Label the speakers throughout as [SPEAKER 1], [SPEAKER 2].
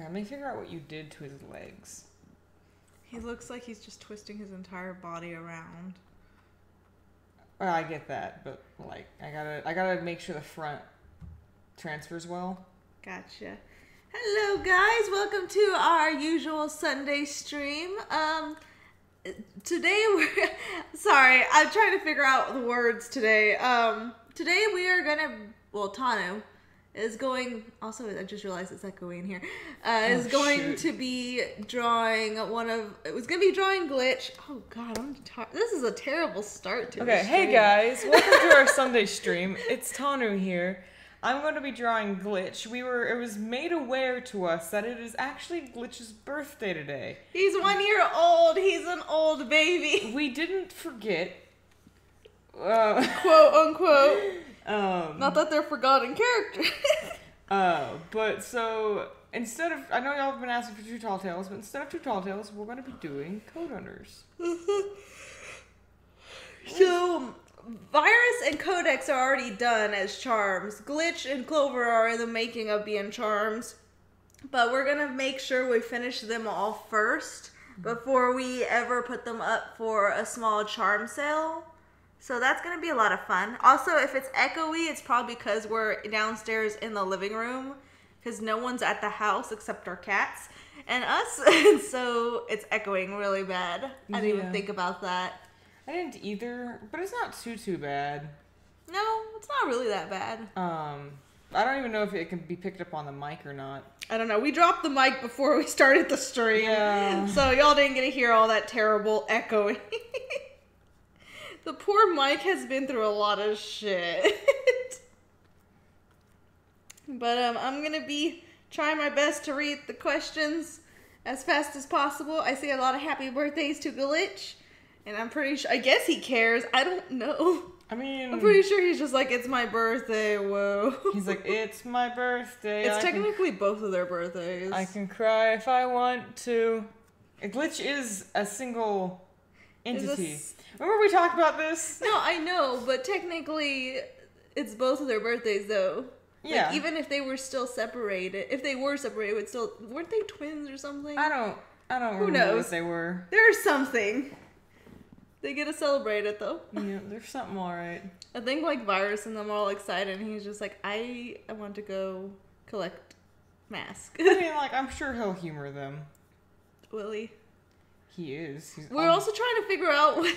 [SPEAKER 1] let me figure out what you did to his legs.
[SPEAKER 2] He looks like he's just twisting his entire body around.
[SPEAKER 1] Well, I get that, but like I gotta make sure the front transfers well.
[SPEAKER 2] Gotcha. Hello guys, welcome to our usual Sunday stream. Today we're sorry, I'm trying to figure out the words today. Today we are Tanu is going, also I just realized it's echoing here, is going to be drawing drawing Glitch. Oh god, this is a terrible start to this stream.
[SPEAKER 1] Hey guys, welcome to our Sunday stream. It's Tanu here. I'm going to be drawing Glitch. It was made aware to us that it is actually Glitch's birthday today.
[SPEAKER 2] He's 1 year old. He's an old baby.
[SPEAKER 1] We didn't forget.
[SPEAKER 2] Quote unquote. Not that they're forgotten characters.
[SPEAKER 1] But so instead of, I know y'all have been asking for 2 tall tales, but instead of 2 tall tales, we're going to be doing Code Hunters.
[SPEAKER 2] So Virus and Codex are already done as charms. Glitch and Clover are in the making of being charms. But we're going to make sure we finish them all first before we ever put them up for a small charm sale. So that's going to be a lot of fun. Also, if it's echoey, it's probably because we're downstairs in the living room. Because no one's at the house except our cats and us. And so it's echoing really bad. I didn't even think about that.
[SPEAKER 1] I didn't either, but it's not too bad.
[SPEAKER 2] No, it's not really that bad.
[SPEAKER 1] I don't even know if it can be picked up on the mic or not.
[SPEAKER 2] I don't know. We dropped the mic before we started the stream.
[SPEAKER 1] Yeah.
[SPEAKER 2] So y'all didn't get to hear all that terrible echoing. The poor mic has been through a lot of shit. But I'm going to be trying my best to read the questions as fast as possible. I see a lot of happy birthdays to Glitch. And I'm pretty sure, I guess he cares. I don't know.
[SPEAKER 1] I mean,
[SPEAKER 2] I'm pretty sure he's just like, it's my birthday, whoa.
[SPEAKER 1] He's like, it's my birthday.
[SPEAKER 2] It's technically both of their birthdays.
[SPEAKER 1] I can cry if I want to. A Glitch is a single entity. Remember we talked about this?
[SPEAKER 2] No, I know, but technically it's both of their birthdays though.
[SPEAKER 1] Yeah.
[SPEAKER 2] Like, even if they were still separated, weren't they twins or something?
[SPEAKER 1] I don't
[SPEAKER 2] Who
[SPEAKER 1] remember
[SPEAKER 2] knows?
[SPEAKER 1] what they were.
[SPEAKER 2] There's something. They get to celebrate it though.
[SPEAKER 1] Yeah, there's something alright.
[SPEAKER 2] I think like Virus and them are all excited and he's just like, I want to go collect masks.
[SPEAKER 1] I mean, like, I'm sure he'll humor them.
[SPEAKER 2] Will he?
[SPEAKER 1] He is.
[SPEAKER 2] We're also trying to figure out what,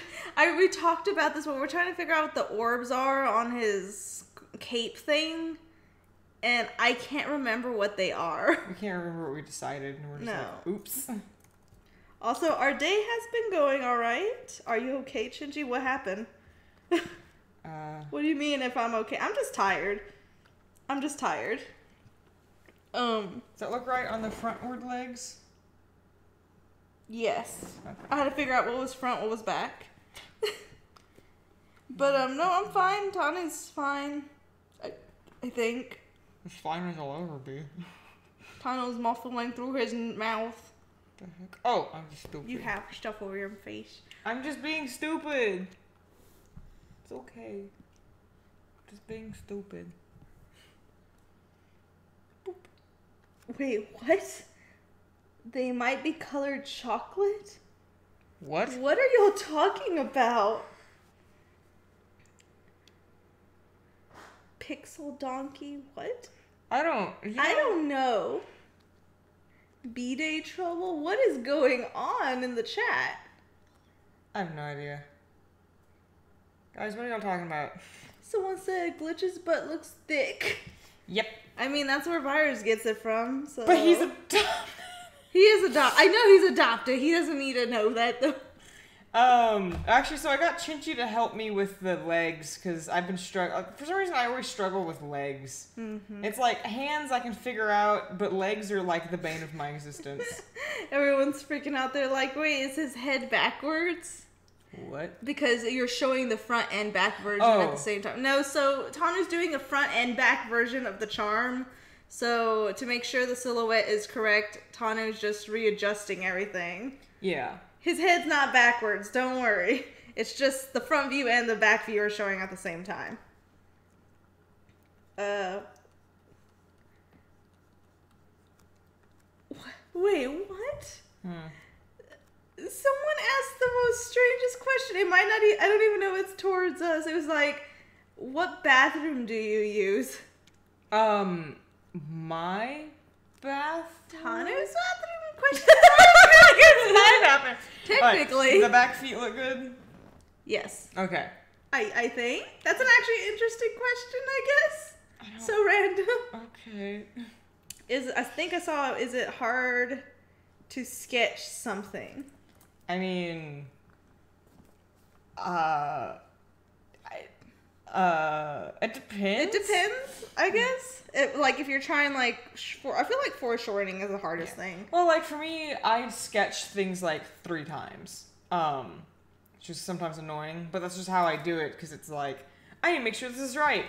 [SPEAKER 2] we talked about this, but we're trying to figure out what the orbs are on his cape thing. And I can't remember what they are.
[SPEAKER 1] We can't remember what we decided. And we're just like, oops.
[SPEAKER 2] Also, our day has been going all right. Are you okay, Shinji? What happened? What do you mean if I'm okay? I'm just tired. Does
[SPEAKER 1] that look right on the frontward legs?
[SPEAKER 2] Yes.
[SPEAKER 1] Okay.
[SPEAKER 2] I had to figure out what was front, what was back. But, no, I'm fine. Tana's fine. I think.
[SPEAKER 1] His spine is all over, B.
[SPEAKER 2] Tana's muffling through his mouth.
[SPEAKER 1] The heck? Oh, I'm just stupid.
[SPEAKER 2] You have stuff over your face.
[SPEAKER 1] I'm just being stupid. It's okay. Just being stupid.
[SPEAKER 2] Boop. Wait, what? They might be colored chocolate?
[SPEAKER 1] What?
[SPEAKER 2] What are y'all talking about? Pixel donkey? What?
[SPEAKER 1] I don't
[SPEAKER 2] know. Bday trouble? What is going on in the chat?
[SPEAKER 1] I have no idea. Guys, what are y'all talking about?
[SPEAKER 2] Someone said Glitch's butt looks thick.
[SPEAKER 1] Yep.
[SPEAKER 2] I mean, that's where Virus gets it from, so.
[SPEAKER 1] But he's adopted.
[SPEAKER 2] He is adopted. I know he's adopted. He doesn't need to know that, though.
[SPEAKER 1] Actually, so I got Chinchy to help me with the legs, because I've been struggling. For some reason, I always struggle with legs. Mm-hmm. It's like, hands I can figure out, but legs are like the bane of my existence.
[SPEAKER 2] Everyone's freaking out. They're like, wait, is his head backwards?
[SPEAKER 1] What?
[SPEAKER 2] Because you're showing the front and back version at the same time. No, so Tanu's doing a front and back version of the charm. So to make sure the silhouette is correct, Tanu's just readjusting everything.
[SPEAKER 1] Yeah.
[SPEAKER 2] His head's not backwards, don't worry. It's just the front view and the back view are showing at the same time. What? Wait, what?
[SPEAKER 1] Hmm.
[SPEAKER 2] Someone asked the most strangest question. It might not I don't even know if it's towards us. It was like, what bathroom do you use?
[SPEAKER 1] My bath?
[SPEAKER 2] Tanu's bathroom? Question
[SPEAKER 1] That
[SPEAKER 2] Technically.
[SPEAKER 1] Right. The back feet look good?
[SPEAKER 2] Yes.
[SPEAKER 1] Okay.
[SPEAKER 2] I think. That's an actually interesting question, I guess. So random.
[SPEAKER 1] Okay.
[SPEAKER 2] I think I saw, is it hard to sketch something?
[SPEAKER 1] I mean, it depends.
[SPEAKER 2] It depends, I guess. Like, if you're trying, like, I feel like foreshortening is the hardest thing.
[SPEAKER 1] Well, like, for me, I sketch things, like, 3 times. Which is sometimes annoying, but that's just how I do it, because it's like, I need to make sure this is right.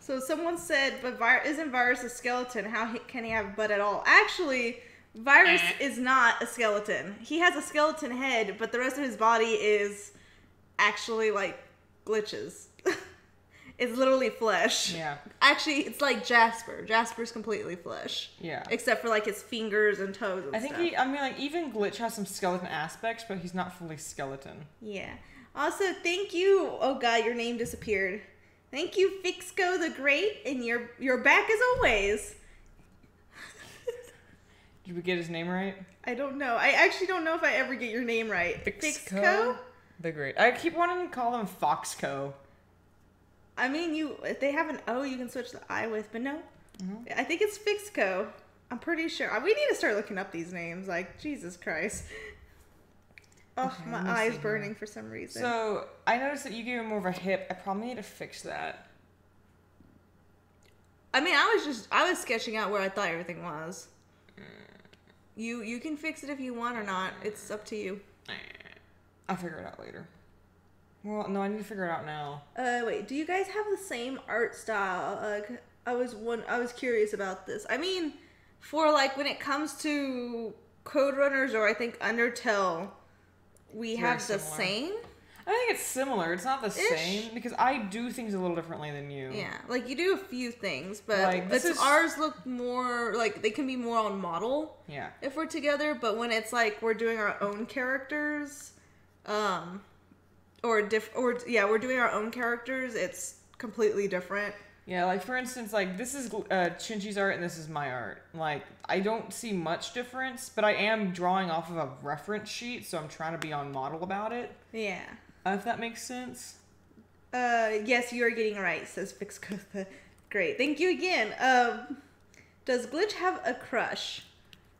[SPEAKER 2] So someone said, but isn't Virus a skeleton? How can he have a butt at all? Actually, Virus is not a skeleton. He has a skeleton head, but the rest of his body is actually, like, glitches. It's literally flesh.
[SPEAKER 1] Yeah.
[SPEAKER 2] Actually, it's like Jasper. Jasper's completely flesh.
[SPEAKER 1] Yeah.
[SPEAKER 2] Except for, like, his fingers and toes and stuff.
[SPEAKER 1] Like, even Glitch has some skeleton aspects, but he's not fully skeleton.
[SPEAKER 2] Yeah. Also, thank you. Oh, God, your name disappeared. Thank you, Fixco the Great, and you're back as always.
[SPEAKER 1] Did we get his name right?
[SPEAKER 2] I don't know. I actually don't know if I ever get your name right. Fixco?
[SPEAKER 1] The Great. I keep wanting to call him Foxco.
[SPEAKER 2] I mean, if they have an O, you can switch the I with, but no. Mm-hmm. I think it's Fixco. I'm pretty sure. We need to start looking up these names. Like, Jesus Christ. Oh, okay, my eye's burning for some reason.
[SPEAKER 1] So, I noticed that you gave him more of a hip. I probably need to fix that.
[SPEAKER 2] I mean, I was sketching out where I thought everything was. You can fix it if you want or not. It's up to you.
[SPEAKER 1] I'll figure it out later. Well, no, I need to figure it out now.
[SPEAKER 2] Wait, do you guys have the same art style? I was curious about this. I mean, for like when it comes to Code Runners or I think Undertale, we have the same.
[SPEAKER 1] I think it's similar. It's not the same because I do things a little differently than you.
[SPEAKER 2] Yeah, like you do a few things, but like, ours look more like they can be more on model.
[SPEAKER 1] Yeah. If
[SPEAKER 2] we're together, but when it's like we're doing our own characters, we're doing our own characters, it's completely different.
[SPEAKER 1] Yeah, like for instance, like this is Chinchi's art and this is my art. Like I don't see much difference, but I am drawing off of a reference sheet, so I'm trying to be on model about it.
[SPEAKER 2] Yeah.
[SPEAKER 1] If that makes sense.
[SPEAKER 2] Yes, you are getting it right, says Fixco. Great, thank you again. Does Glitch have a crush?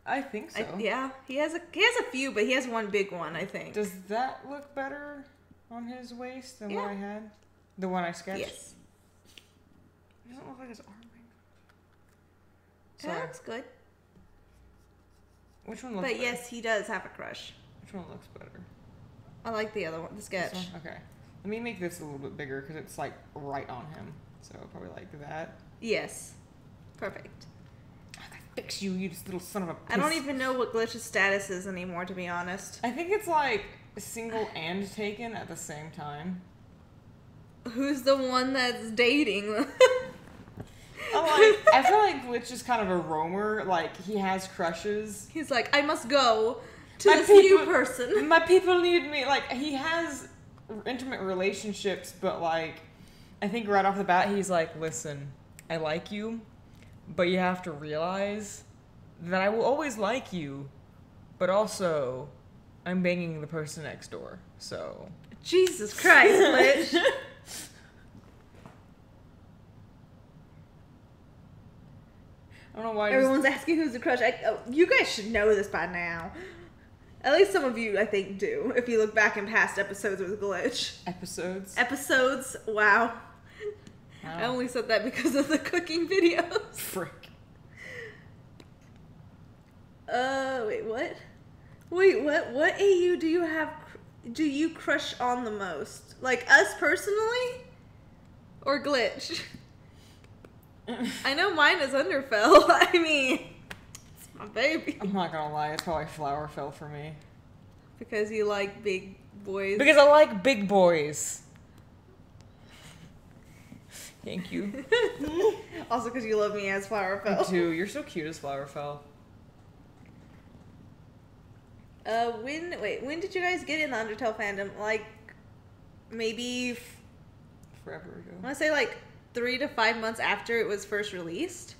[SPEAKER 1] I think so.
[SPEAKER 2] Yeah, he has a few, but he has one big one, I think.
[SPEAKER 1] Does that look better on his waist than what I had? The one I sketched?
[SPEAKER 2] Yes.
[SPEAKER 1] It doesn't look like his arm ring.
[SPEAKER 2] That looks good.
[SPEAKER 1] Which one looks better?
[SPEAKER 2] But yes, he does have a crush.
[SPEAKER 1] Which one looks better?
[SPEAKER 2] I like the other one, the sketch.
[SPEAKER 1] Okay. Let me make this a little bit bigger because it's like right on him. So probably like that.
[SPEAKER 2] Yes. Perfect.
[SPEAKER 1] I can fix you, you just little son of a piss.
[SPEAKER 2] I don't even know what Glitch's status is anymore, to be honest.
[SPEAKER 1] I think it's like single and taken at the same time.
[SPEAKER 2] Who's the one that's dating?
[SPEAKER 1] I feel like Glitch is kind of a roamer. Like, he has crushes.
[SPEAKER 2] He's like, I must go to this new person.
[SPEAKER 1] My people need me. Like, he has intimate relationships, but, like, I think right off the bat, he's like, listen, I like you, but you have to realize that I will always like you, but also, I'm banging the person next door, so...
[SPEAKER 2] Jesus Christ, Glitch.
[SPEAKER 1] I don't know why.
[SPEAKER 2] Everyone's asking who's the crush. You guys should know this by now. At least some of you, I think, do. If you look back in past episodes with Glitch. Episodes? Wow. I only said that because of the cooking videos.
[SPEAKER 1] Frick.
[SPEAKER 2] Wait, what? Wait, what AU do you crush on the most? Like, us personally? Or Glitch? I know mine is Undertale. I mean, it's my baby.
[SPEAKER 1] I'm not gonna lie, it's probably Flowerfell for me.
[SPEAKER 2] Because you like big boys.
[SPEAKER 1] Because I like big boys. Thank you.
[SPEAKER 2] Also because you love me as Flowerfell.
[SPEAKER 1] Me too. You're so cute as Flowerfell.
[SPEAKER 2] When did you guys get in the Undertale fandom? Like, maybe
[SPEAKER 1] forever ago.
[SPEAKER 2] I want to say like 3 to 5 months after it was first released.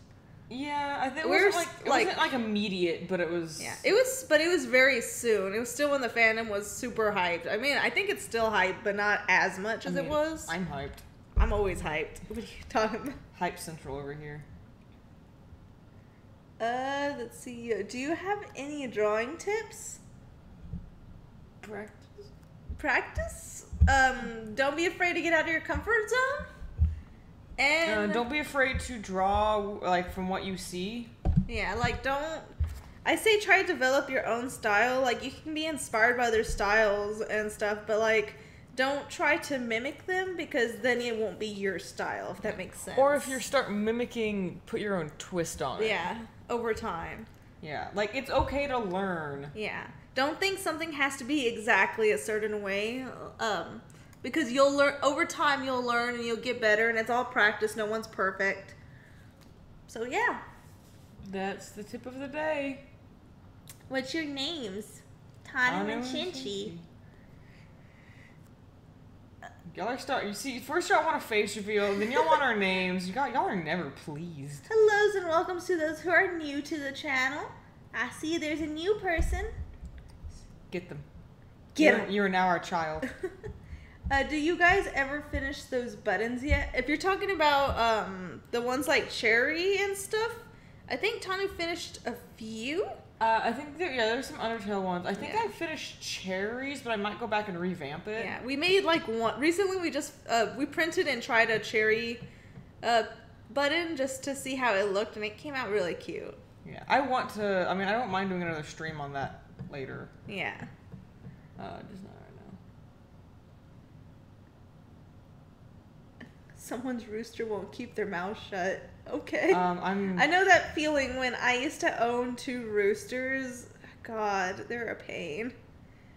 [SPEAKER 1] Yeah, I think it wasn't like immediate, but it was.
[SPEAKER 2] Yeah, it was very soon. It was still when the fandom was super hyped. I mean, I think it's still hyped, but not as much as it was.
[SPEAKER 1] I'm hyped.
[SPEAKER 2] I'm always hyped. What are you talking about?
[SPEAKER 1] Hype Central over here.
[SPEAKER 2] Let's see. Do you have any drawing tips? Practice? Don't be afraid to get out of your comfort zone. And
[SPEAKER 1] don't be afraid to draw, like, from what you see.
[SPEAKER 2] Yeah, like, I say try to develop your own style. Like, you can be inspired by other styles and stuff, but, like, don't try to mimic them because then it won't be your style, if that makes sense.
[SPEAKER 1] Or if you start mimicking, put your own twist on it.
[SPEAKER 2] Yeah, over time.
[SPEAKER 1] Yeah, like, it's okay to learn.
[SPEAKER 2] Yeah. Don't think something has to be exactly a certain way, because you'll learn over time. You'll learn and you'll get better, and it's all practice. No one's perfect. So yeah,
[SPEAKER 1] that's the tip of the day.
[SPEAKER 2] What's your names? Tanu and Shinchi.
[SPEAKER 1] Y'all are you see, first y'all want a face reveal, then y'all want our names. Y'all are never pleased.
[SPEAKER 2] Hellos and welcomes to those who are new to the channel. I see there's a new person.
[SPEAKER 1] Get them.
[SPEAKER 2] Get them.
[SPEAKER 1] You are now our child.
[SPEAKER 2] Do you guys ever finish those buttons yet? If you're talking about the ones like Cherry and stuff, I think Tanu finished a few.
[SPEAKER 1] I think there's some Undertale ones. I think I finished Cherries, but I might go back and revamp it.
[SPEAKER 2] Yeah, we made like one recently. We just we printed and tried a Cherry button just to see how it looked, and it came out really cute.
[SPEAKER 1] Yeah, I don't mind doing another stream on that later.
[SPEAKER 2] Yeah.
[SPEAKER 1] Just not right now.
[SPEAKER 2] Someone's rooster won't keep their mouth shut. Okay.
[SPEAKER 1] I
[SPEAKER 2] know that feeling when I used to own 2 roosters. God, they're a pain.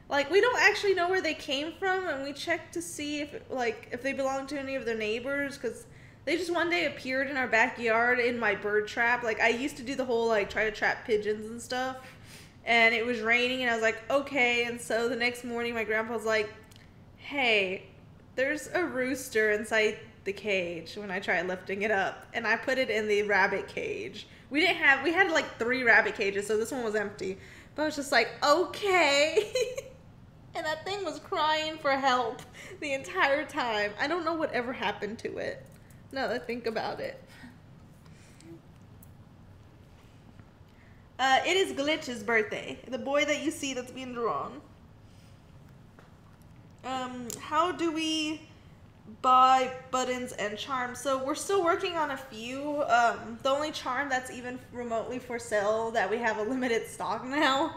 [SPEAKER 2] Like, we don't actually know where they came from, and we checked to see if they belong to any of their neighbors, because they just one day appeared in our backyard in my bird trap. Like, I used to do the whole, like, try to trap pigeons and stuff. And it was raining, and I was like, okay. And so the next morning, my grandpa was like, hey, there's a rooster inside the cage when I tried lifting it up. And I put it in the rabbit cage. We had like 3 rabbit cages, so this one was empty. But I was just like, okay. And that thing was crying for help the entire time. I don't know whatever happened to it, now that I think about it. It is Glitch's birthday. The boy that you see that's being drawn. How do we buy buttons and charms? So we're still working on a few. The only charm that's even remotely for sale that we have a limited stock now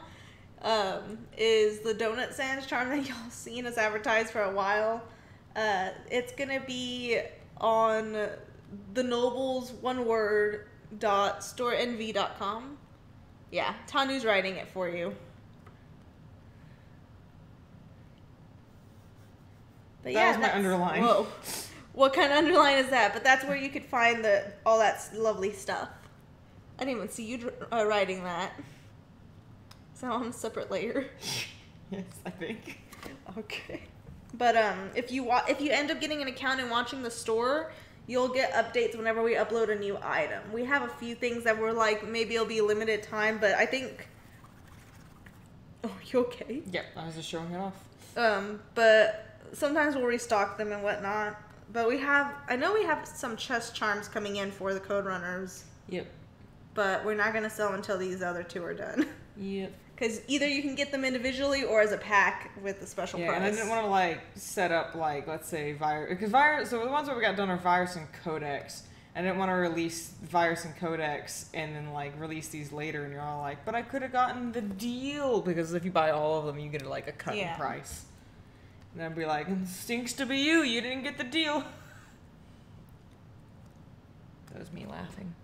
[SPEAKER 2] is the Donut Sands charm that y'all seen us advertised for a while. It's gonna be on TheNobles, one word, .storenv.com. Yeah, Tanu's writing it for you. But
[SPEAKER 1] that was my underline.
[SPEAKER 2] Whoa. What kind of underline is that? But that's where you could find all that lovely stuff. I didn't even see you writing that. Is that on a separate layer?
[SPEAKER 1] Yes, I think.
[SPEAKER 2] Okay. But if you end up getting an account and watching the store, you'll get updates whenever we upload a new item. We have a few things that we're like, maybe it'll be a limited time, but I think... Oh, you okay?
[SPEAKER 1] Yep, I was just showing it off.
[SPEAKER 2] But sometimes we'll restock them and whatnot. But I know we have some chest charms coming in for the Code Runners.
[SPEAKER 1] Yep.
[SPEAKER 2] But we're not going to sell until these other 2 are done.
[SPEAKER 1] Yep.
[SPEAKER 2] Because either you can get them individually or as a pack with a special price.
[SPEAKER 1] Yeah, and I didn't want to, like, set up, like, let's say, so the ones that we got done are Virus and Codex. I didn't want to release Virus and Codex and then, like, release these later, and you're all like, but I could have gotten the deal, because if you buy all of them, you get, like, a cut in price. And I'd be like, it stinks to be you didn't get the deal. That was me laughing.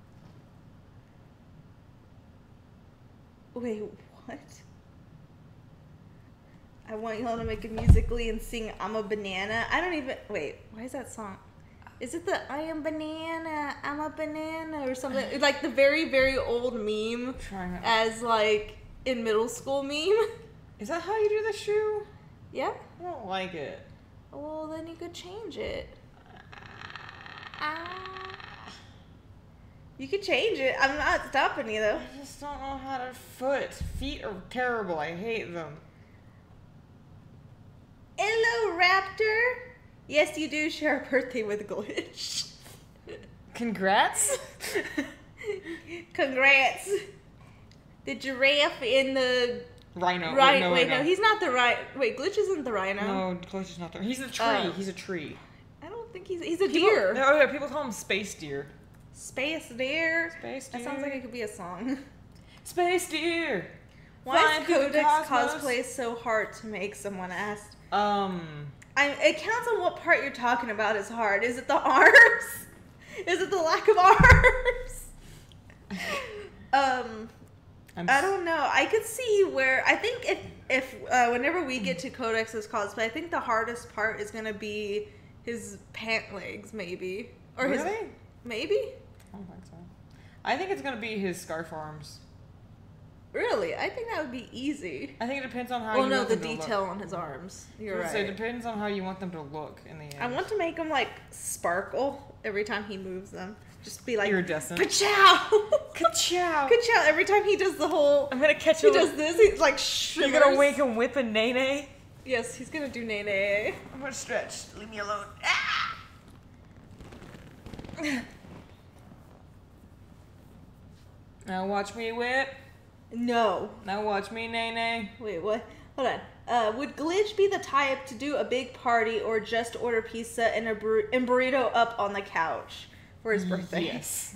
[SPEAKER 2] Wait, what? I want y'all to make it musically and sing I'm a Banana. I don't even... Wait, why is that song? Is it the I am banana, I'm a banana, or something? It's like the very, very old meme as like in middle school meme.
[SPEAKER 1] Is that how you do the shoe?
[SPEAKER 2] Yeah.
[SPEAKER 1] I don't like it.
[SPEAKER 2] Well, then you could change it. You could change it. I'm not stopping you though.
[SPEAKER 1] I just don't know how to foot. Feet are terrible. I hate them.
[SPEAKER 2] Hello, Raptor. Yes, you do share a birthday with Glitch.
[SPEAKER 1] Congrats.
[SPEAKER 2] Congrats. The giraffe and the
[SPEAKER 1] rhino.
[SPEAKER 2] Wait, no, he's not the rhino. Wait, Glitch isn't the rhino.
[SPEAKER 1] No, Glitch is not the. He's a tree. He's a tree.
[SPEAKER 2] I don't think he's a deer.
[SPEAKER 1] Oh yeah, people call him Space Deer.
[SPEAKER 2] Space Deer.
[SPEAKER 1] Space Deer.
[SPEAKER 2] That sounds like it could be a song.
[SPEAKER 1] Space Deer.
[SPEAKER 2] Why is Codex cosplay so hard to make? Someone asked. It counts on what part you're talking about is hard. Is it the arms? Is it the lack of arms? I don't know. I could see where I think if whenever we get to Codex's cosplay, I think the hardest part is gonna be his pant legs, maybe, or
[SPEAKER 1] really?
[SPEAKER 2] his maybe.
[SPEAKER 1] I don't think so. I think it's gonna be his scarf arms.
[SPEAKER 2] Really? I think that would be easy.
[SPEAKER 1] I think it depends on how.
[SPEAKER 2] Well, no, the detail on his arms. You're right.
[SPEAKER 1] So it depends on how you want them to look in the end.
[SPEAKER 2] I want to make them like sparkle every time he moves them. Just be like
[SPEAKER 1] iridescent.
[SPEAKER 2] Ka-chow!
[SPEAKER 1] Ka-chow!
[SPEAKER 2] Ka-chow! Every time he does the whole.
[SPEAKER 1] I'm gonna catch
[SPEAKER 2] He does this. He's like shimmers.
[SPEAKER 1] You're gonna wake and whip a nay-nay?
[SPEAKER 2] Yes, he's gonna do nay-nay.
[SPEAKER 1] I'm gonna stretch. Leave me alone. Ah! Now watch me whip.
[SPEAKER 2] No.
[SPEAKER 1] Now watch me nay-nay.
[SPEAKER 2] Wait, what? Hold on. Would Glitch be the type to do a big party or just order pizza and burrito up on the couch for his birthday?
[SPEAKER 1] Yes.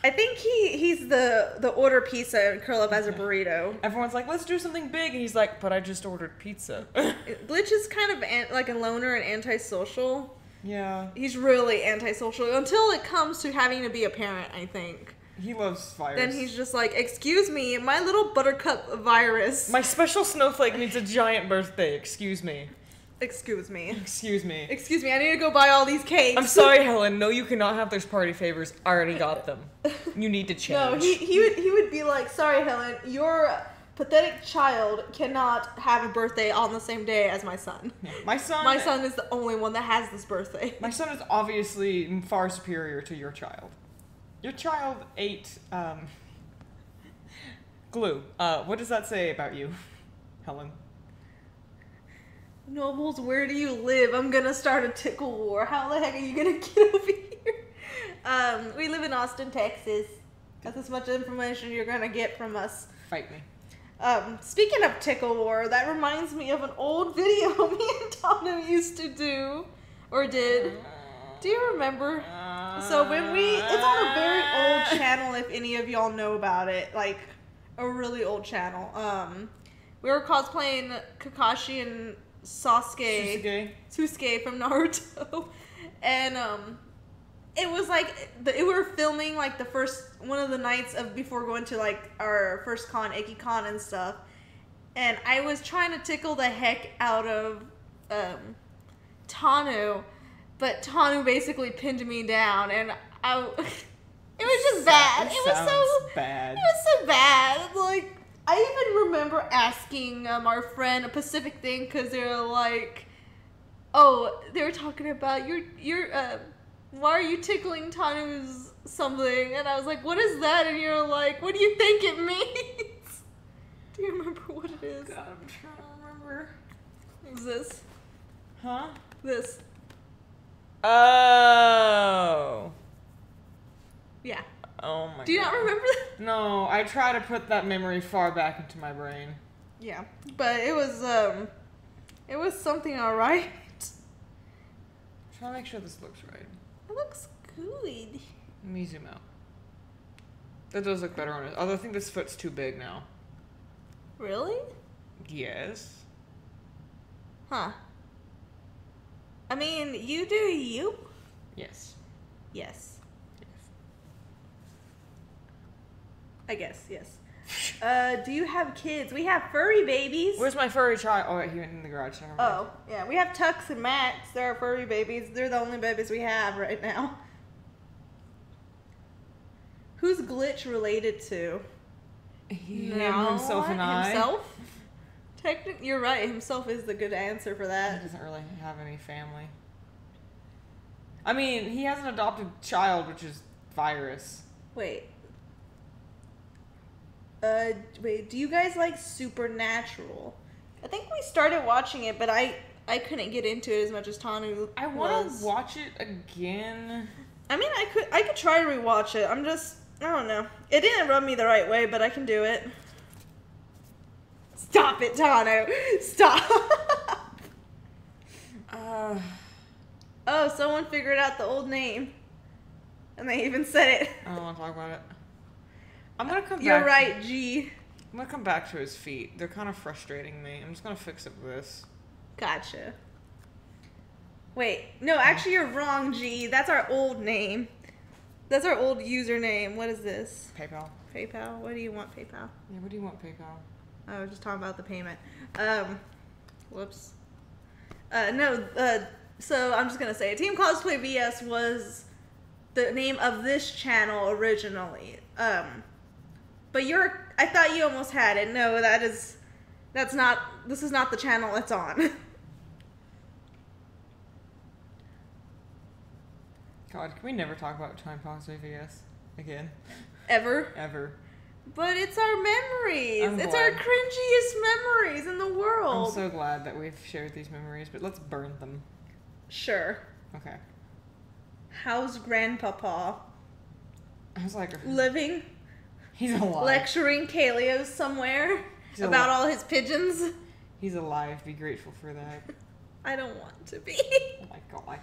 [SPEAKER 2] I think he's the order pizza and curl up as a burrito.
[SPEAKER 1] Everyone's like, let's do something big. And he's like, but I just ordered pizza.
[SPEAKER 2] Glitch is kind of like a loner and antisocial.
[SPEAKER 1] Yeah.
[SPEAKER 2] He's really antisocial until it comes to having to be a parent, I think.
[SPEAKER 1] He loves virus.
[SPEAKER 2] Then he's just like, excuse me, my little buttercup virus.
[SPEAKER 1] My special snowflake needs a giant birthday. Excuse me.
[SPEAKER 2] Excuse me.
[SPEAKER 1] Excuse me.
[SPEAKER 2] Excuse me, I need to go buy all these cakes.
[SPEAKER 1] I'm sorry, Helen. No, you cannot have those party favors. I already got them. You need to change.
[SPEAKER 2] No, he would be like, sorry, Helen, your pathetic child cannot have a birthday on the same day as my son.
[SPEAKER 1] Yeah. My son
[SPEAKER 2] is the only one that has this birthday.
[SPEAKER 1] My son is obviously far superior to your child. Your child ate glue. What does that say about you, Helen?
[SPEAKER 2] Nobles, where do you live? I'm gonna start a tickle war. How the heck are you gonna get over here? We live in Austin, Texas. That's as much information you're gonna get from us.
[SPEAKER 1] Fight me.
[SPEAKER 2] Speaking of tickle war, that reminds me of an old video me and Tanu used to do, or did. Do you remember? So when it's on a very old channel, if any of y'all know about it, like a really old channel. We were cosplaying Kakashi and Sasuke from Naruto, and it was like we were filming like the first one of the nights of before going to like our first con, Ikicon and stuff, and I was trying to tickle the heck out of Tanu. But Tanu basically pinned me down, and it was just bad. It was so bad. It was so bad. Like, I even remember asking our friend a Pacific thing because they were like, "Oh, they were talking about why are you tickling Tanu's something?" And I was like, "What is that?" And you're like, "What do you think it means?" Do you remember what it is?
[SPEAKER 1] God, I'm trying to remember.
[SPEAKER 2] What is this?
[SPEAKER 1] Huh?
[SPEAKER 2] This.
[SPEAKER 1] Oh.
[SPEAKER 2] Yeah.
[SPEAKER 1] Oh my god.
[SPEAKER 2] Do you not remember that?
[SPEAKER 1] No, I try to put that memory far back into my brain.
[SPEAKER 2] Yeah. But it was something alright.
[SPEAKER 1] Try to make sure this looks right.
[SPEAKER 2] It looks good.
[SPEAKER 1] Let me zoom out. That does look better on it. Although I think this foot's too big now.
[SPEAKER 2] Really?
[SPEAKER 1] Yes.
[SPEAKER 2] Huh. I mean, you do you.
[SPEAKER 1] Yes.
[SPEAKER 2] Yes. I guess, yes. Do you have kids? We have furry babies.
[SPEAKER 1] Where's my furry child? Oh, wait, he went in the garage. Never mind.
[SPEAKER 2] Oh, yeah. We have Tux and Max. They're our furry babies. They're the only babies we have right now. Who's Glitch related to?
[SPEAKER 1] Himself and I.
[SPEAKER 2] Himself? Technically, you're right. Himself is the good answer for that.
[SPEAKER 1] He doesn't really have any family. I mean, he has an adopted child, which is Virus.
[SPEAKER 2] Wait. Wait, do you guys like Supernatural? I think we started watching it, but I couldn't get into it as much as Tanu
[SPEAKER 1] I want to watch it again.
[SPEAKER 2] I mean, I could try to rewatch it. I don't know. It didn't rub me the right way, but I can do it. Stop it, Tanu. Stop. Oh, someone figured out the old name. And they even said it.
[SPEAKER 1] I don't want to talk about it. I'm going to come back.
[SPEAKER 2] You're right, G.
[SPEAKER 1] I'm going to come back to his feet. They're kind of frustrating me. I'm just going to fix it with this.
[SPEAKER 2] Gotcha. Wait. No, actually you're wrong, G. That's our old name. That's our old username. What is this?
[SPEAKER 1] PayPal.
[SPEAKER 2] PayPal? What do you want, PayPal?
[SPEAKER 1] Yeah, what do you want, PayPal?
[SPEAKER 2] I was just talking about the payment. Whoops. So I'm just going to say it. Team Cosplay VS was the name of this channel originally. But I thought you almost had it. No, this is not the channel it's on.
[SPEAKER 1] God, can we never talk about Time Cosplay VS again?
[SPEAKER 2] Ever.
[SPEAKER 1] Ever.
[SPEAKER 2] But it's our memories.
[SPEAKER 1] I'm
[SPEAKER 2] It's
[SPEAKER 1] glad.
[SPEAKER 2] our cringiest memories in the world.
[SPEAKER 1] I'm so glad that we've shared these memories, but let's burn them.
[SPEAKER 2] Sure.
[SPEAKER 1] Okay.
[SPEAKER 2] How's Grandpapa?
[SPEAKER 1] I was like...
[SPEAKER 2] Living?
[SPEAKER 1] He's alive.
[SPEAKER 2] Lecturing Kaleo somewhere about all his pigeons?
[SPEAKER 1] He's alive. Be grateful for that.
[SPEAKER 2] I don't want to be.
[SPEAKER 1] Oh my God.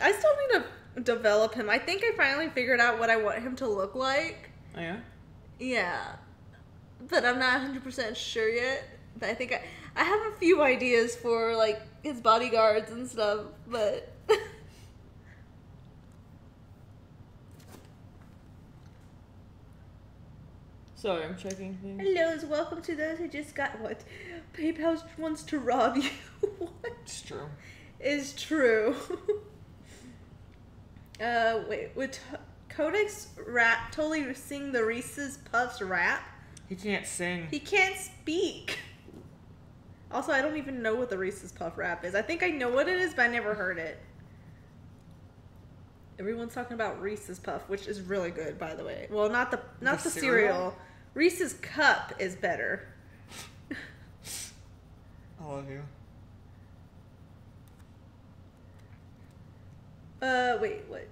[SPEAKER 2] I still need to develop him. I think I finally figured out what I want him to look like.
[SPEAKER 1] Oh, yeah?
[SPEAKER 2] Yeah. But I'm not 100% sure yet. But I think I have a few ideas for, like, his bodyguards and stuff, but...
[SPEAKER 1] Sorry, I'm checking things.
[SPEAKER 2] Hellos, welcome to those who just got what? PayPal wants to rob you. What?
[SPEAKER 1] It's true.
[SPEAKER 2] Is true. Wait, would Codex rap totally sing the Reese's Puffs rap?
[SPEAKER 1] He can't sing.
[SPEAKER 2] He can't speak. Also, I don't even know what the Reese's Puff rap is. I think I know what it is, but I never heard it. Everyone's talking about Reese's Puff, which is really good, by the way. Well, not the cereal. Reese's Cup is better.
[SPEAKER 1] I love you.
[SPEAKER 2] Wait, what?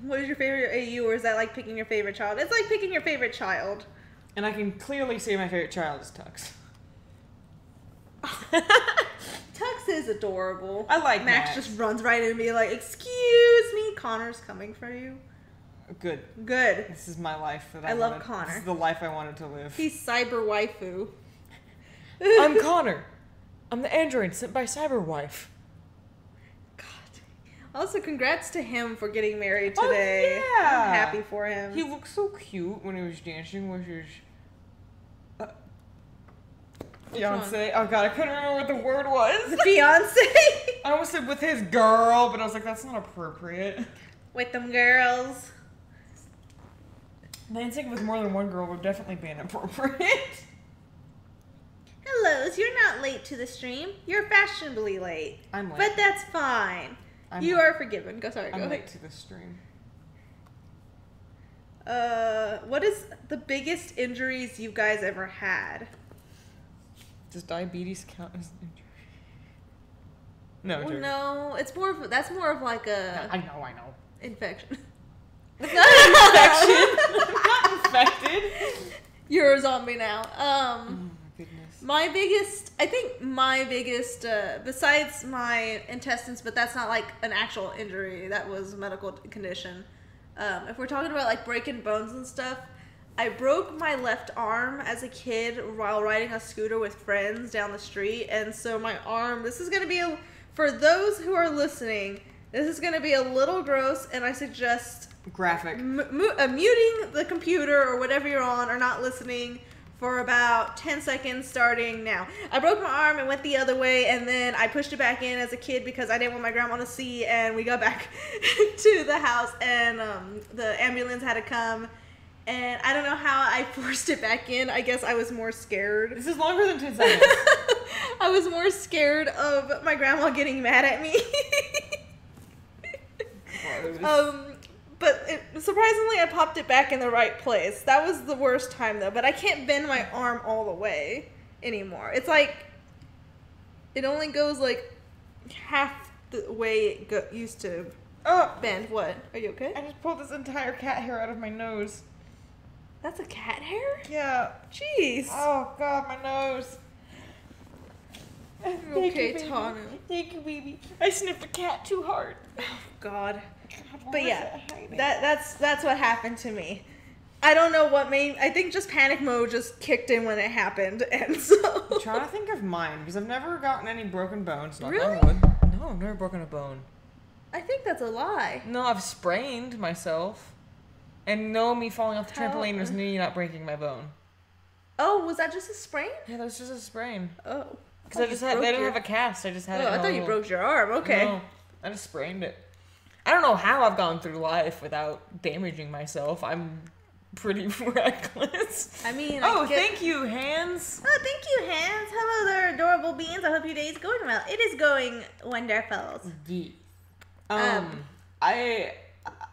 [SPEAKER 2] What is your favorite AU, or is that like picking your favorite child? It's like picking your favorite child.
[SPEAKER 1] And I can clearly say my favorite child is Tux.
[SPEAKER 2] Tux is adorable.
[SPEAKER 1] I like
[SPEAKER 2] Max.
[SPEAKER 1] Max.
[SPEAKER 2] Just runs right in and be like, "Excuse me, Connor's coming for you."
[SPEAKER 1] Good.
[SPEAKER 2] Good.
[SPEAKER 1] This is my life that
[SPEAKER 2] I love Connor.
[SPEAKER 1] This is the life I wanted to live.
[SPEAKER 2] He's cyber waifu.
[SPEAKER 1] I'm Connor. I'm the android sent by Cyberwife.
[SPEAKER 2] God. Also, congrats to him for getting married today.
[SPEAKER 1] Oh, yeah.
[SPEAKER 2] I'm happy for him.
[SPEAKER 1] He looked so cute when he was dancing with his fiance. Oh God, I couldn't remember what the word was.
[SPEAKER 2] Fiance.
[SPEAKER 1] I almost said with his girl, but I was like, that's not appropriate.
[SPEAKER 2] With them girls.
[SPEAKER 1] Dancing with more than one girl would definitely be inappropriate.
[SPEAKER 2] Hellos, you're not late to the stream. You're fashionably late.
[SPEAKER 1] I'm late.
[SPEAKER 2] But that's fine. You are forgiven. Go
[SPEAKER 1] I'm
[SPEAKER 2] ahead.
[SPEAKER 1] late to the stream.
[SPEAKER 2] What is the biggest injuries you guys ever had?
[SPEAKER 1] Does diabetes count as an injury? No,
[SPEAKER 2] Well,
[SPEAKER 1] joking.
[SPEAKER 2] no, it's more of that's more of like a
[SPEAKER 1] I know.
[SPEAKER 2] infection.
[SPEAKER 1] It's not an infection. I'm not infected.
[SPEAKER 2] You're a zombie now.
[SPEAKER 1] Oh my goodness.
[SPEAKER 2] I think my biggest, besides my intestines, but that's not like an actual injury. That was a medical condition. If we're talking about like breaking bones and stuff, I broke my left arm as a kid while riding a scooter with friends down the street. And so my arm, this is going to be, for those who are listening, this is going to be a little gross, and I suggest
[SPEAKER 1] graphic.
[SPEAKER 2] Muting the computer or whatever you're on or not listening for about 10 seconds starting now. I broke my arm and went the other way, and then I pushed it back in as a kid because I didn't want my grandma to see, and we got back to the house, and the ambulance had to come, and I don't know how I forced it back in. I guess I was more scared.
[SPEAKER 1] This is longer than 10 seconds.
[SPEAKER 2] I was more scared of my grandma getting mad at me. But surprisingly, I popped it back in the right place. That was the worst time, though. But I can't bend my arm all the way anymore. It's like, it only goes like half the way it used to bend. What? Are you okay?
[SPEAKER 1] I just pulled this entire cat hair out of my nose.
[SPEAKER 2] That's a cat hair?
[SPEAKER 1] Yeah.
[SPEAKER 2] Jeez.
[SPEAKER 1] Oh, God, my nose.
[SPEAKER 2] Okay, Tanu.
[SPEAKER 1] Thank you, baby. I sniffed a cat too hard.
[SPEAKER 2] Oh, God. But yeah, that's what happened to me. I don't know what made. I think just panic mode just kicked in when it happened, and so.
[SPEAKER 1] I'm trying to think of mine because I've never gotten any broken bones.
[SPEAKER 2] Really?
[SPEAKER 1] No, I've never broken a bone.
[SPEAKER 2] I think that's a lie.
[SPEAKER 1] No, I've sprained myself, and no, me falling off the trampoline was me not breaking my bone.
[SPEAKER 2] Oh, was that just a sprain?
[SPEAKER 1] Yeah, that was just a sprain.
[SPEAKER 2] Oh.
[SPEAKER 1] Because they didn't have a cast. I just had it.
[SPEAKER 2] I thought you broke your arm. Okay.
[SPEAKER 1] No, I just sprained it. I don't know how I've gone through life without damaging myself. I'm pretty reckless.
[SPEAKER 2] I mean,
[SPEAKER 1] thank you, Hands.
[SPEAKER 2] Oh, thank you, Hands. Hello there, adorable beings. I hope your day is going well. It is going wonderful.
[SPEAKER 1] Yeah.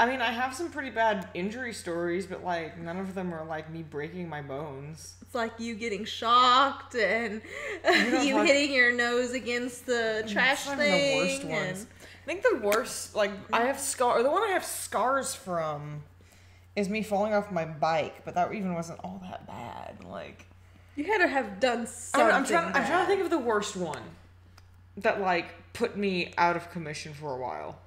[SPEAKER 1] I mean, I have some pretty bad injury stories, but like none of them are like me breaking my bones.
[SPEAKER 2] It's like you getting shocked and you hitting your nose against the trash thing.
[SPEAKER 1] The worst ones. I think the worst, like, the one I have scars from is me falling off my bike, but that even wasn't all that bad. Like,
[SPEAKER 2] you had to have done something.
[SPEAKER 1] I'm trying to think of the worst one that, like, put me out of commission for a while.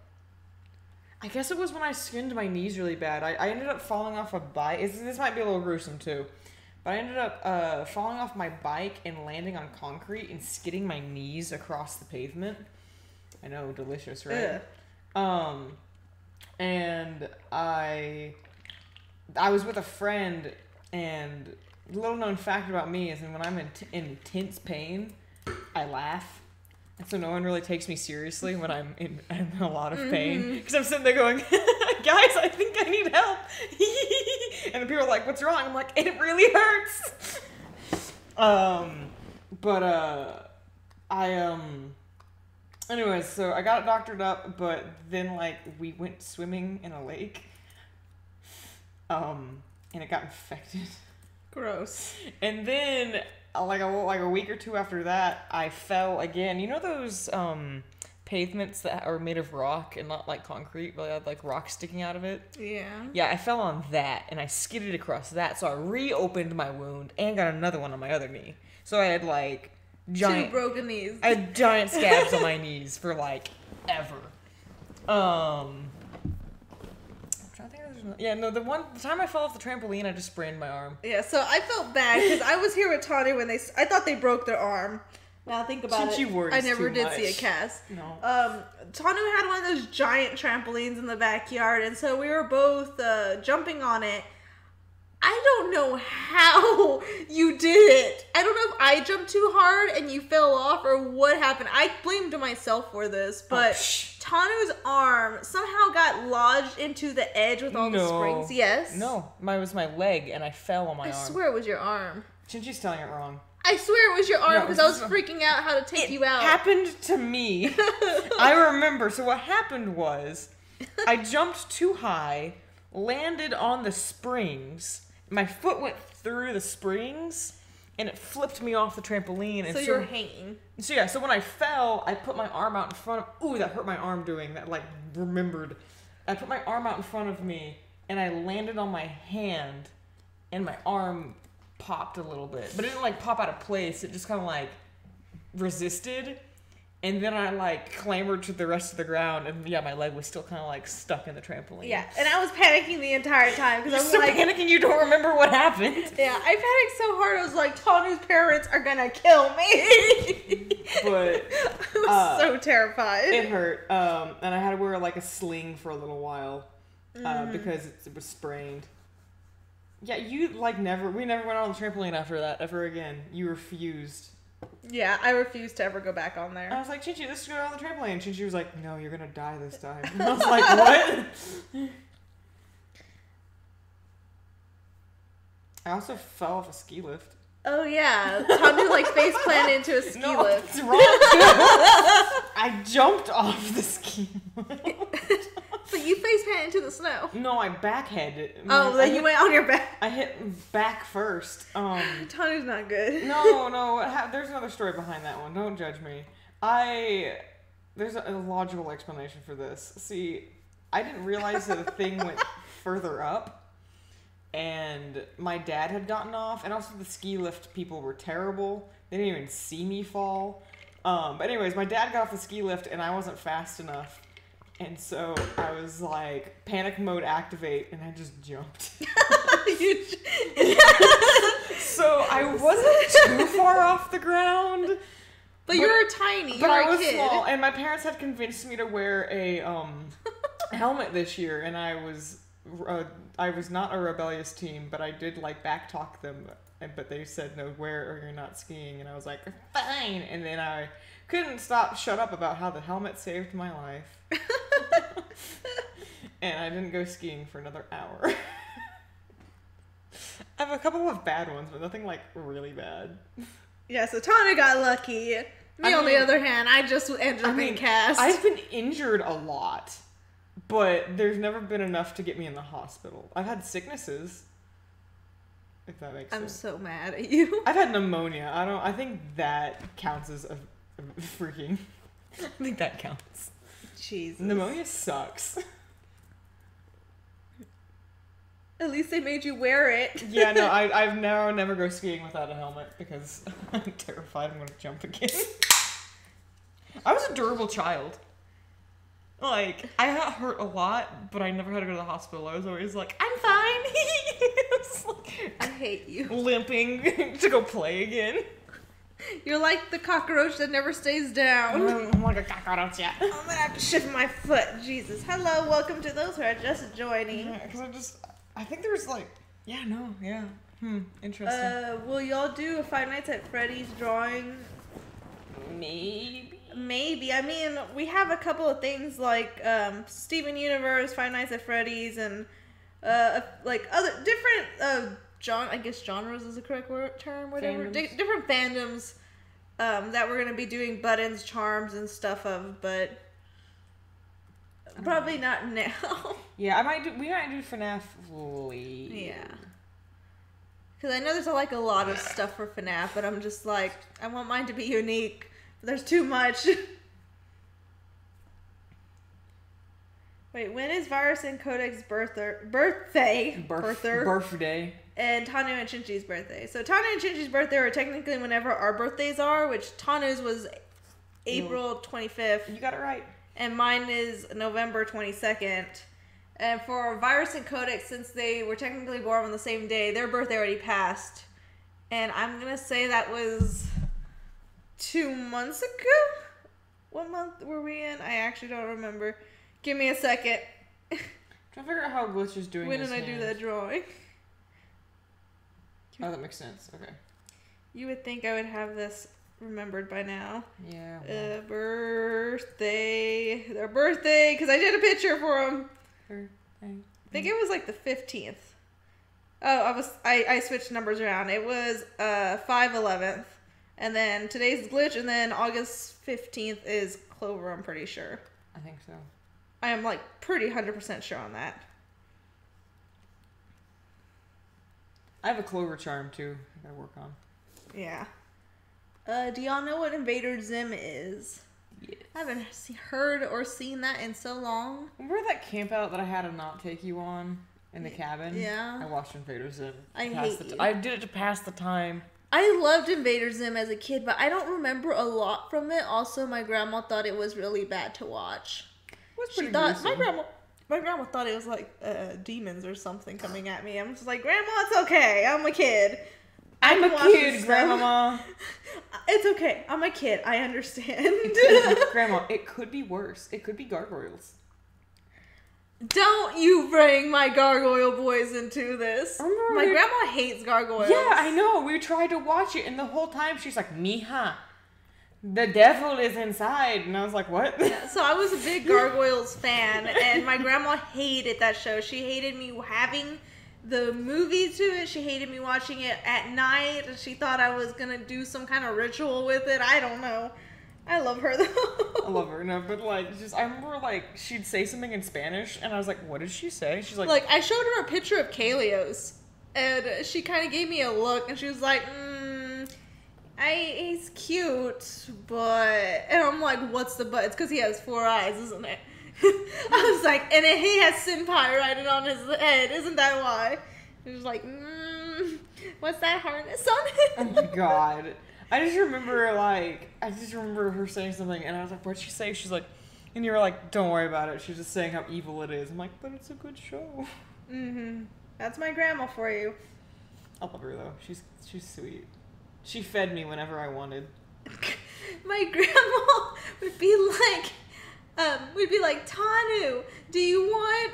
[SPEAKER 1] I guess it was when I skinned my knees really bad. I ended up falling off a bike. This might be a little gruesome, too. But I ended up falling off my bike and landing on concrete and skidding my knees across the pavement. I know, delicious, right? Yeah. And I was with a friend, and a little known fact about me is that when I'm in intense pain, I laugh. And so no one really takes me seriously when I'm in a lot of pain. Because I'm sitting there going, guys, I think I need help. And the people are like, what's wrong? I'm like, it really hurts. Anyways, so I got it doctored up, but then, like, we went swimming in a lake. And it got infected.
[SPEAKER 2] Gross.
[SPEAKER 1] And then, like a week or two after that, I fell again. You know those, pavements that are made of rock and not, like, concrete, but had, like, rock sticking out of it? Yeah. Yeah, I fell on that, and I skidded across that, so I reopened my wound and got another one on my other knee. So I had, like,
[SPEAKER 2] two broken knees.
[SPEAKER 1] I had giant scabs on my knees for, like, ever. I'm trying to think of the time I fell off the trampoline, I just sprained my arm.
[SPEAKER 2] Yeah, so I felt bad because I was here with Tanu when I thought they broke their arm. Now think about it. I never did see a cast.
[SPEAKER 1] No.
[SPEAKER 2] Tanu had one of those giant trampolines in the backyard, and so we were both jumping on it. I don't know how you did it. I don't know if I jumped too hard and you fell off or what happened. I blamed myself for this, but Tanu's arm somehow got lodged into the edge with all the springs. Yes?
[SPEAKER 1] No, it was my leg and I fell on my arm.
[SPEAKER 2] I swear it was your arm.
[SPEAKER 1] Shinji's telling it wrong.
[SPEAKER 2] I swear it was your arm because I was freaking out how to take you out.
[SPEAKER 1] It happened to me. I remember. So what happened was I jumped too high, landed on the springs. My foot went through the springs, and it flipped me off the trampoline. And
[SPEAKER 2] so you're hanging.
[SPEAKER 1] So yeah, so when I fell, I put my arm out in front of... Ooh, that hurt my arm doing that, like, remembered. I put my arm out in front of me, and I landed on my hand, and my arm popped a little bit. But it didn't, like, pop out of place. It just kind of, like, resisted. And then I, like, clambered to the rest of the ground, and yeah, my leg was still kind of, like, stuck in the trampoline.
[SPEAKER 2] Yeah, and I was panicking the entire time because I was
[SPEAKER 1] so panicking you don't remember what happened.
[SPEAKER 2] Yeah, I panicked so hard. I was like, Tanu's parents are gonna kill me.
[SPEAKER 1] But
[SPEAKER 2] I was so terrified.
[SPEAKER 1] It hurt. And I had to wear, like, a sling for a little while. because it was sprained. Yeah, you like never. We never went on the trampoline after that ever again. You refused.
[SPEAKER 2] Yeah, I refused to ever go back on there.
[SPEAKER 1] I was like, Chinchi, let's go on the trampoline. Chinchi was like, no, you're gonna die this time. And I was like, what? I also fell off a ski lift.
[SPEAKER 2] Oh yeah, Tanu like face planted into a ski lift.
[SPEAKER 1] It's wrong too. I jumped off the ski lift.
[SPEAKER 2] But you face planted into the snow.
[SPEAKER 1] No, I backheaded.
[SPEAKER 2] Oh, then you went on your back.
[SPEAKER 1] I hit back first.
[SPEAKER 2] Tanu's not good.
[SPEAKER 1] No. There's another story behind that one. Don't judge me. There's a logical explanation for this. See, I didn't realize that the thing went further up. And my dad had gotten off, and also the ski lift people were terrible. They didn't even see me fall. But anyways, my dad got off the ski lift, and I wasn't fast enough. And so I was like, panic mode activate, and I just jumped. So I wasn't too far off the ground.
[SPEAKER 2] But you were tiny.
[SPEAKER 1] But I was small, and my parents had convinced me to wear a helmet this year, and I was not a rebellious teen, but I did like backtalk them, but they said no, wear or you're not skiing, and I was like, fine. And then I couldn't shut up about how the helmet saved my life. And I didn't go skiing for another hour. I have a couple of bad ones, but nothing like really bad.
[SPEAKER 2] Yeah, so Tanu got lucky. Me, on the other hand, I just ended up being cast.
[SPEAKER 1] I've been injured a lot. But there's never been enough to get me in the hospital. I've had sicknesses, if that makes sense.
[SPEAKER 2] I'm so mad at you.
[SPEAKER 1] I've had pneumonia. I think that counts as a freaking... I think that counts.
[SPEAKER 2] Jesus.
[SPEAKER 1] Pneumonia sucks.
[SPEAKER 2] At least they made you wear it.
[SPEAKER 1] Yeah, no, I've now never go skiing without a helmet because I'm terrified I'm going to jump again. I was a durable child. Like, I got hurt a lot, but I never had to go to the hospital. I was always like, I'm fine.
[SPEAKER 2] I hate you.
[SPEAKER 1] Limping to go play again.
[SPEAKER 2] You're like the cockroach that never stays down.
[SPEAKER 1] I'm like a cockroach, yeah.
[SPEAKER 2] I'm gonna have to shift my foot. Jesus. Hello, welcome to those who are just joining.
[SPEAKER 1] Yeah, because I think there's like, interesting.
[SPEAKER 2] Will y'all do a Five Nights at Freddy's drawing? Maybe. I mean, we have a couple of things like Steven Universe, Five Nights at Freddy's, and like other different I guess genres is the correct term, whatever. Different fandoms that we're gonna be doing buttons, charms, and stuff of, but probably not now.
[SPEAKER 1] Yeah, we might do FNAF later.
[SPEAKER 2] Yeah. Because I know there's like a lot of stuff for FNAF, but I'm just like, I want mine to be unique. There's too much. Wait, when is Virus and Codex's birthday?
[SPEAKER 1] Birthday.
[SPEAKER 2] And Tanu and Chinchi's birthday. So Tanu and Chinchi's birthday are technically whenever our birthdays are, which Tanu's was April 25th.
[SPEAKER 1] You got it right.
[SPEAKER 2] And mine is November 22nd. And for Virus and Codex, since they were technically born on the same day, their birthday already passed. And I'm going to say that was 2 months ago? What month were we in? I actually don't remember. Give me a second.
[SPEAKER 1] Trying to figure out how Glitch is doing.
[SPEAKER 2] When did I do that drawing?
[SPEAKER 1] Oh, that makes sense. Okay.
[SPEAKER 2] You would think I would have this remembered by now.
[SPEAKER 1] Yeah.
[SPEAKER 2] Well. Birthday. Their birthday, because I did a picture for them. I think it was like the 15th. Oh, I switched numbers around. It was 5/11th. And then today's Glitch, and then August 15th is Clover, I'm pretty sure.
[SPEAKER 1] I think so.
[SPEAKER 2] I am like pretty 100% sure on that.
[SPEAKER 1] I have a Clover charm too I gotta work on.
[SPEAKER 2] Yeah. Do y'all know what Invader Zim is?
[SPEAKER 1] Yes.
[SPEAKER 2] I haven't heard or seen that in so long.
[SPEAKER 1] Remember that camp out that I had to not take you on in the cabin?
[SPEAKER 2] Yeah.
[SPEAKER 1] I watched Invader Zim.
[SPEAKER 2] I hate you.
[SPEAKER 1] I did it to pass the time.
[SPEAKER 2] I loved Invader Zim as a kid, but I don't remember a lot from it. Also, my grandma thought it was really bad to watch. She thought my grandma thought it was like demons or something coming at me. I'm just like, Grandma, it's okay. I'm a kid.
[SPEAKER 1] I'm a kid, Grandma.
[SPEAKER 2] It's okay. I'm a kid. I understand.
[SPEAKER 1] Grandma, it could be worse. It could be gargoyles.
[SPEAKER 2] Don't you bring my gargoyle boys into this. My grandma hates gargoyles.
[SPEAKER 1] Yeah, I know. We tried to watch it, and the whole time she's like, Mija, the devil is inside. And I was like, what?
[SPEAKER 2] Yeah, so I was a big Gargoyles fan, and my grandma hated that show. She hated me having the movie to it. She hated me watching it at night, and she thought I was going to do some kind of ritual with it. I don't know. I love her, though.
[SPEAKER 1] I love her, no, but, like, just, I remember, like, she'd say something in Spanish, and I was like, what did she say? She's like...
[SPEAKER 2] Like, I showed her a picture of Kalios, and she kind of gave me a look, and she was like, he's cute, but... And I'm like, what's the but? It's because he has 4 eyes, isn't it? I was like, and he has senpai written on his head, isn't that why? He was like, what's that harness on it?
[SPEAKER 1] Oh my god. I just remember her saying something, and I was like, what'd she say? She's like, and you were like, don't worry about it. She's just saying how evil it is. I'm like, but it's a good show.
[SPEAKER 2] Mm-hmm. That's my grandma for you.
[SPEAKER 1] I love her, though. She's sweet. She fed me whenever I wanted.
[SPEAKER 2] My grandma would be like, Tanu, do you want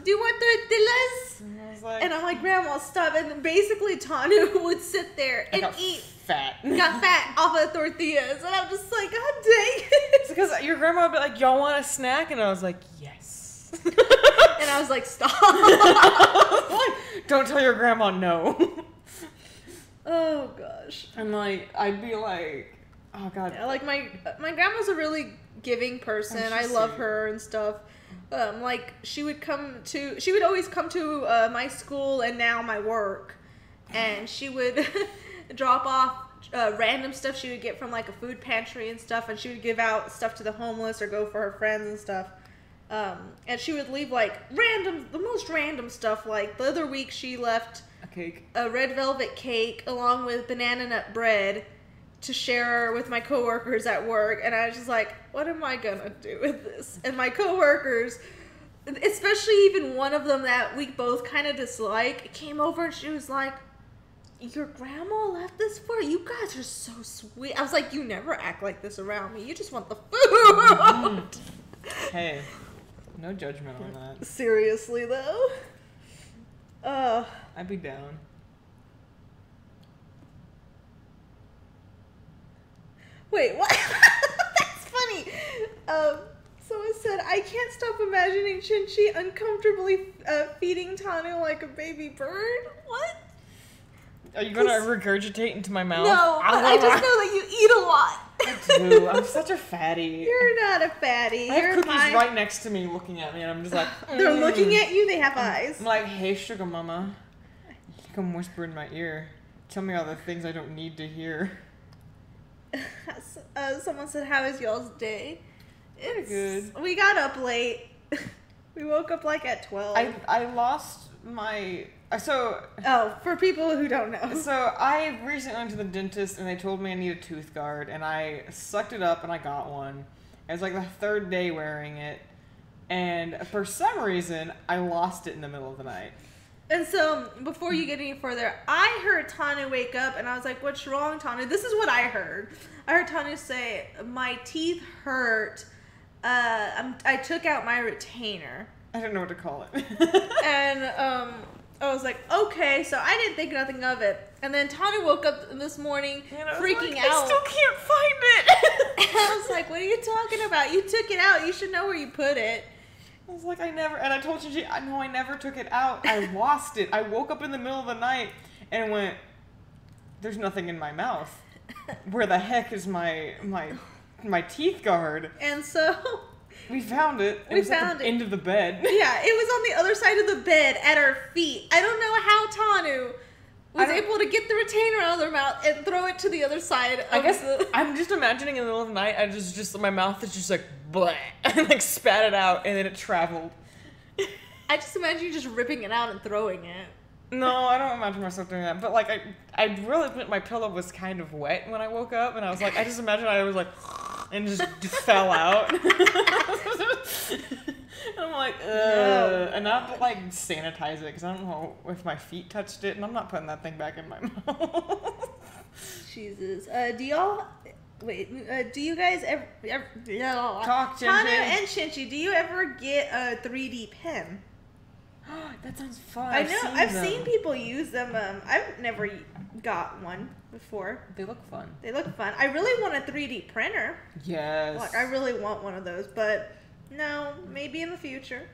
[SPEAKER 2] tortillas?
[SPEAKER 1] And I was like...
[SPEAKER 2] And I'm like, Grandma, stop. And then basically Tanu would sit there and eat. Got fat off of tortillas. And I'm just like, God dang it.
[SPEAKER 1] It's because your grandma would be like, y'all want a snack? And I was like, yes.
[SPEAKER 2] And I was like, stop.
[SPEAKER 1] Don't tell your grandma no.
[SPEAKER 2] Oh, gosh.
[SPEAKER 1] And, like, I'd be like, oh, God.
[SPEAKER 2] Yeah, like, my grandma's a really giving person.
[SPEAKER 1] Oh,
[SPEAKER 2] I love her and stuff. Like, she would always come to my school and now my work. And she would drop off random stuff she would get from, like, a food pantry and stuff. And she would give out stuff to the homeless or go for her friends and stuff. And she would leave, like, the most random stuff. Like, the other week she left a red velvet cake along with banana nut bread to share with my coworkers at work. And I was just like, what am I gonna do with this? And my coworkers, especially even one of them that we both kind of dislike, came over and she was like, your grandma left this for you? You guys are so sweet. I was like, you never act like this around me. You just want the food.
[SPEAKER 1] Hey, no judgment on that.
[SPEAKER 2] Seriously, though.
[SPEAKER 1] I'd be down.
[SPEAKER 2] Wait, what? That's funny. Someone said, I can't stop imagining Chinchi uncomfortably feeding Tanu like a baby bird. What?
[SPEAKER 1] Are you gonna regurgitate into my mouth?
[SPEAKER 2] No, but I just know that you eat a lot.
[SPEAKER 1] I do. I'm such a fatty.
[SPEAKER 2] You're not a fatty.
[SPEAKER 1] I have cookies right next to me looking at me, and I'm just like...
[SPEAKER 2] They're looking at you? They have eyes.
[SPEAKER 1] I'm like, hey, sugar mama. Come whisper in my ear. Tell me all the things I don't need to hear.
[SPEAKER 2] Someone said, how is y'all's day?
[SPEAKER 1] It's good.
[SPEAKER 2] We got up late. We woke up like at 12.
[SPEAKER 1] I lost my...
[SPEAKER 2] for people who don't know.
[SPEAKER 1] So I recently went to the dentist and they told me I need a tooth guard, and I sucked it up and I got one. It was like the 3rd day wearing it, and for some reason I lost it in the middle of the night.
[SPEAKER 2] And so before you get any further, I heard Tanu wake up and I was like, what's wrong, Tanu? This is what I heard. I heard Tanu say, my teeth hurt. I took out my retainer.
[SPEAKER 1] I don't know what to call it.
[SPEAKER 2] And I was like, okay, so I didn't think nothing of it. And then Tanu woke up this morning freaking out.
[SPEAKER 1] I still can't find it.
[SPEAKER 2] And I was like, what are you talking about? You took it out. You should know where you put it.
[SPEAKER 1] I was like, and I told you, I never took it out. I lost it. I woke up in the middle of the night and went, there's nothing in my mouth. Where the heck is my teeth guard?
[SPEAKER 2] And so...
[SPEAKER 1] We found it. It was at the end of the bed.
[SPEAKER 2] Yeah, it was on the other side of the bed at our feet. I don't know how Tanu was able to get the retainer out of their mouth and throw it to the other side.
[SPEAKER 1] I guess I'm just imagining in the middle of the night, I just my mouth is just like bleh, and like spat it out, and then it traveled.
[SPEAKER 2] I just imagine you just ripping it out and throwing it.
[SPEAKER 1] No, I don't imagine myself doing that. But like I really admit my pillow was kind of wet when I woke up, and I was like, I just imagine I was like. And just fell out. And I'm like, ugh. No. And I have to like sanitize it because I don't know if my feet touched it, and I'm not putting that thing back in my mouth.
[SPEAKER 2] Jesus. Do y'all Wait, do you guys ever
[SPEAKER 1] Talk,
[SPEAKER 2] Tanu
[SPEAKER 1] Chinchi.
[SPEAKER 2] and Chinchi, do you ever get a 3D pen?
[SPEAKER 1] That sounds fun.
[SPEAKER 2] I know. I've seen people use them. I've never got one before.
[SPEAKER 1] They look fun.
[SPEAKER 2] They look fun. I really want a 3D printer.
[SPEAKER 1] Yes.
[SPEAKER 2] Like, I really want one of those, but no, maybe in the future.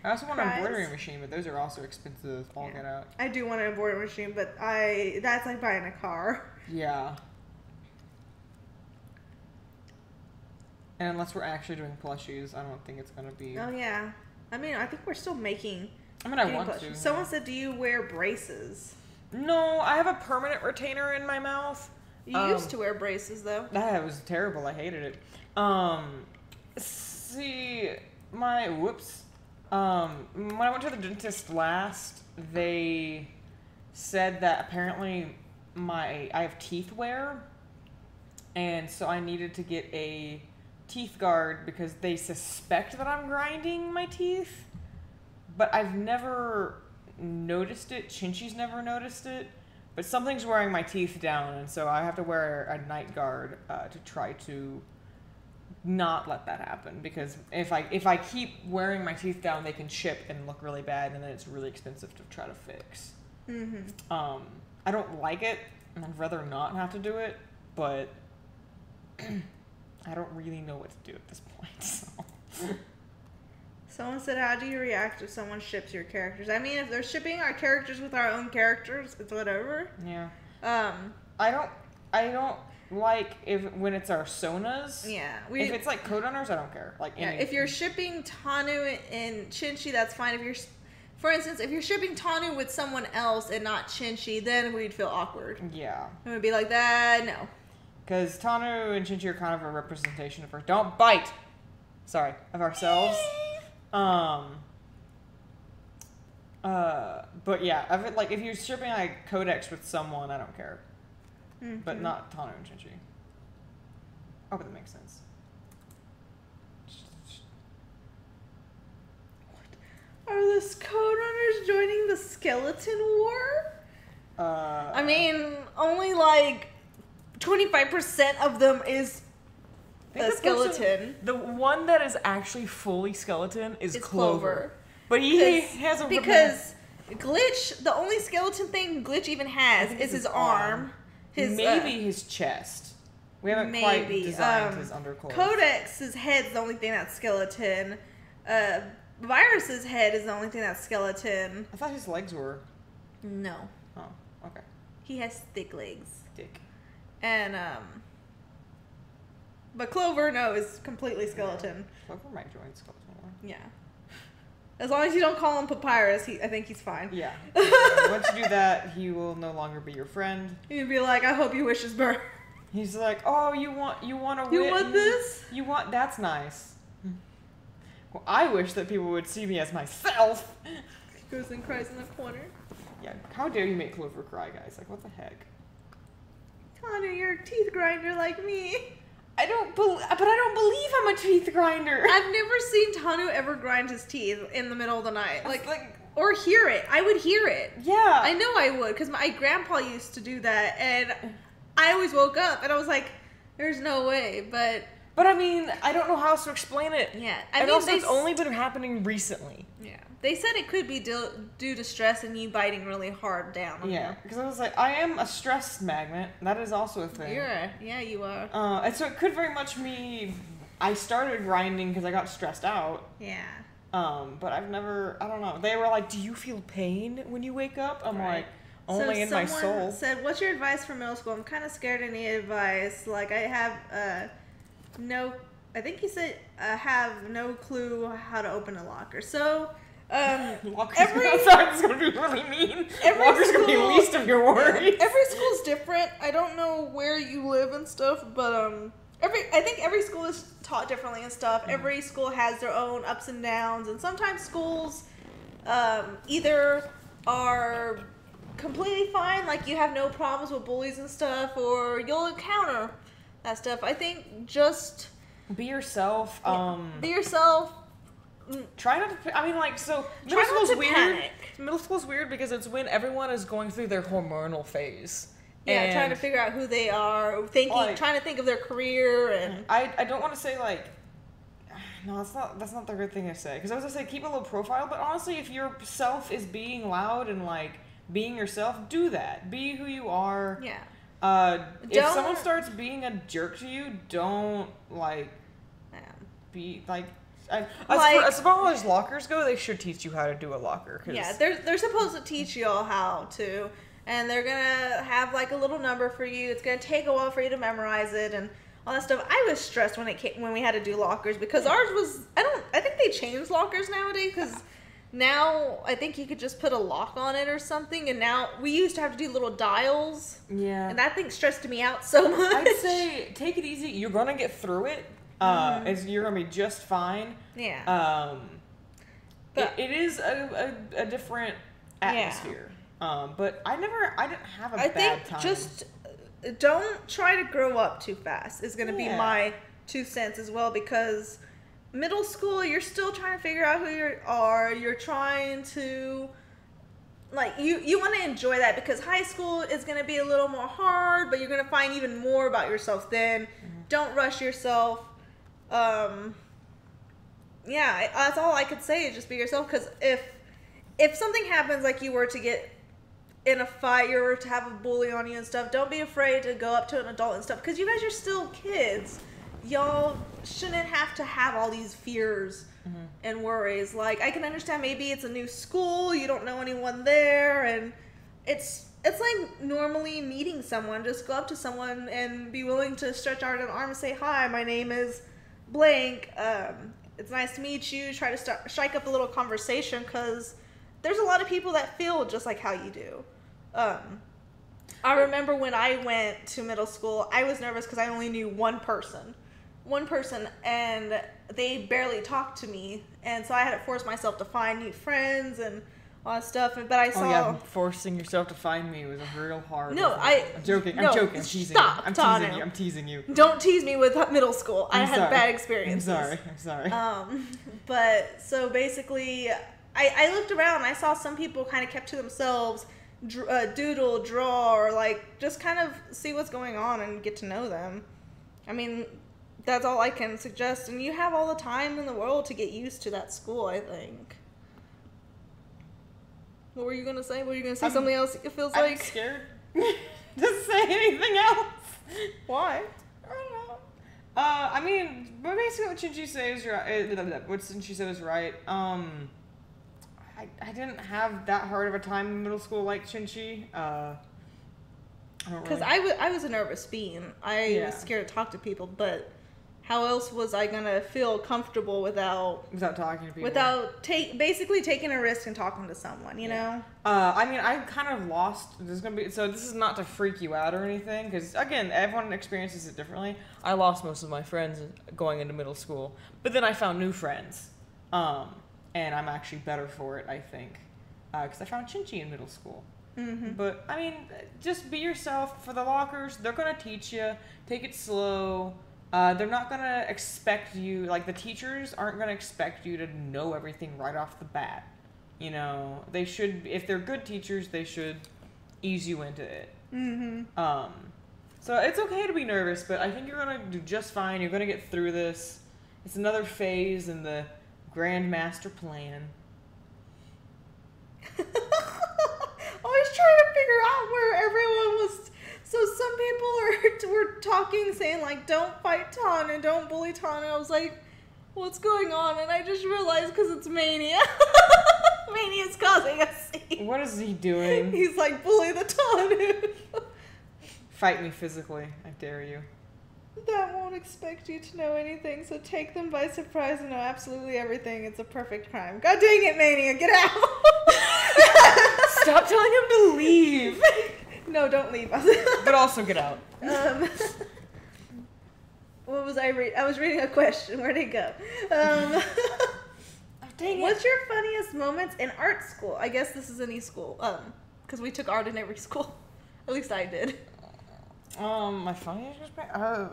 [SPEAKER 1] I also want an embroidery machine, but those are also expensive. All get out.
[SPEAKER 2] I do want an embroidery machine, but that's like buying a car.
[SPEAKER 1] Yeah. And unless we're actually doing plushies, I don't think it's gonna be.
[SPEAKER 2] Oh yeah. I mean, I think we're still making.
[SPEAKER 1] I mean, I want to.
[SPEAKER 2] Someone said, "Do you wear braces?"
[SPEAKER 1] No, I have a permanent retainer in my mouth.
[SPEAKER 2] You used to wear braces, though.
[SPEAKER 1] That was terrible. I hated it. See, when I went to the dentist last, they said that apparently I have teeth wear, and so I needed to get a teeth guard because they suspect that I'm grinding my teeth, but I've never noticed it. Chinchi's never noticed it, but something's wearing my teeth down, and so I have to wear a night guard to try to not let that happen, because if I keep wearing my teeth down, they can chip and look really bad, and then it's really expensive to try to fix. I don't like it, and I'd rather not have to do it, but I don't really know what to do at this point, so.
[SPEAKER 2] Someone said, how do you react if someone ships your characters? I mean, if they're shipping our characters with our own characters, it's whatever.
[SPEAKER 1] Yeah. I don't like when it's our Sonas.
[SPEAKER 2] Yeah.
[SPEAKER 1] If it's like co-owners, I don't care. Like,
[SPEAKER 2] if you're shipping Tanu and Chinchi, that's fine. For instance, if you're shipping Tanu with someone else and not Chinchi, then we'd feel awkward.
[SPEAKER 1] Yeah.
[SPEAKER 2] It would be like that, no.
[SPEAKER 1] Because Tanu and Chinchi are kind of a representation of our... Don't bite! Sorry. Of ourselves. But yeah, if you're shipping like Codex with someone, I don't care. But not Tanu and Chinchi. Oh, but that makes sense.
[SPEAKER 2] Are the Coderunners joining the Skeleton War? I mean, only like 25% of them is a skeleton.
[SPEAKER 1] The one that is actually fully skeleton is Clover. But he has a...
[SPEAKER 2] Because Glitch, the only skeleton thing Glitch even has is his arm.
[SPEAKER 1] Maybe his chest. We haven't quite designed his underclothes.
[SPEAKER 2] Codex's head's the only thing that's skeleton. Virus's head is the only thing that's skeleton.
[SPEAKER 1] I thought his legs were.
[SPEAKER 2] No.
[SPEAKER 1] Oh, okay.
[SPEAKER 2] He has thick legs.
[SPEAKER 1] Thick.
[SPEAKER 2] And, but Clover, no, is completely skeleton.
[SPEAKER 1] Clover might join Skeleton War.
[SPEAKER 2] Yeah. As long as you don't call him Papyrus, I think he's fine.
[SPEAKER 1] Yeah. Once you do that, he will no longer be your friend.
[SPEAKER 2] He'd be like, I hope you wish his birth.
[SPEAKER 1] He's like, oh, you want a
[SPEAKER 2] You want this?
[SPEAKER 1] That's nice. Well, I wish that people would see me as myself.
[SPEAKER 2] He goes and cries in the corner.
[SPEAKER 1] Yeah, how dare you make Clover cry, guys? Like, what the heck?
[SPEAKER 2] Tanu, you're a teeth grinder like me.
[SPEAKER 1] But I don't believe I'm a teeth grinder.
[SPEAKER 2] I've never seen Tanu ever grind his teeth in the middle of the night. Or hear it. I would hear it.
[SPEAKER 1] Yeah.
[SPEAKER 2] I know I would, because my grandpa used to do that, and I always woke up, and I was like, there's no way, but
[SPEAKER 1] I mean, I don't know how else to explain it.
[SPEAKER 2] Yeah.
[SPEAKER 1] It's only been happening recently.
[SPEAKER 2] Yeah. They said it could be due to stress and you biting really hard down.
[SPEAKER 1] Yeah, because I was like, I am a stress magnet. That is also a thing.
[SPEAKER 2] Yeah, you are.
[SPEAKER 1] And so it could very much mean I started grinding because I got stressed out.
[SPEAKER 2] Yeah.
[SPEAKER 1] But I've never, I don't know. They were like, do you feel pain when you wake up? I'm like, only in my soul.
[SPEAKER 2] Someone said, what's your advice for middle school? I'm kind of scared I need advice. Like, I have I think he said, have no clue how to open a locker. So...
[SPEAKER 1] Outside's gonna be really mean. Walker's gonna be least of your worries.
[SPEAKER 2] Every school's different. I don't know where you live and stuff, but I think every school is taught differently and stuff. Every school has their own ups and downs, and sometimes schools either are completely fine, like you have no problems with bullies and stuff, or you'll encounter that stuff. I think just
[SPEAKER 1] be yourself.
[SPEAKER 2] Be yourself.
[SPEAKER 1] Try not to. I mean, like, so middle school's weird. Middle school's weird because it's when everyone is going through their hormonal phase,
[SPEAKER 2] Yeah, trying to figure out who they are, trying to think of their career, and
[SPEAKER 1] I don't want to say like, no, that's not the good thing to say, because I was gonna say keep a low profile, but honestly, if your self is being loud and like being yourself, do that. Be who you are.
[SPEAKER 2] Yeah.
[SPEAKER 1] If someone starts being a jerk to you, don't like be like. As far as lockers go, they should teach you how to do a locker.
[SPEAKER 2] Yeah, they're supposed to teach you all how to. And they're gonna have like a little number for you. It's gonna take a while for you to memorize it and all that stuff. I was stressed when we had to do lockers because ours was I think they changed lockers nowadays because now I think you could just put a lock on it or something. And now we used to have to do little dials.
[SPEAKER 1] Yeah. And
[SPEAKER 2] that thing stressed me out so much.
[SPEAKER 1] I'd say take it easy. You're gonna get through it. You're gonna be just fine.
[SPEAKER 2] Yeah.
[SPEAKER 1] It is a different atmosphere. But I didn't have a bad time.
[SPEAKER 2] Just don't try to grow up too fast is going to be my 2 cents as well, because middle school, you're still trying to figure out who you are. You're trying to, like, you want to enjoy that, because high school is going to be a little more hard, but you're going to find even more about yourself then. Mm-hmm. Don't rush yourself. That's all I could say is just be yourself, because if something happens, like you were to get in a fight, you were to have a bully on you and stuff, don't be afraid to go up to an adult and stuff, because you guys are still kids. Y'all shouldn't have to have all these fears and worries. Like, I can understand maybe it's a new school, you don't know anyone there, and it's like normally meeting someone. Just go up to someone and be willing to stretch out an arm and say, hi, my name is blank, it's nice to meet you. Try to strike up a little conversation, because there's a lot of people that feel just like how you do. I remember when I went to middle school, I was nervous because I only knew one person, and they barely talked to me, and so I had to force myself to find new friends and all that stuff. But I saw
[SPEAKER 1] forcing yourself to find me was real hard.
[SPEAKER 2] No,
[SPEAKER 1] I'm joking. I'm teasing
[SPEAKER 2] stop,
[SPEAKER 1] you.
[SPEAKER 2] Tanu.
[SPEAKER 1] I'm teasing you.
[SPEAKER 2] Don't tease me with middle school. I had bad experiences.
[SPEAKER 1] I'm sorry.
[SPEAKER 2] But so basically, I looked around and I saw some people kind of kept to themselves, doodle, draw, or like just kind of see what's going on and get to know them. I mean, that's all I can suggest. And you have all the time in the world to get used to that school, I think. What were you going to say? Were you going to say something else it feels like?
[SPEAKER 1] I'm scared to say anything else.
[SPEAKER 2] Why?
[SPEAKER 1] I don't know. I mean, but basically what Shinji said is right. What Shinji said is right. I didn't have that hard of a time in middle school like Shinji.
[SPEAKER 2] Because I was a nervous being. I was scared to talk to people, but how else was I gonna feel comfortable without
[SPEAKER 1] talking to people?
[SPEAKER 2] Basically taking a risk and talking to someone, you know?
[SPEAKER 1] I mean, I kind of lost. This is not to freak you out or anything, because again, everyone experiences it differently. I lost most of my friends going into middle school, but then I found new friends, and I'm actually better for it, I think, because I found Shinji in middle school. Mm-hmm. But I mean, just be yourself. For the lockers, they're gonna teach you. Take it slow. They're not going to expect you, like the teachers aren't going to expect you to know everything right off the bat. You know, they should, if they're good teachers, they should ease you into it. Mm-hmm. So it's okay to be nervous, but I think you're going to do just fine. You're going to get through this. It's another phase in the grand master plan.
[SPEAKER 2] I was trying to figure out where everyone was. So some people were talking, saying, like, don't fight Tanu, don't bully Tanu. I was like, what's going on? And I just realized, because it's Mania. Mania's causing a scene.
[SPEAKER 1] What is he doing?
[SPEAKER 2] He's like, bully the Tanu.
[SPEAKER 1] Fight me physically. I dare you.
[SPEAKER 2] That won't expect you to know anything, so take them by surprise and know absolutely everything. It's a perfect crime. God dang it, Mania, get out.
[SPEAKER 1] Stop telling him to leave.
[SPEAKER 2] No, don't leave.
[SPEAKER 1] But also get out.
[SPEAKER 2] What was I reading? I was reading a question. Where'd it go? Dang it. What's your funniest moments in art school? I guess this is any school. Because we took art in every school. At least I did.
[SPEAKER 1] My funniest was I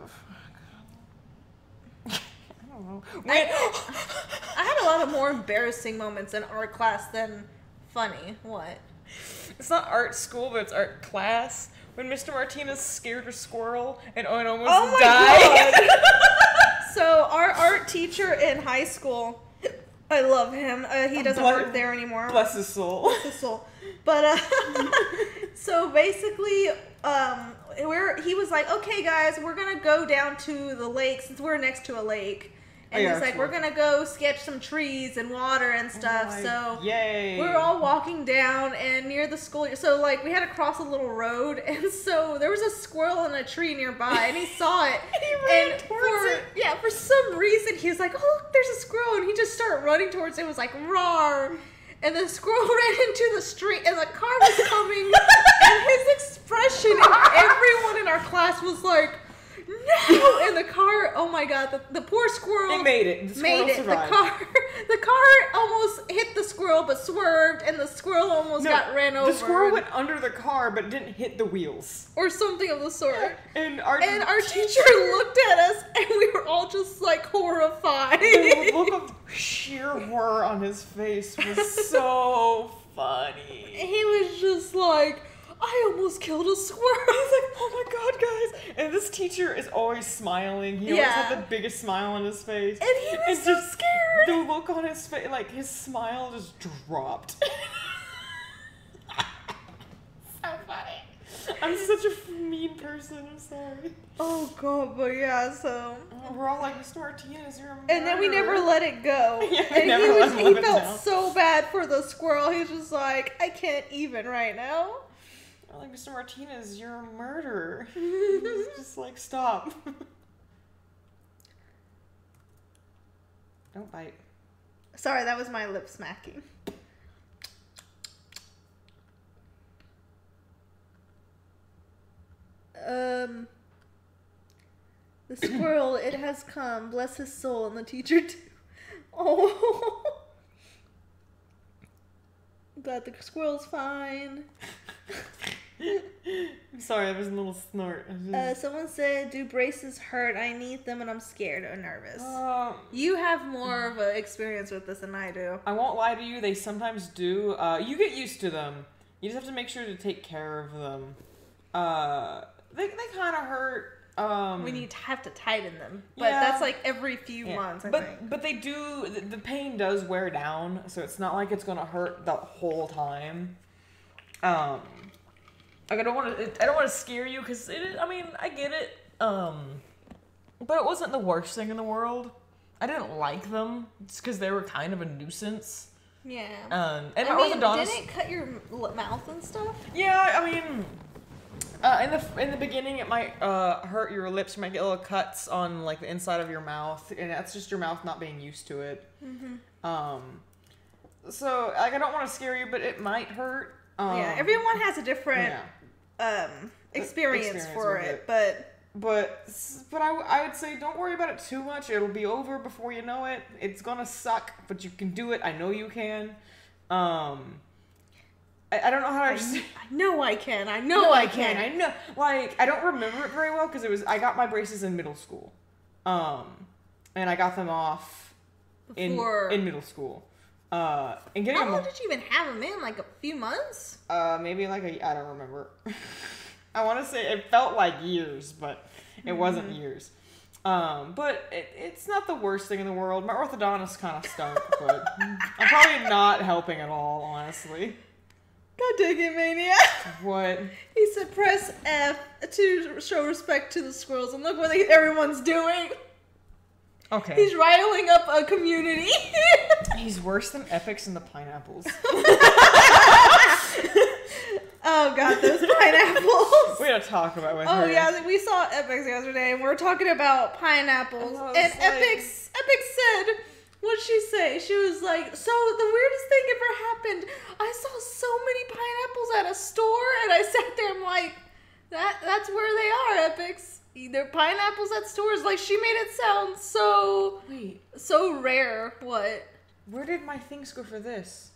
[SPEAKER 1] don't know.
[SPEAKER 2] I had a lot of more embarrassing moments in art class than funny. What?
[SPEAKER 1] It's not art school, but it's art class. when Mr. Martinez scared a squirrel and Owen almost
[SPEAKER 2] Oh my
[SPEAKER 1] died.
[SPEAKER 2] God. So our art teacher in high school, I love him. He doesn't work there anymore.
[SPEAKER 1] Bless his soul.
[SPEAKER 2] Bless his soul. But so basically, he was like, okay, guys, we're gonna go down to the lake since we're next to a lake. And he's like, we're going to go sketch some trees and water and stuff. So
[SPEAKER 1] yay.
[SPEAKER 2] We're all walking down and near the school. So, like, we had to cross a little road. And so there was a squirrel in a tree nearby. And he saw it.
[SPEAKER 1] He ran towards it.
[SPEAKER 2] Yeah, for some reason, he was like, oh, look, there's a squirrel. And he just started running towards it. It was like, roar. And the squirrel ran into the street. And the car was coming. And his expression, and everyone in our class was like, no! And the car, oh my God, the poor squirrel.
[SPEAKER 1] It made it. The squirrel survived.
[SPEAKER 2] The car almost hit the squirrel but swerved, and the squirrel almost got ran over.
[SPEAKER 1] The squirrel went under the car but didn't hit the wheels.
[SPEAKER 2] Or something of the sort.
[SPEAKER 1] And our
[SPEAKER 2] teacher looked at us, and we were all just like horrified.
[SPEAKER 1] The look of sheer horror on his face was so funny.
[SPEAKER 2] He was just like, I almost killed a squirrel.
[SPEAKER 1] I was like, oh my God, guys. And this teacher is always smiling. He always had the biggest smile on his face.
[SPEAKER 2] And he was so scared.
[SPEAKER 1] The look on his face, like his smile just dropped. So funny. I'm such a mean person. I'm sorry.
[SPEAKER 2] Oh God, but yeah, so.
[SPEAKER 1] We're all like, Mr. Martinez, you're a murderer.
[SPEAKER 2] And then we never let it go.
[SPEAKER 1] Yeah,
[SPEAKER 2] and he felt so bad for the squirrel. He's just like, I can't even right now.
[SPEAKER 1] I'm like, Mr. Martinez, you're a murderer. He's just like, stop. Don't bite.
[SPEAKER 2] Sorry, that was my lip smacking. The squirrel, it has come. Bless his soul, and the teacher too. Oh. Glad the squirrel's fine.
[SPEAKER 1] I'm sorry, that was a little snort.
[SPEAKER 2] Someone said, do braces hurt? I need them and I'm scared or nervous. You have more of an experience with this than I do.
[SPEAKER 1] I won't lie to you, they sometimes do. You get used to them. You just have to make sure to take care of them. They kind of hurt.
[SPEAKER 2] When you have to tighten them. But that's like every few months, I think.
[SPEAKER 1] But they do, the pain does wear down, so it's not like it's going to hurt the whole time. Like I don't want to scare you because I mean, I get it. But it wasn't the worst thing in the world. I didn't like them. It's because they were kind of a nuisance.
[SPEAKER 2] Yeah.
[SPEAKER 1] And
[SPEAKER 2] I mean, did it cut your mouth and stuff?
[SPEAKER 1] Yeah, I mean, in the beginning, it might hurt your lips. You might get little cuts on like the inside of your mouth, and that's just your mouth not being used to it. Mm-hmm. So like I don't want to scare you, but it might hurt.
[SPEAKER 2] Yeah, everyone has a different experience for it, but I would say don't worry about it too much. It'll be over before you know it. It's gonna suck, but you can do it. I know you can. I don't know how to. I know I can. I know I can.
[SPEAKER 1] I know. Like I don't remember it very well because I got my braces in middle school, and I got them off in middle school. And getting
[SPEAKER 2] how long did you even have them in? Like a few months?
[SPEAKER 1] Maybe like I don't remember. I want to say it felt like years, but it wasn't years. But it's not the worst thing in the world. My orthodontist kind of stunk, but I'm probably not helping at all, honestly.
[SPEAKER 2] God dang it, Mania.
[SPEAKER 1] What?
[SPEAKER 2] He said press F to show respect to the squirrels, and look what everyone's doing.
[SPEAKER 1] Okay.
[SPEAKER 2] He's riling up a community.
[SPEAKER 1] He's worse than Epics and the pineapples.
[SPEAKER 2] Oh God, those pineapples.
[SPEAKER 1] We gotta talk about it.
[SPEAKER 2] Oh yeah, we saw Epics yesterday, and we were talking about pineapples. And Epics said, what'd she say? She was like, so the weirdest thing ever happened. I saw so many pineapples at a store, and I sat there, I'm like, that's where they are, Epics. Either pineapples at stores. Like, she made it sound so...
[SPEAKER 1] Wait.
[SPEAKER 2] So rare. What?
[SPEAKER 1] Where did my things go for this?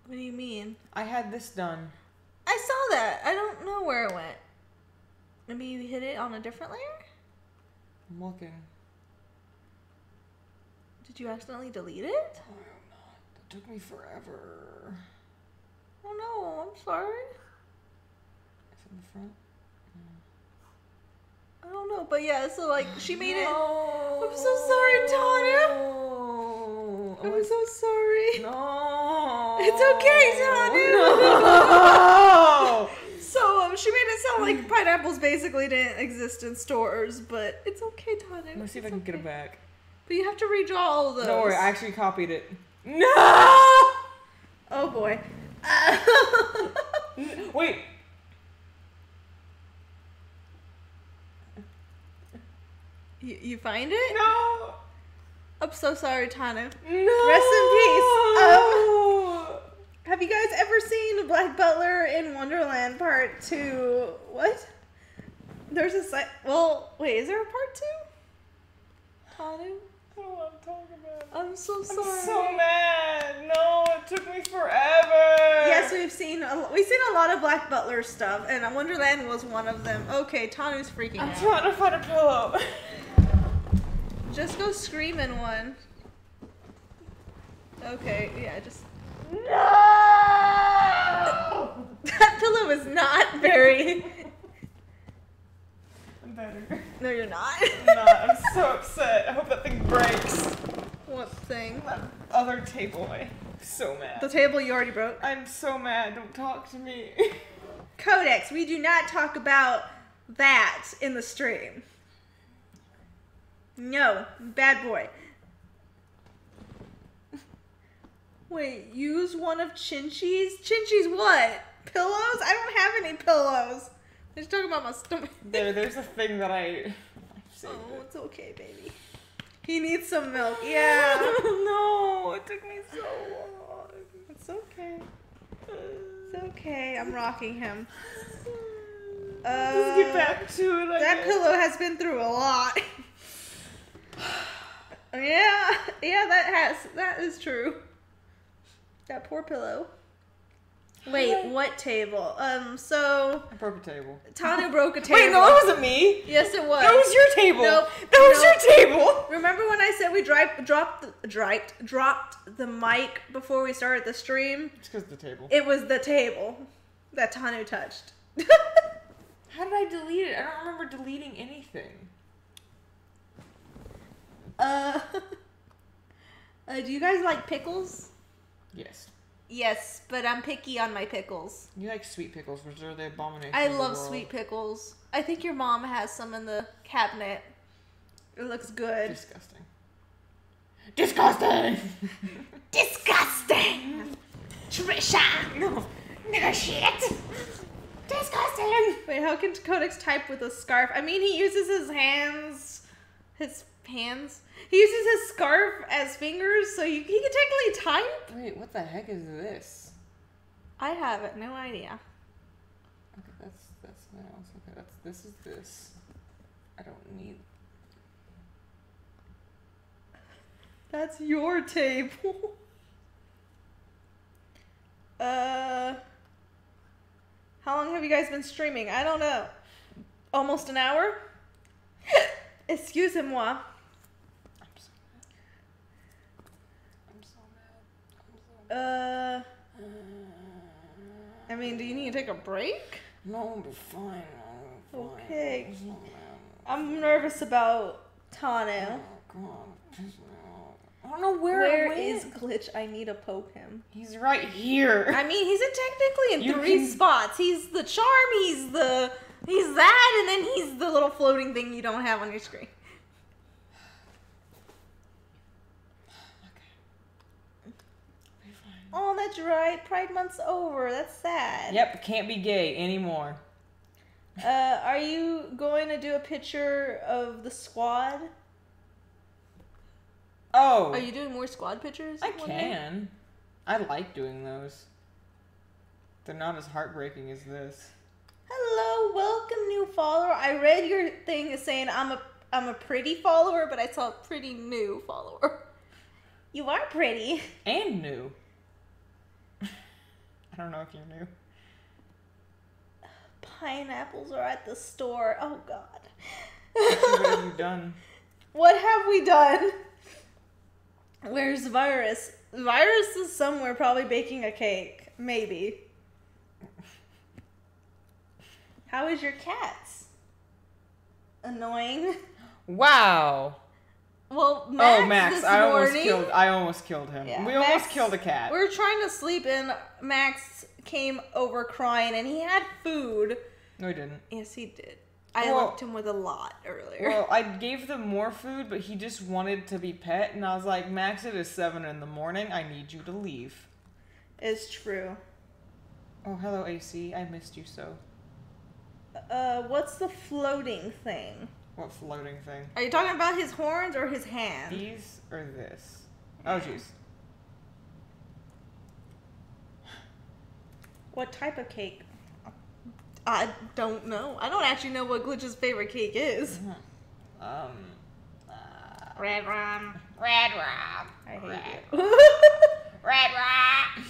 [SPEAKER 2] What do you mean?
[SPEAKER 1] I had this done.
[SPEAKER 2] I saw that. I don't know where it went. Maybe you hit it on a different layer?
[SPEAKER 1] I'm looking.
[SPEAKER 2] Did you accidentally delete it?
[SPEAKER 1] Oh, no. That took me forever.
[SPEAKER 2] Oh no, I'm sorry.
[SPEAKER 1] In the front?
[SPEAKER 2] I don't know, but yeah, so like she made it.
[SPEAKER 1] No.
[SPEAKER 2] I'm so sorry, Tanu. I'm so sorry.
[SPEAKER 1] No.
[SPEAKER 2] It's okay, Tanu.
[SPEAKER 1] No.
[SPEAKER 2] So she made it sound like pineapples basically didn't exist in stores, but it's okay, Tanu.
[SPEAKER 1] Let's see if I can get it back.
[SPEAKER 2] But you have to redraw all of those.
[SPEAKER 1] Don't worry, I actually copied it. No!
[SPEAKER 2] Oh boy.
[SPEAKER 1] Wait.
[SPEAKER 2] You find it?
[SPEAKER 1] No.
[SPEAKER 2] I'm so sorry, Tanu.
[SPEAKER 1] No.
[SPEAKER 2] Rest in peace. Have you guys ever seen Black Butler in Wonderland Part 2? What? There's a well, wait, is there a Part 2? Tanu?
[SPEAKER 1] I don't want to talk about it.
[SPEAKER 2] I'm so sorry.
[SPEAKER 1] I'm so mad. No, it took me forever.
[SPEAKER 2] Yes, we've seen a lot of Black Butler stuff, and Wonderland was one of them. Okay, Tanu's freaking out.
[SPEAKER 1] I'm trying to find a pillow.
[SPEAKER 2] Just go scream in one. Okay, yeah, just...
[SPEAKER 1] No!
[SPEAKER 2] That pillow is not very...
[SPEAKER 1] I'm better.
[SPEAKER 2] No, you're not.
[SPEAKER 1] I'm not. I'm so upset. I hope that thing breaks.
[SPEAKER 2] What thing?
[SPEAKER 1] That other table. I'm so mad.
[SPEAKER 2] The table you already broke?
[SPEAKER 1] I'm so mad. Don't talk to me.
[SPEAKER 2] Codex, we do not talk about that in the stream. No, bad boy. Wait, use one of Chinchi's? Chinchi's what? Pillows? I don't have any pillows. I'm just talking about my stomach.
[SPEAKER 1] There's a thing that I saved
[SPEAKER 2] Oh,
[SPEAKER 1] it.
[SPEAKER 2] it's okay, baby. He needs some milk. Yeah.
[SPEAKER 1] No, it took me so long.
[SPEAKER 2] It's okay. It's okay. I'm rocking him.
[SPEAKER 1] Let's get back to it.
[SPEAKER 2] That pillow has been through a lot. Yeah, that is true. That poor pillow. Wait, what table? So
[SPEAKER 1] I broke a table.
[SPEAKER 2] Tanu broke a table.
[SPEAKER 1] Wait, no, it wasn't me.
[SPEAKER 2] Yes, it was.
[SPEAKER 1] That was your table.
[SPEAKER 2] Nope.
[SPEAKER 1] That was your table.
[SPEAKER 2] Remember when I said we dropped the mic before we started the stream?
[SPEAKER 1] It's because of the table.
[SPEAKER 2] It was the table that Tanu touched.
[SPEAKER 1] How did I delete it? I don't remember deleting anything.
[SPEAKER 2] Do you guys like pickles?
[SPEAKER 1] Yes.
[SPEAKER 2] Yes, but I'm picky on my pickles.
[SPEAKER 1] You like sweet pickles, which are the abomination.
[SPEAKER 2] I
[SPEAKER 1] of the
[SPEAKER 2] love
[SPEAKER 1] world.
[SPEAKER 2] sweet pickles. I think your mom has some in the cabinet. It looks good.
[SPEAKER 1] Disgusting. Disgusting!
[SPEAKER 2] Disgusting! Trisha!
[SPEAKER 1] No shit! Disgusting!
[SPEAKER 2] Wait, how can Codex type with a scarf? I mean, he uses his hands. His hands? He uses his scarf as fingers, so he can technically type.
[SPEAKER 1] Wait, what the heck is this?
[SPEAKER 2] I have it, no idea.
[SPEAKER 1] Okay, that's mouse. Okay, this is this. I don't need.
[SPEAKER 2] That's your table. How long have you guys been streaming? I don't know. Almost an hour? Excusez-moi. I mean, do you need to take a break?
[SPEAKER 1] No, I'll be fine. I'll be fine.
[SPEAKER 2] Okay.
[SPEAKER 1] It's not bad.
[SPEAKER 2] I'm nervous about Tanu.
[SPEAKER 1] Oh, God. Piss me off. I don't know where
[SPEAKER 2] Where
[SPEAKER 1] it
[SPEAKER 2] is
[SPEAKER 1] went.
[SPEAKER 2] Glitch? I need to poke him.
[SPEAKER 1] He's right here.
[SPEAKER 2] I mean, he's technically in
[SPEAKER 1] You
[SPEAKER 2] three
[SPEAKER 1] can-
[SPEAKER 2] spots. He's the charm, he's that, and then he's the little floating thing you don't have on your screen. Oh, that's right. Pride Month's over. That's sad.
[SPEAKER 1] Yep, can't be gay anymore.
[SPEAKER 2] Are you going to do a picture of the squad?
[SPEAKER 1] Oh.
[SPEAKER 2] Are you doing more squad pictures?
[SPEAKER 1] I
[SPEAKER 2] one day?
[SPEAKER 1] can. I like doing those. They're not as heartbreaking as this.
[SPEAKER 2] Hello, welcome new follower. I read your thing saying I'm a pretty follower, but I saw a pretty new follower. You are pretty.
[SPEAKER 1] And new. I don't know if you're new.
[SPEAKER 2] Pineapples are at the store. Oh God.
[SPEAKER 1] What have you done?
[SPEAKER 2] What have we done? Where's Virus? Virus is somewhere probably baking a cake. Maybe. How is your cats? Annoying.
[SPEAKER 1] Wow.
[SPEAKER 2] Well, Max this morning,
[SPEAKER 1] I almost killed him. Yeah, we almost killed a cat.
[SPEAKER 2] We were trying to sleep and Max came over crying and he had food.
[SPEAKER 1] No, he didn't.
[SPEAKER 2] Yes, he did. I left him with a lot earlier.
[SPEAKER 1] Well, I gave them more food, but he just wanted to be pet, and I was like, Max, it is 7 in the morning. I need you to leave.
[SPEAKER 2] It's true.
[SPEAKER 1] Oh, hello, AC. I missed you so.
[SPEAKER 2] What's the floating thing?
[SPEAKER 1] What floating thing?
[SPEAKER 2] Are you talking about his horns or his hand?
[SPEAKER 1] These or this? Oh, jeez.
[SPEAKER 2] What type of cake? I don't know. I don't actually know what Glitch's favorite cake is.
[SPEAKER 1] Red rum. Red rum.
[SPEAKER 2] I hate you.
[SPEAKER 1] Red rum.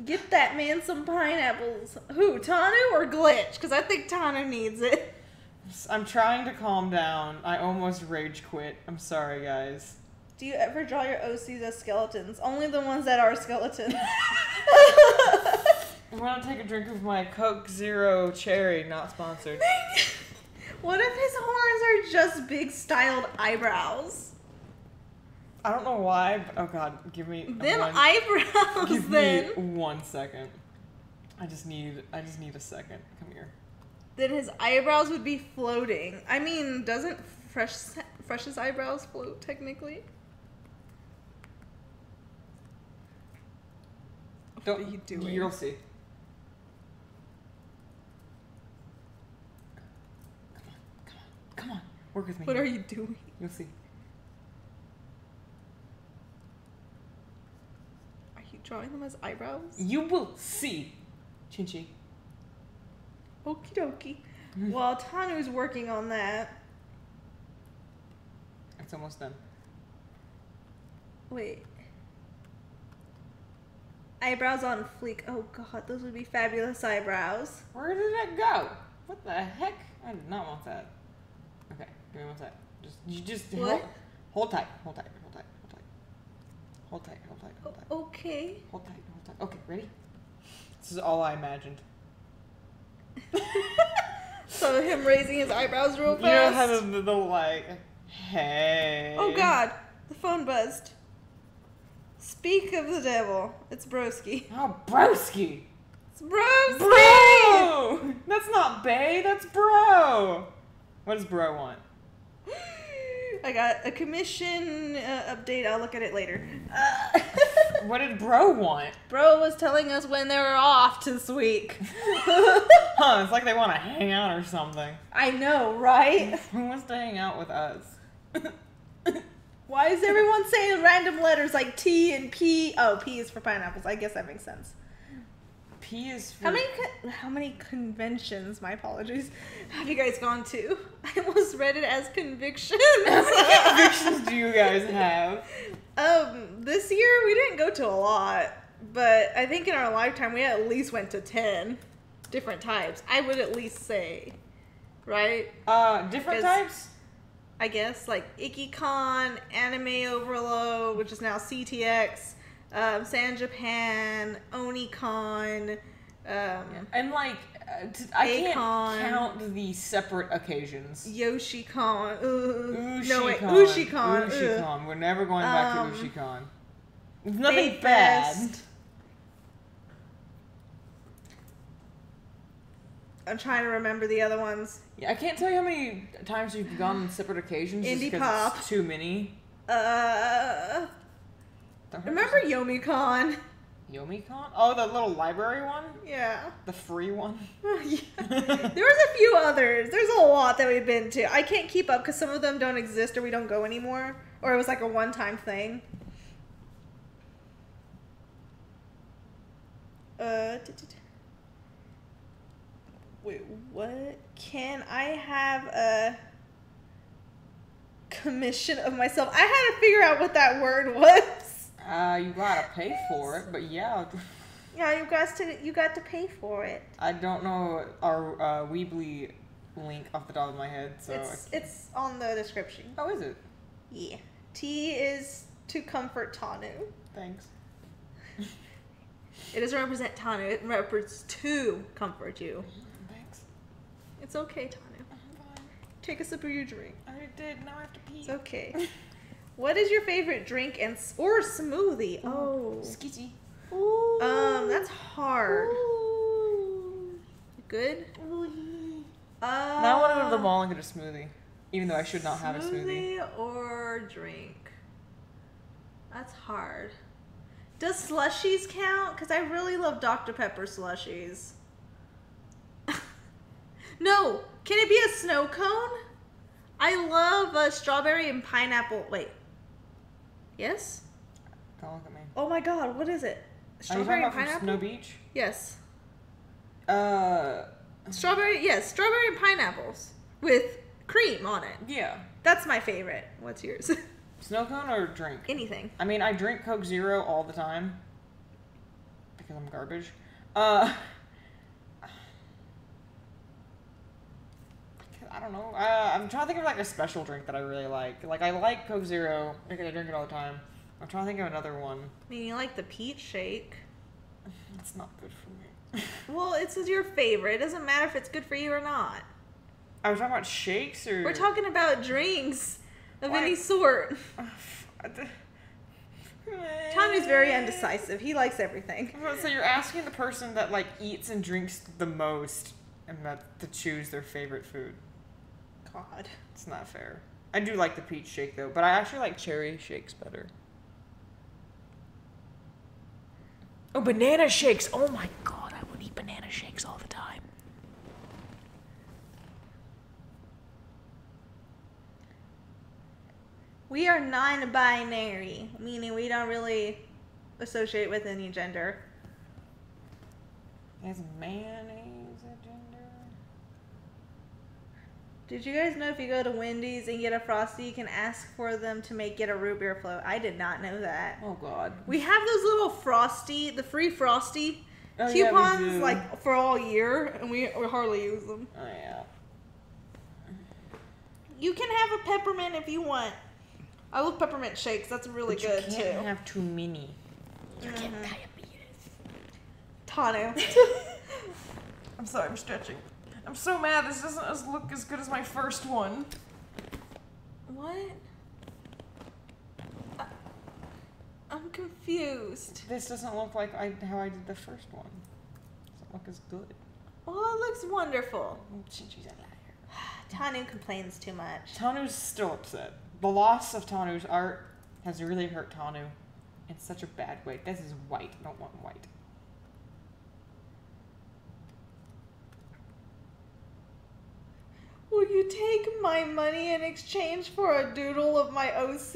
[SPEAKER 2] Get that man some pineapples. Who, Tanu or Glitch? Because I think Tanu needs it.
[SPEAKER 1] I'm trying to calm down. I almost rage quit. I'm sorry, guys.
[SPEAKER 2] Do you ever draw your OCs as skeletons? Only the ones that are skeletons.
[SPEAKER 1] I want to take a drink of my Coke Zero Cherry, not sponsored.
[SPEAKER 2] What if his horns are just big styled eyebrows?
[SPEAKER 1] I don't know why, but oh god, give me
[SPEAKER 2] eyebrows.
[SPEAKER 1] Give me 1 second. I just need a second. Come here.
[SPEAKER 2] Then his eyebrows would be floating. I mean, doesn't Fresh's eyebrows float technically? What are you doing?
[SPEAKER 1] You'll see. Come on. Work with me.
[SPEAKER 2] What are you doing?
[SPEAKER 1] You'll see.
[SPEAKER 2] Are you drawing them as eyebrows?
[SPEAKER 1] You will see. Chinchi.
[SPEAKER 2] Okie dokie. Well, Tanu's working on that.
[SPEAKER 1] It's almost done.
[SPEAKER 2] Wait. Eyebrows on fleek. Oh god, those would be fabulous eyebrows.
[SPEAKER 1] Where did it go? What the heck? I did not want that. Okay, give me 1 sec. Hold tight. Hold tight.
[SPEAKER 2] Okay.
[SPEAKER 1] Hold tight. Okay, ready? This is all I imagined.
[SPEAKER 2] So him raising his eyebrows real fast.
[SPEAKER 1] You know how the like, hey.
[SPEAKER 2] Oh god, the phone buzzed. Speak of the devil. It's Broski.
[SPEAKER 1] Oh, Broski.
[SPEAKER 2] It's Broski.
[SPEAKER 1] Bro. That's not Bay. That's Bro. What does Bro want?
[SPEAKER 2] I got a commission update. I'll look at it later.
[SPEAKER 1] What did Bro want?
[SPEAKER 2] Bro was telling us when they were off this week.
[SPEAKER 1] Huh, it's like they want to hang out or something.
[SPEAKER 2] I know, right?
[SPEAKER 1] Who wants to hang out with us?
[SPEAKER 2] Why is everyone saying random letters like T and P? Oh, P is for pineapples. I guess that makes sense.
[SPEAKER 1] P is for...
[SPEAKER 2] How many conventions, my apologies, have you guys gone to? I almost read it as convictions.
[SPEAKER 1] How many convictions do you guys have?
[SPEAKER 2] This year we didn't go to a lot, but I think in our lifetime we at least went to 10 different types. I would at least say, right?
[SPEAKER 1] Different types?
[SPEAKER 2] I guess like IkiCon, Anime Overload, which is now CTX, San Japan, OniCon,
[SPEAKER 1] and like I can't count the separate occasions.
[SPEAKER 2] YoshiCon,
[SPEAKER 1] Ushicon.
[SPEAKER 2] Ushicon.
[SPEAKER 1] We're never going back to Ushicon. It's nothing bad.
[SPEAKER 2] I'm trying to remember the other ones.
[SPEAKER 1] Yeah, I can't tell you how many times we've gone on separate occasions.
[SPEAKER 2] Indie
[SPEAKER 1] just
[SPEAKER 2] Pop.
[SPEAKER 1] It's too many.
[SPEAKER 2] Remember YomiCon?
[SPEAKER 1] YomiCon? Oh, the little library one?
[SPEAKER 2] Yeah.
[SPEAKER 1] The free one?
[SPEAKER 2] Yeah. There was a few others. There's a lot that we've been to. I can't keep up because some of them don't exist or we don't go anymore. Or it was like a one-time thing. Wait, what? Can I have a commission of myself? I had to figure out what that word was.
[SPEAKER 1] You gotta pay for it, but yeah.
[SPEAKER 2] Yeah, you got to pay for it.
[SPEAKER 1] I don't know our Weebly link off the top of my head, so
[SPEAKER 2] it's on the description.
[SPEAKER 1] Oh, is it?
[SPEAKER 2] Yeah. T is to comfort Tanu.
[SPEAKER 1] Thanks.
[SPEAKER 2] It doesn't represent Tanu. It represents to comfort you.
[SPEAKER 1] Thanks.
[SPEAKER 2] It's okay, Tanu.
[SPEAKER 1] Fine.
[SPEAKER 2] Take a sip of your drink.
[SPEAKER 1] I already did. Now I have to pee.
[SPEAKER 2] It's okay. What is your favorite drink or smoothie? Oh.
[SPEAKER 1] Skitty.
[SPEAKER 2] Ooh. That's hard.
[SPEAKER 1] Ooh.
[SPEAKER 2] Good?
[SPEAKER 1] Now I want to go to the mall and get a smoothie. Even though I should not have a smoothie.
[SPEAKER 2] Smoothie or drink? That's hard. Does slushies count? Because I really love Dr. Pepper slushies. No. Can it be a snow cone? I love strawberry and pineapple. Wait. Yes?
[SPEAKER 1] Don't look at me.
[SPEAKER 2] Oh my god, what is it?
[SPEAKER 1] Strawberry and pineapple? Snow Beach?
[SPEAKER 2] Yes.
[SPEAKER 1] Strawberry,
[SPEAKER 2] yes, strawberry and pineapples with cream on it.
[SPEAKER 1] Yeah.
[SPEAKER 2] That's my favorite. What's yours?
[SPEAKER 1] Snow cone or drink?
[SPEAKER 2] Anything.
[SPEAKER 1] I mean, I drink Coke Zero all the time because I'm garbage. I don't know. I'm trying to think of like a special drink that I really like. Like I like Coke Zero because I drink it all the time. I'm trying to think of another one.
[SPEAKER 2] I mean, you like the peach shake.
[SPEAKER 1] It's not good for me.
[SPEAKER 2] Well, it's your favorite. It doesn't matter if it's good for you or not.
[SPEAKER 1] Are we talking about shakes or?
[SPEAKER 2] We're talking about drinks of any sort. Tanu's very undecisive. He likes everything.
[SPEAKER 1] So you're asking the person that like eats and drinks the most and that to choose their favorite food.
[SPEAKER 2] God.
[SPEAKER 1] It's not fair. I do like the peach shake though, but I actually like cherry shakes better. Oh, banana shakes. Oh my god, I would eat banana shakes all the time.
[SPEAKER 2] We are non-binary, meaning we don't really associate with any gender.
[SPEAKER 1] Is mayonnaise a gender?
[SPEAKER 2] Did you guys know if you go to Wendy's and get a Frosty, you can ask for them to get a root beer float? I did not know that.
[SPEAKER 1] Oh god.
[SPEAKER 2] We have those little Frosty, the free Frosty coupons,
[SPEAKER 1] yeah, we do.
[SPEAKER 2] like for all year, and we hardly use them.
[SPEAKER 1] Oh yeah.
[SPEAKER 2] You can have a peppermint if you want. I love peppermint shakes. That's really good too.
[SPEAKER 1] You can't have too many.
[SPEAKER 2] You
[SPEAKER 1] get diabetes.
[SPEAKER 2] Tanu.
[SPEAKER 1] I'm sorry, I'm stretching. I'm so mad. This doesn't look as good as my first one.
[SPEAKER 2] What? I'm confused.
[SPEAKER 1] This doesn't look like how I did the first one. It doesn't look as good.
[SPEAKER 2] Well, it looks wonderful.
[SPEAKER 1] She's a liar.
[SPEAKER 2] Tanu complains too much.
[SPEAKER 1] Tanu's still upset. The loss of Tanu's art has really hurt Tanu in such a bad way. This is white. I don't want white.
[SPEAKER 2] Will you take my money in exchange for a doodle of my OC?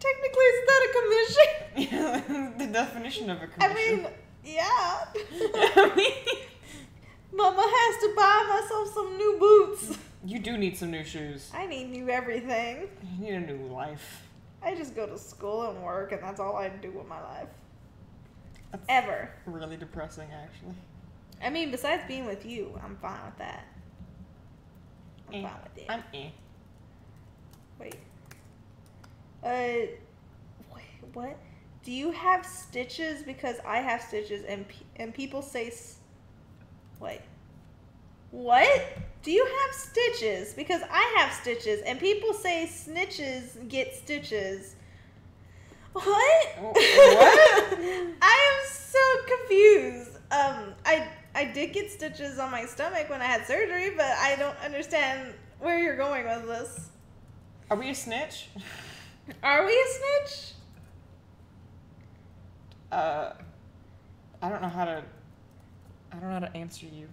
[SPEAKER 2] Technically, is that a commission?
[SPEAKER 1] Yeah, the definition of a commission.
[SPEAKER 2] I mean, yeah. Mama has to buy myself some new boots.
[SPEAKER 1] You do need some new shoes.
[SPEAKER 2] I need new everything.
[SPEAKER 1] You need a new life.
[SPEAKER 2] I just go to school and work, and that's all I do with my life.
[SPEAKER 1] That's
[SPEAKER 2] Ever.
[SPEAKER 1] Really depressing, actually.
[SPEAKER 2] I mean, besides being with you, I'm fine with that. I'm fine with it.
[SPEAKER 1] I'm
[SPEAKER 2] Wait. Wait, what? Do you have stitches? Because I have stitches, and people say... Wait. What? Do you have stitches? Because I have stitches, and people say snitches get stitches. What?
[SPEAKER 1] What?
[SPEAKER 2] I am so confused. I did get stitches on my stomach when I had surgery, but I don't understand where you're going with this.
[SPEAKER 1] Are we a snitch?
[SPEAKER 2] Are we a snitch?
[SPEAKER 1] I don't know how to answer you.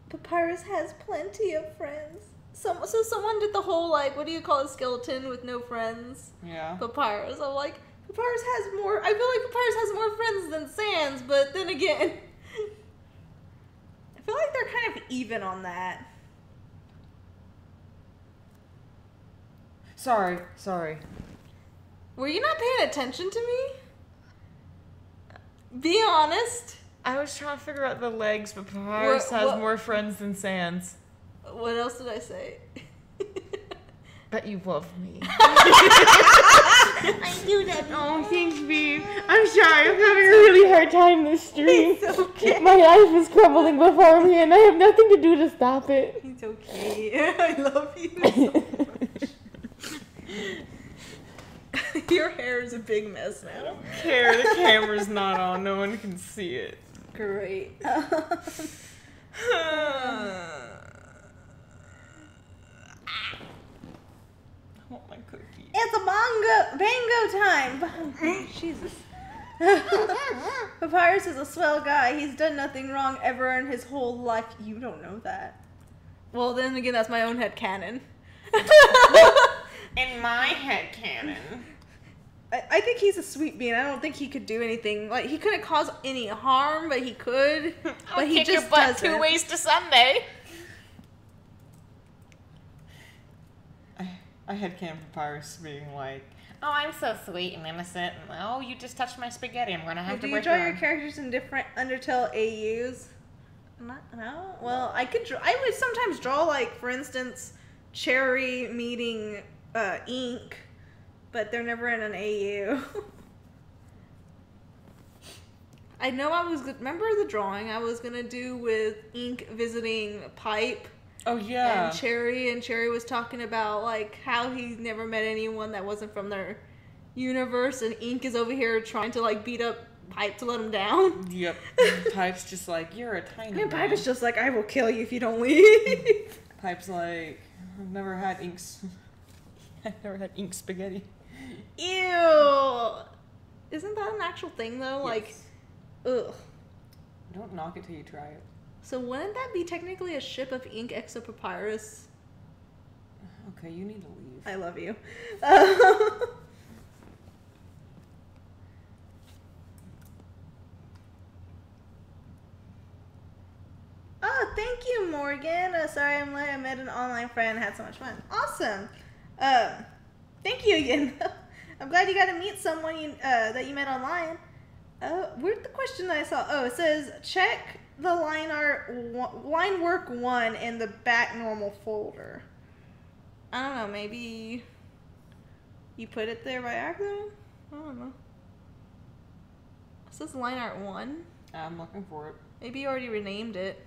[SPEAKER 2] Papyrus has plenty of friends. So someone did the whole, like, what do you call a skeleton with no friends?
[SPEAKER 1] Yeah.
[SPEAKER 2] Papyrus. I'm like, Papyrus has more, I feel like Papyrus has more friends than Sans, but then again, I feel like they're kind of even on that.
[SPEAKER 1] Sorry.
[SPEAKER 2] Were you not paying attention to me? Be honest.
[SPEAKER 1] I was trying to figure out the legs, but Papyrus has more friends than Sans.
[SPEAKER 2] What else did I say?
[SPEAKER 1] Bet you love me.
[SPEAKER 2] I do that.
[SPEAKER 1] Oh, thanks, babe. I'm sorry. I'm having a really hard time this stream.
[SPEAKER 2] It's okay.
[SPEAKER 1] My life is crumbling before me, and I have nothing to do to stop it.
[SPEAKER 2] It's okay. I love you so much. Your hair is a big mess
[SPEAKER 1] I
[SPEAKER 2] now.
[SPEAKER 1] don't care. The camera's not on. No one can see it.
[SPEAKER 2] Great.
[SPEAKER 1] I want my cookie.
[SPEAKER 2] It's a bango time. Jesus. Papyrus is a swell guy. He's done nothing wrong ever in his whole life. You don't know that. Well, then again, that's my own headcanon.
[SPEAKER 1] In my headcanon.
[SPEAKER 2] I think he's a sweet being. I don't think he could do anything. Like, he couldn't cause any harm, but he could. But he just doesn't.
[SPEAKER 1] 2 ways to Sunday. I headcanon Papyrus being like, oh, I'm so sweet and innocent, and oh, you just touched my spaghetti. I'm gonna have to
[SPEAKER 2] do you
[SPEAKER 1] break
[SPEAKER 2] draw
[SPEAKER 1] your
[SPEAKER 2] your characters in different Undertale AUs? No? Well, I could draw. I would sometimes draw, like, for instance, Cherry meeting Ink, but they're never in an AU. I know remember the drawing I was gonna do with Ink visiting Pipe?
[SPEAKER 1] Oh, yeah.
[SPEAKER 2] And Cherry was talking about, like, how he's never met anyone that wasn't from their universe, and Ink is over here trying to, like, beat up Pipe to let him down.
[SPEAKER 1] Yep. Pipe's just like, you're a tiny man.
[SPEAKER 2] And Pipe is just like, I will kill you if you don't leave.
[SPEAKER 1] Pipe's like, I've never had I've never had ink spaghetti.
[SPEAKER 2] Ew. Isn't that an actual thing, though? Like,
[SPEAKER 1] Yes.
[SPEAKER 2] ugh.
[SPEAKER 1] Don't knock it till you try it.
[SPEAKER 2] So wouldn't that be technically a ship of Ink Exo Papyrus?
[SPEAKER 1] Okay, you need to leave.
[SPEAKER 2] I love you. Oh, thank you, Morgan. Sorry I'm late. I met an online friend. Had so much fun. Awesome. Thank you again. I'm glad you got to meet someone that you met online. Where's the question that I saw? Oh, it says check the line work 1 in the back normal folder. I don't know. Maybe you put it there by accident. I don't know. It says line art 1.
[SPEAKER 1] I'm looking for it.
[SPEAKER 2] Maybe you already renamed it.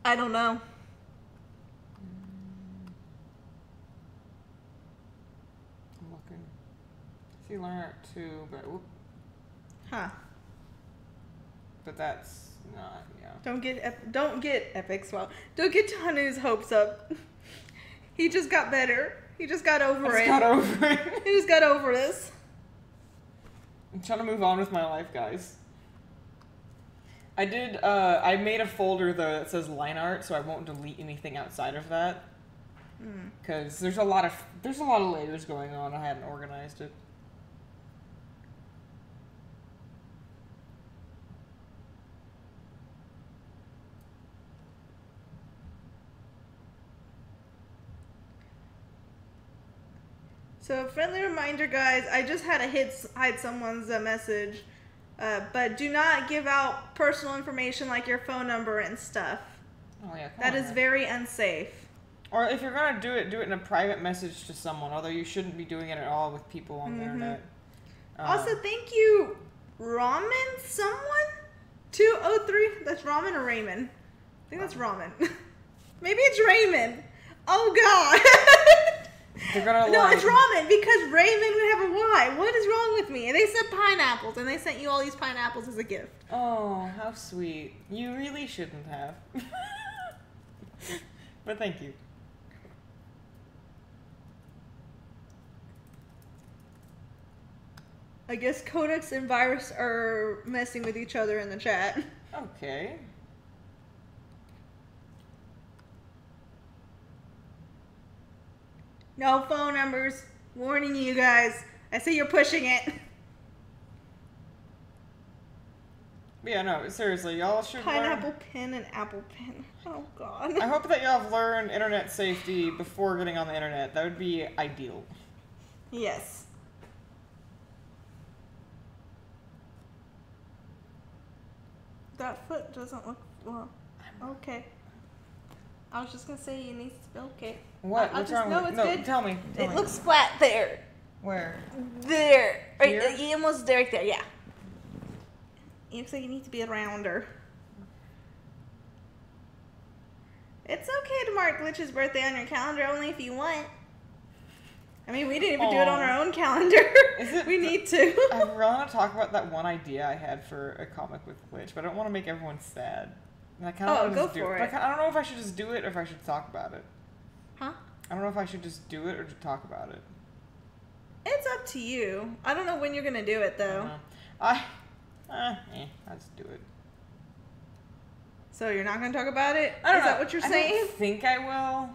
[SPEAKER 2] I don't know.
[SPEAKER 1] I'm looking. See line art 2, but whoop.
[SPEAKER 2] Huh.
[SPEAKER 1] But that's not, yeah.
[SPEAKER 2] Don't get Epic's well. Don't get Tanu's hopes up. He just got better. He just got over it.
[SPEAKER 1] Got over it.
[SPEAKER 2] He just got over this.
[SPEAKER 1] I'm trying to move on with my life, guys. I made a folder though that says line art, so I won't delete anything outside of that. Because there's a lot of layers going on. I hadn't organized it.
[SPEAKER 2] So, a friendly reminder, guys. I just had to hide someone's message. But do not give out personal information like your phone number and stuff.
[SPEAKER 1] Oh yeah,
[SPEAKER 2] that is very unsafe.
[SPEAKER 1] Or if you're gonna do it in a private message to someone. Although you shouldn't be doing it at all with people on the internet.
[SPEAKER 2] Also, thank you, Ramen. Someone 203. That's Ramen or Raymond. I think that's Ramen. Maybe it's Raymond. Oh God.
[SPEAKER 1] They're gonna
[SPEAKER 2] no, it's ramen because Raymond would have a Y. What is wrong with me? And they said pineapples, and they sent you all these pineapples as a gift.
[SPEAKER 1] Oh, how sweet. You really shouldn't have. But thank you.
[SPEAKER 2] I guess Codex and Virus are messing with each other in the chat.
[SPEAKER 1] Okay.
[SPEAKER 2] No phone numbers. Warning you guys. I see you're pushing it.
[SPEAKER 1] But yeah, no, seriously, y'all should
[SPEAKER 2] Pineapple pen and apple pen. Oh, God.
[SPEAKER 1] I hope that y'all have learned internet safety before getting on the internet. That would be ideal.
[SPEAKER 2] Yes. That foot doesn't look well. Okay. I was just gonna say you need to. Okay.
[SPEAKER 1] What? What's wrong with it? No,
[SPEAKER 2] good.
[SPEAKER 1] tell me.
[SPEAKER 2] It looks flat there.
[SPEAKER 1] Where?
[SPEAKER 2] There.
[SPEAKER 1] Here?
[SPEAKER 2] Right, almost right there. Yeah. It looks like you need to be a rounder. It's okay to mark Glitch's birthday on your calendar only if you want. I mean, we didn't even do it on our own calendar. We need to.
[SPEAKER 1] I really want to talk about that one idea I had for a comic with Glitch, but I don't want to make everyone sad. And I kind of
[SPEAKER 2] go for it.
[SPEAKER 1] I don't know if I should just do it or if I should talk about it.
[SPEAKER 2] Huh?
[SPEAKER 1] I don't know if I should just do it or just talk about it.
[SPEAKER 2] It's up to you. I don't know when you're gonna do it though.
[SPEAKER 1] I'll just do it.
[SPEAKER 2] So you're not gonna talk about it?
[SPEAKER 1] I don't know.
[SPEAKER 2] Is that what you're saying?
[SPEAKER 1] I think I will.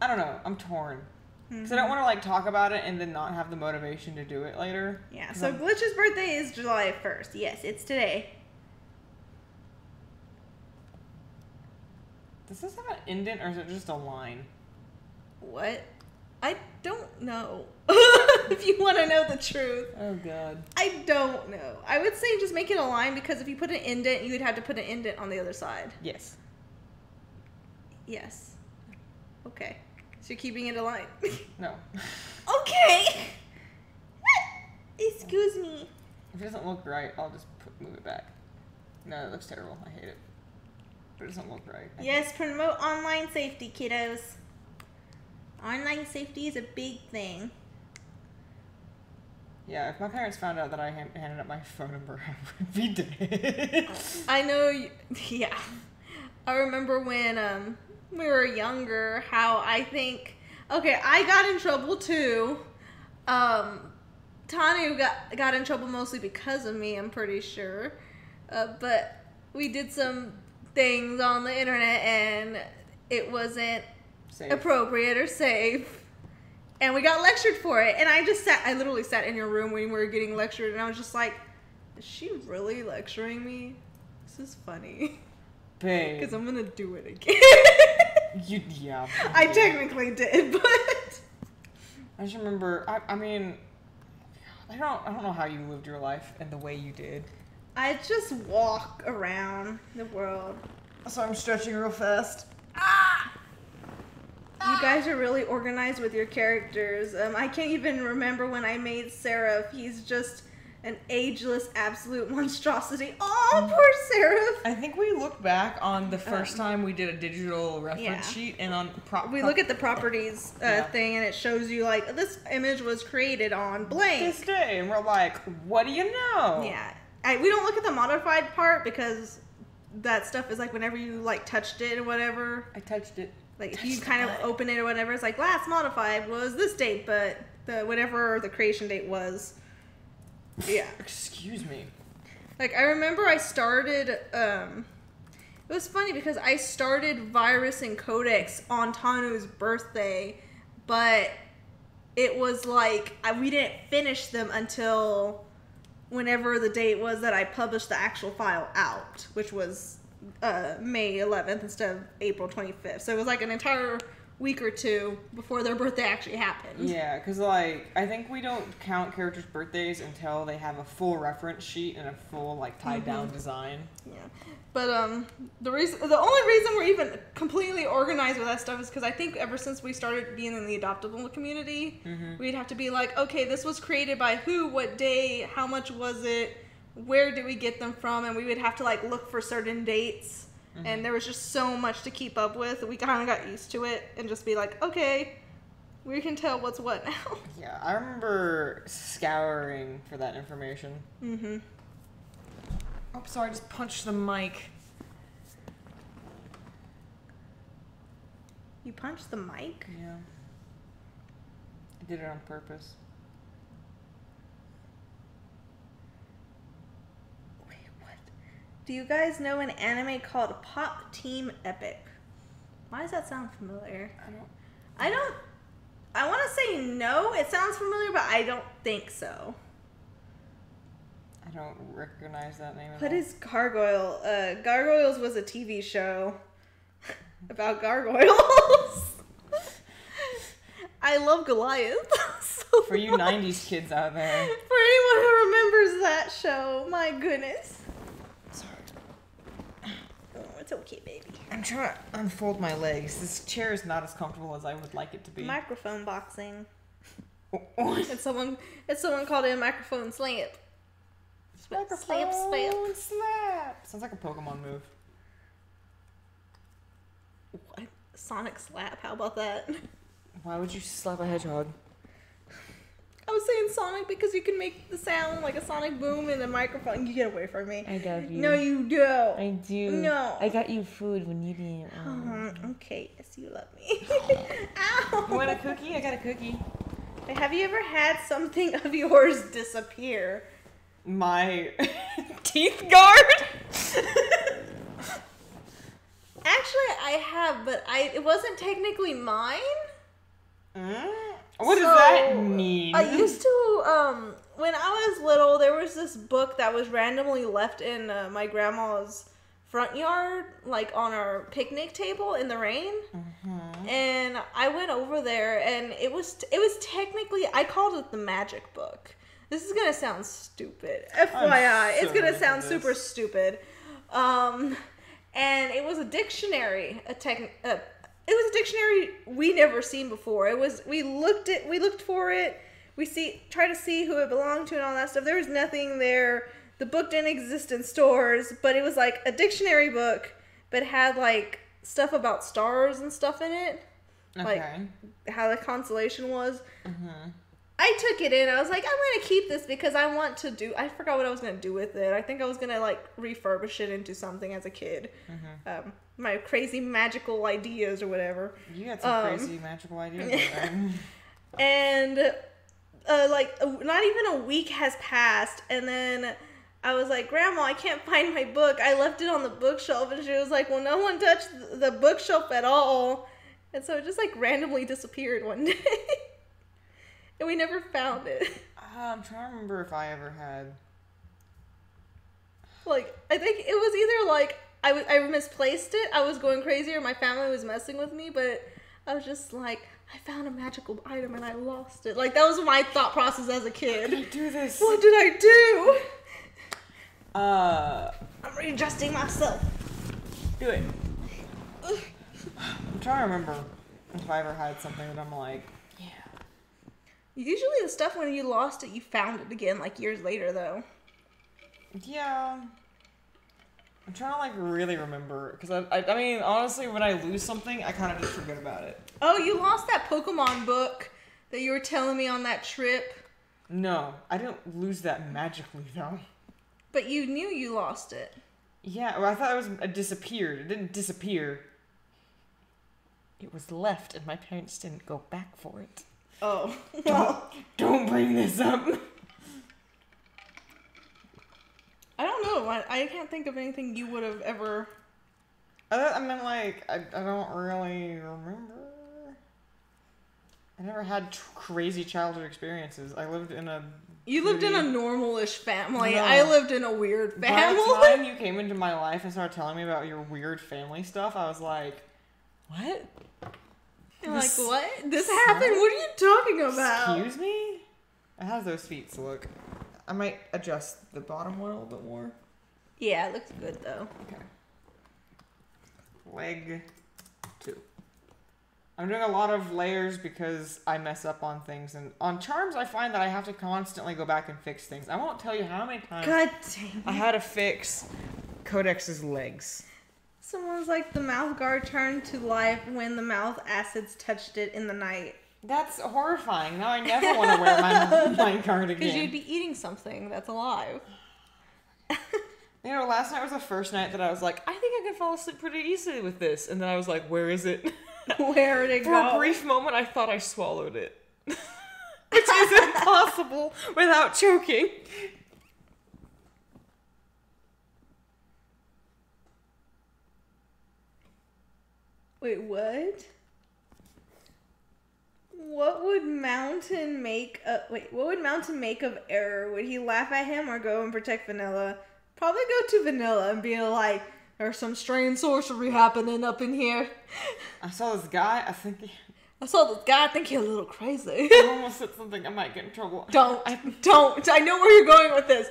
[SPEAKER 1] I don't know. I'm torn. Because I don't want to like talk about it and then not have the motivation to do it later.
[SPEAKER 2] Yeah. So Glitch's birthday is July 1st. Yes, it's today.
[SPEAKER 1] Does this have an indent or is it just a line?
[SPEAKER 2] What? I don't know. If you want to know the truth.
[SPEAKER 1] Oh, God.
[SPEAKER 2] I don't know. I would say just make it a line because if you put an indent, you would have to put an indent on the other side.
[SPEAKER 1] Yes.
[SPEAKER 2] Yes. Okay. So you're keeping it a line?
[SPEAKER 1] No.
[SPEAKER 2] Okay. Excuse me.
[SPEAKER 1] If it doesn't look right, I'll just move it back. No, it looks terrible. I hate it. But it doesn't look right.
[SPEAKER 2] Yes, promote online safety, kiddos. Online safety is a big thing.
[SPEAKER 1] Yeah, if my parents found out that I handed up my phone number, I would be dead.
[SPEAKER 2] I know, yeah. I remember when we were younger, how I think, okay, I got in trouble too. Tanu got in trouble mostly because of me, I'm pretty sure. But we did some things on the internet and it wasn't appropriate or safe. And we got lectured for it. And I literally sat in your room when we were getting lectured and I was just like, is she really lecturing me? This is funny.
[SPEAKER 1] Babe.
[SPEAKER 2] Because I'm going to do it again.
[SPEAKER 1] Yeah.
[SPEAKER 2] I technically did, but.
[SPEAKER 1] I just remember, I mean, I don't know how you lived your life and the way you did.
[SPEAKER 2] I just walk around the world.
[SPEAKER 1] So I'm stretching real fast.
[SPEAKER 2] Ah! You guys are really organized with your characters. I can't even remember when I made Seraph. He's just an ageless, absolute monstrosity. Oh, poor Seraph.
[SPEAKER 1] I think we looked back on the first time we did a digital reference sheet and on
[SPEAKER 2] we look at the properties thing and it shows you like this image was created on blank
[SPEAKER 1] this day and we're like, what do you know?
[SPEAKER 2] Yeah. We don't look at the modified part because that stuff is like whenever you like touched it or whatever.
[SPEAKER 1] I touched it.
[SPEAKER 2] Like if you kind of open it or whatever, it's like last modified was this date, but whatever the creation date was. Yeah.
[SPEAKER 1] Excuse me.
[SPEAKER 2] Like I remember I started it was funny because I started Virus and Codex on Tanu's birthday, but it was like we didn't finish them until whenever the date was that I published the actual file out, which was May 11th instead of April 25th. So it was like an entire week or two before their birthday actually happened.
[SPEAKER 1] Yeah, because like I think we don't count characters' birthdays until they have a full reference sheet and a full like tied down design.
[SPEAKER 2] Yeah, but the only reason we're even completely organized with that stuff is because I think ever since we started being in the adoptable community, we'd have to be like, okay, this was created by who, what day, how much was it, where did we get them from, and we would have to like look for certain dates. And there was just so much to keep up with. We kind of got used to it and just be like, okay, we can tell what's what now.
[SPEAKER 1] Yeah, I remember scouring for that information. Oh, sorry, I just punched the mic.
[SPEAKER 2] You punched the mic?
[SPEAKER 1] Yeah. I did it on purpose.
[SPEAKER 2] Do you guys know an anime called Pop Team Epic? Why does that sound familiar? I want to say no, it sounds familiar, but I don't think so.
[SPEAKER 1] I don't recognize that name at all.
[SPEAKER 2] What is Gargoyle? Gargoyles was a TV show about gargoyles. I love Goliath. So
[SPEAKER 1] for you 90s kids out there.
[SPEAKER 2] For anyone who remembers that show, my goodness. It's okay, baby.
[SPEAKER 1] I'm trying to unfold my legs. This chair is not as comfortable as I would like it to be.
[SPEAKER 2] Microphone boxing.
[SPEAKER 1] What?
[SPEAKER 2] It's someone called it a microphone slap.
[SPEAKER 1] Microphone slap. Sounds like a Pokemon move.
[SPEAKER 2] What? Sonic slap. How about that?
[SPEAKER 1] Why would you slap a hedgehog?
[SPEAKER 2] I was saying Sonic because you can make the sound like a sonic boom in a microphone. You get away from me.
[SPEAKER 1] I love you.
[SPEAKER 2] No, you don't.
[SPEAKER 1] I do.
[SPEAKER 2] No.
[SPEAKER 1] I got you food when you didn't.
[SPEAKER 2] Okay, yes, you love me. Ow.
[SPEAKER 1] You want a cookie? I got a cookie.
[SPEAKER 2] Have you ever had something of yours disappear?
[SPEAKER 1] My teeth guard?
[SPEAKER 2] Actually, I have, but it wasn't technically mine.
[SPEAKER 1] What does that mean?
[SPEAKER 2] I used to, when I was little, there was this book that was randomly left in my grandma's front yard, like on our picnic table in the rain. And I went over there, and it was technically, I called it the magic book. This is gonna sound stupid. FYI, it's gonna sound super stupid. And it was a dictionary, it was a dictionary we never seen before. We looked for it. Tried to see who it belonged to and all that stuff. There was nothing there. The book didn't exist in stores, but it was like a dictionary book, but had like stuff about stars and stuff in it. Like how the constellation was. I took it in. I was like, I'm going to keep this because I want to do... I forgot what I was going to do with it. I think I was going to, like, refurbish it into something as a kid. My crazy magical ideas or whatever.
[SPEAKER 1] You had some crazy magical ideas.
[SPEAKER 2] And, like, not even a week has passed. And then I was like, Grandma, I can't find my book. I left it on the bookshelf. And she was like, well, no one touched the bookshelf at all. And so it just, like, randomly disappeared one day. And we never found it.
[SPEAKER 1] I'm trying to remember if I ever had...
[SPEAKER 2] Like, I think it was either, like, I misplaced it, I was going crazy, or my family was messing with me, but I was just like, I found a magical item and I lost it. Like, that was my thought process as a kid.
[SPEAKER 1] How did I do this?
[SPEAKER 2] What did I do? I'm readjusting myself.
[SPEAKER 1] Do it. I'm trying to remember if I ever had something that I'm like...
[SPEAKER 2] Usually the stuff when you lost it, you found it again, like, years later, though.
[SPEAKER 1] Yeah. I'm trying to, like, really remember. Because, I mean, honestly, when I lose something, I kind of just forget about it.
[SPEAKER 2] Oh, you lost that Pokemon book that you were telling me on that trip.
[SPEAKER 1] No, I didn't lose that magically, though.
[SPEAKER 2] But you knew you lost it.
[SPEAKER 1] Yeah, well, I thought it disappeared. It didn't disappear. It was left, and my parents didn't go back for it.
[SPEAKER 2] Oh. Well.
[SPEAKER 1] Don't bring this up.
[SPEAKER 2] I don't know. I can't think of anything you would have ever...
[SPEAKER 1] I mean, like, I don't really remember. I never had crazy childhood experiences. I lived in a...
[SPEAKER 2] You lived in a normal-ish family.
[SPEAKER 1] No.
[SPEAKER 2] I lived in a weird family.
[SPEAKER 1] By the time you came into my life and started telling me about your weird family stuff, I was like, what?
[SPEAKER 2] You're like, what? This happened? What are you talking about?
[SPEAKER 1] Excuse me? How's those feet look? I might adjust the bottom one a little bit more.
[SPEAKER 2] Yeah, it looks good, though.
[SPEAKER 1] Okay. Leg 2. I'm doing a lot of layers because I mess up on things. And on charms, I find that I have to constantly go back and fix things. I won't tell you how many times
[SPEAKER 2] God dang.
[SPEAKER 1] I had to fix Codex's legs.
[SPEAKER 2] Someone's like, the mouth guard turned to life when the mouth acids touched it in the night.
[SPEAKER 1] That's horrifying. Now I never want to wear my guard again.
[SPEAKER 2] Because you'd be eating something that's alive.
[SPEAKER 1] You know, last night was the first night that I was like, I think I can fall asleep pretty easily with this. And then I was like, where is it?
[SPEAKER 2] Where did it go?
[SPEAKER 1] For a brief moment, I thought I swallowed it. Which is impossible without choking.
[SPEAKER 2] Wait, what? What would Mountain make of Error? Would he laugh at him or go and protect Vanilla? Probably go to Vanilla and be like, there's some strange sorcery happening up in here.
[SPEAKER 1] I saw this guy, I think
[SPEAKER 2] he's a little crazy.
[SPEAKER 1] I almost said something, I might get in trouble.
[SPEAKER 2] Don't. I know where you're going with this.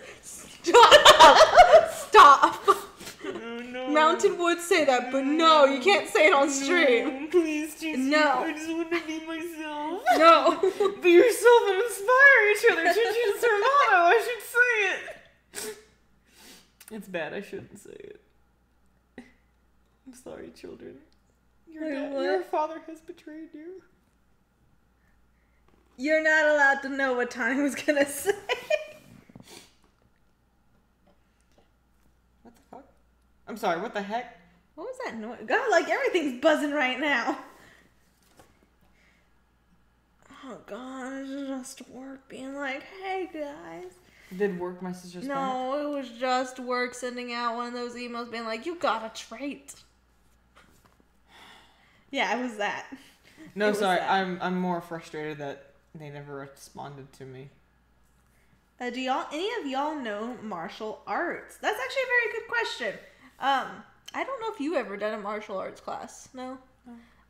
[SPEAKER 2] Stop.
[SPEAKER 1] Oh no.
[SPEAKER 2] Mountain would say that, but no, you can't say it on stream.
[SPEAKER 1] No, please, Jesus.
[SPEAKER 2] No.
[SPEAKER 1] I just want to be myself.
[SPEAKER 2] No.
[SPEAKER 1] Be yourself and inspire each other. Change her motto. I should say it. It's bad. I shouldn't say it. I'm sorry, children. Your father has betrayed you.
[SPEAKER 2] You're not allowed to know what Tanu was gonna say.
[SPEAKER 1] What the fuck? I'm sorry, what the heck?
[SPEAKER 2] What was that noise? God, like everything's buzzing right now. Oh god, it's just work being like, hey guys.
[SPEAKER 1] Did work message just back?
[SPEAKER 2] No, it was just work sending out one of those emails being like, you got a trait. Yeah, it was that.
[SPEAKER 1] No, sorry, I'm more frustrated that they never responded to me.
[SPEAKER 2] Do any of y'all know martial arts? That's actually a very good question. I don't know if you ever done a martial arts class. No?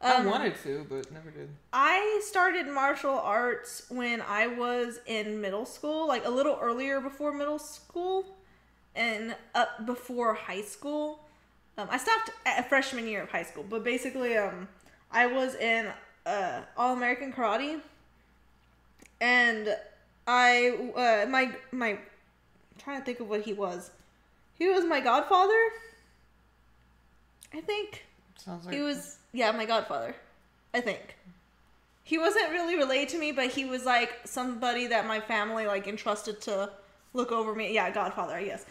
[SPEAKER 1] I wanted to, but never did.
[SPEAKER 2] I started martial arts when I was in middle school, like a little earlier before middle school and up before high school. I stopped at a freshman year of high school, but basically I was in All-American Karate. And I'm trying to think of what he was. He was my godfather, I think.
[SPEAKER 1] Sounds like...
[SPEAKER 2] He was, my godfather, I think. He wasn't really related to me, but he was, like, somebody that my family, like, entrusted to look over me. Yeah, godfather, I guess.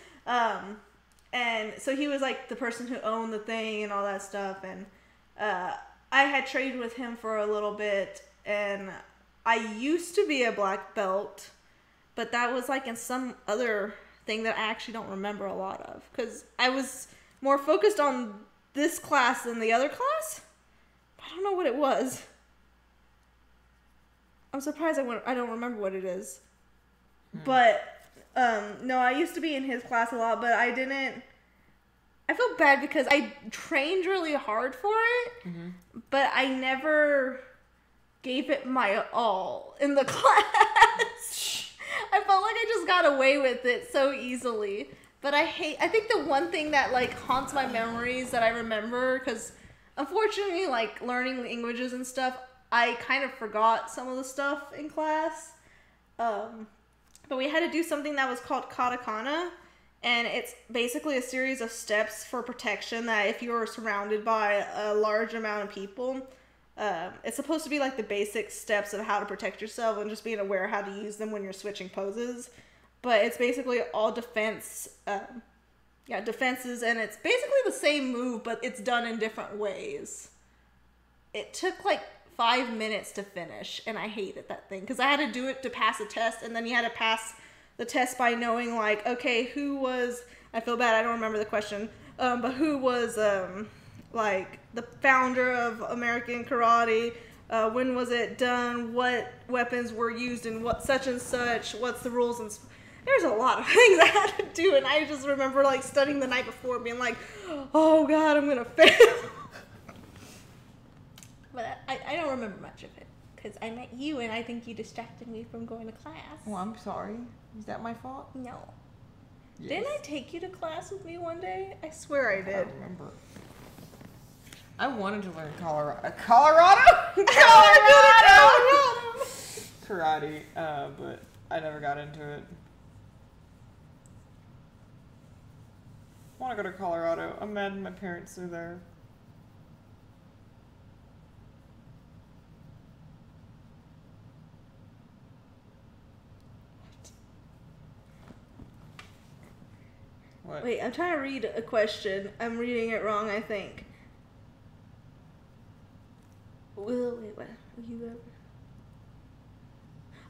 [SPEAKER 2] And so he was, like, the person who owned the thing and all that stuff. And I had trained with him for a little bit, and I used to be a black belt, but that was like in some other thing that I actually don't remember a lot of, because I was more focused on this class than the other class. I don't know what it was. I'm surprised I don't remember what it is. But no, I used to be in his class a lot, but I feel bad because I trained really hard for it, but I never gave it my all in the class. I felt like I just got away with it so easily. But I think the one thing that like haunts my memories that I remember, because unfortunately, like learning languages and stuff, I kind of forgot some of the stuff in class. But we had to do something that was called katakana, and it's basically a series of steps for protection that if you're surrounded by a large amount of people, it's supposed to be like the basic steps of how to protect yourself and just being aware of how to use them when you're switching poses. But it's basically all defenses, and it's basically the same move, but it's done in different ways. It took like 5 minutes to finish, and I hated that thing because I had to do it to pass a test, and then you had to pass the test by knowing like, okay, who was, I feel bad, I don't remember the question, but who was like the founder of American Karate, when was it done, what weapons were used and what such and such, what's the rules, and there's a lot of things I had to do, and I just remember like studying the night before being like, oh god, I'm gonna fail. But I don't remember much of it because I met you and I think you distracted me from going to class.
[SPEAKER 1] Oh, I'm sorry. Is that my fault?
[SPEAKER 2] No.
[SPEAKER 1] Yes.
[SPEAKER 2] Didn't I take you to class with me one day? I swear I did.
[SPEAKER 1] I don't remember. I wanted to learn Colorado. Colorado! Karate, but I never got into it. I want to go to Colorado. I'm mad my parents are there. What?
[SPEAKER 2] Wait, I'm trying to read a question. I'm reading it wrong, I think. Wait, what? You ever?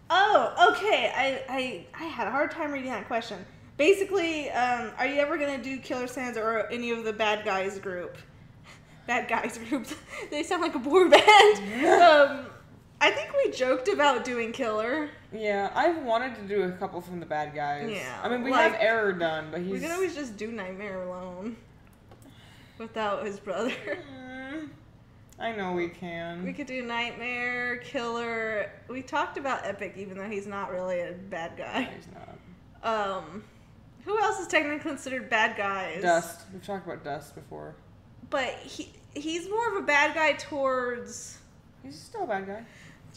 [SPEAKER 2] Oh, okay. I had a hard time reading that question. Basically, are you ever gonna do Killer Sands or any of the bad guys group? Bad guys groups. They sound like a boy band. I think we joked about doing Killer.
[SPEAKER 1] Yeah, I've wanted to do a couple from the bad guys.
[SPEAKER 2] Yeah.
[SPEAKER 1] I mean, we
[SPEAKER 2] like,
[SPEAKER 1] have Error done, but he's...
[SPEAKER 2] We could always just do Nightmare alone. Without his brother.
[SPEAKER 1] I know we can.
[SPEAKER 2] We could do Nightmare, Killer. We talked about Epic, even though he's not really a bad guy.
[SPEAKER 1] He's not.
[SPEAKER 2] Who else is technically considered bad guys?
[SPEAKER 1] Dust. We've talked about Dust before.
[SPEAKER 2] But he's more of a bad guy towards...
[SPEAKER 1] He's still a bad guy.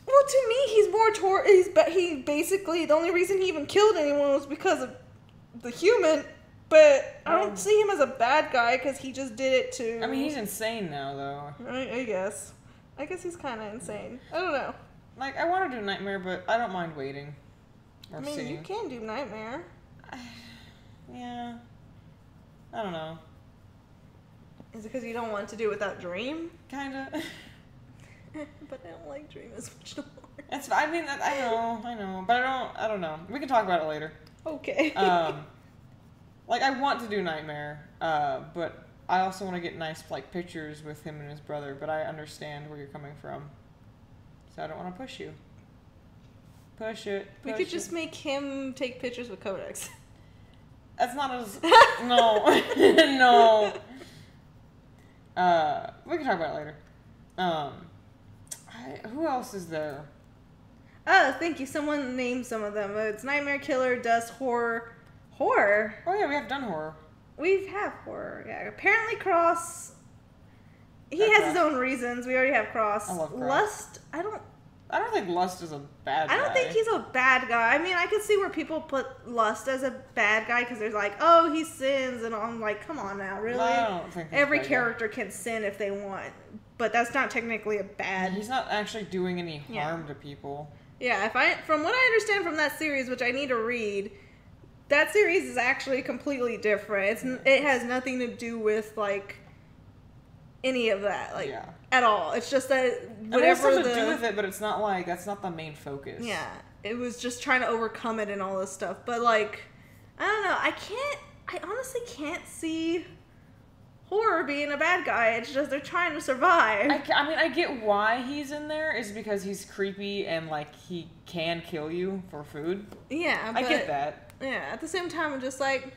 [SPEAKER 2] Well, to me, he's more toward... He basically... The only reason he even killed anyone was because of the human... But I don't see him as a bad guy because he just did it to...
[SPEAKER 1] I mean, he's insane now, though.
[SPEAKER 2] I guess. I guess he's kind of insane. I don't know.
[SPEAKER 1] Like, I want to do Nightmare, but I don't mind waiting. Or seeing.
[SPEAKER 2] You can do Nightmare.
[SPEAKER 1] Yeah. I don't know.
[SPEAKER 2] Is it because you don't want to do it without Dream?
[SPEAKER 1] Kinda.
[SPEAKER 2] But I don't like Dream as much no more.
[SPEAKER 1] It's, I mean, I know. But I don't know. We can talk about it later.
[SPEAKER 2] Okay.
[SPEAKER 1] Like, I want to do Nightmare, but I also want to get nice, like, pictures with him and his brother, but I understand where you're coming from. So I don't want to push you. Push it.
[SPEAKER 2] We could just make him take pictures with Codex.
[SPEAKER 1] That's not as... No. No. We can talk about it later. Who else is there?
[SPEAKER 2] Oh, thank you. Someone named some of them. It's Nightmare, Killer, Dust, Horror. Horror?
[SPEAKER 1] Oh, yeah, we have done Horror.
[SPEAKER 2] We have Horror, yeah. Apparently Cross... He has his own reasons. We already have Cross.
[SPEAKER 1] I love Cross.
[SPEAKER 2] Lust, I
[SPEAKER 1] don't think Lust is a bad guy.
[SPEAKER 2] I don't think he's a bad guy. I mean, I could see where people put Lust as a bad guy because there's like, oh, he sins, and I'm like, come on now, really?
[SPEAKER 1] No, I don't think
[SPEAKER 2] every character can sin if they want, but that's not technically a bad.
[SPEAKER 1] He's not actually doing any harm to people.
[SPEAKER 2] Yeah, from what I understand from that series, which I need to read, that series is actually completely different. It has nothing to do with like any of that, like at all. It's just that whatever
[SPEAKER 1] it has something to do with it, but it's not like that's not the main focus.
[SPEAKER 2] Yeah, it was just trying to overcome it and all this stuff. But like, I don't know. I honestly can't see Horror being a bad guy. It's just they're trying to survive.
[SPEAKER 1] I mean, I get why he's in there is because he's creepy and like he can kill you for food.
[SPEAKER 2] Yeah,
[SPEAKER 1] I get that.
[SPEAKER 2] Yeah, at the same time, I'm just like.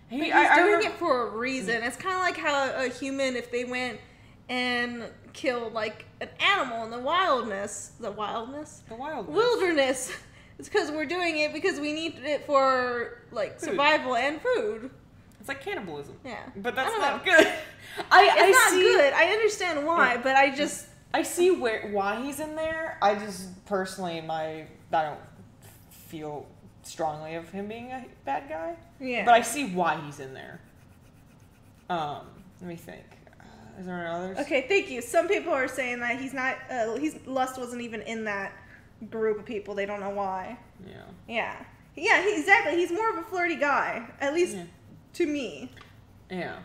[SPEAKER 2] He's doing it for a reason. It's kind of like how a human, if they went and killed like an animal in the wilderness, wilderness. It's because we're doing it because we need it for like food. Survival and food.
[SPEAKER 1] It's like cannibalism.
[SPEAKER 2] Yeah,
[SPEAKER 1] but that's not good.
[SPEAKER 2] It's not good. I understand why, but
[SPEAKER 1] I see why he's in there. I just personally I don't feel strongly of him being a bad guy.
[SPEAKER 2] Yeah.
[SPEAKER 1] But I see why he's in there. Let me think. Is there any others?
[SPEAKER 2] Okay, thank you. Some people are saying that he's not. Lust wasn't even in that group of people. They don't know why. Yeah. Yeah. Exactly. He's more of a flirty guy, at least to me.
[SPEAKER 1] Yeah.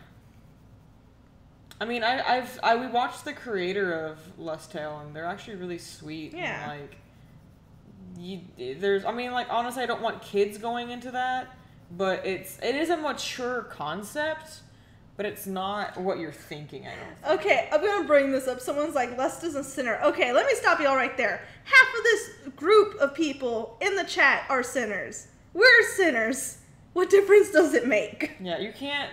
[SPEAKER 1] I mean, we watched the creator of Lustale, and they're actually really sweet.
[SPEAKER 2] Yeah.
[SPEAKER 1] And, like. Honestly, I don't want kids going into that, but it is a mature concept, but it's not what you're thinking, I don't think.
[SPEAKER 2] Okay, I'm gonna bring this up. Someone's like, Lust is a sinner. Okay, let me stop y'all right there. Half of this group of people in the chat are sinners. We're sinners. What difference does it make?
[SPEAKER 1] Yeah, you can't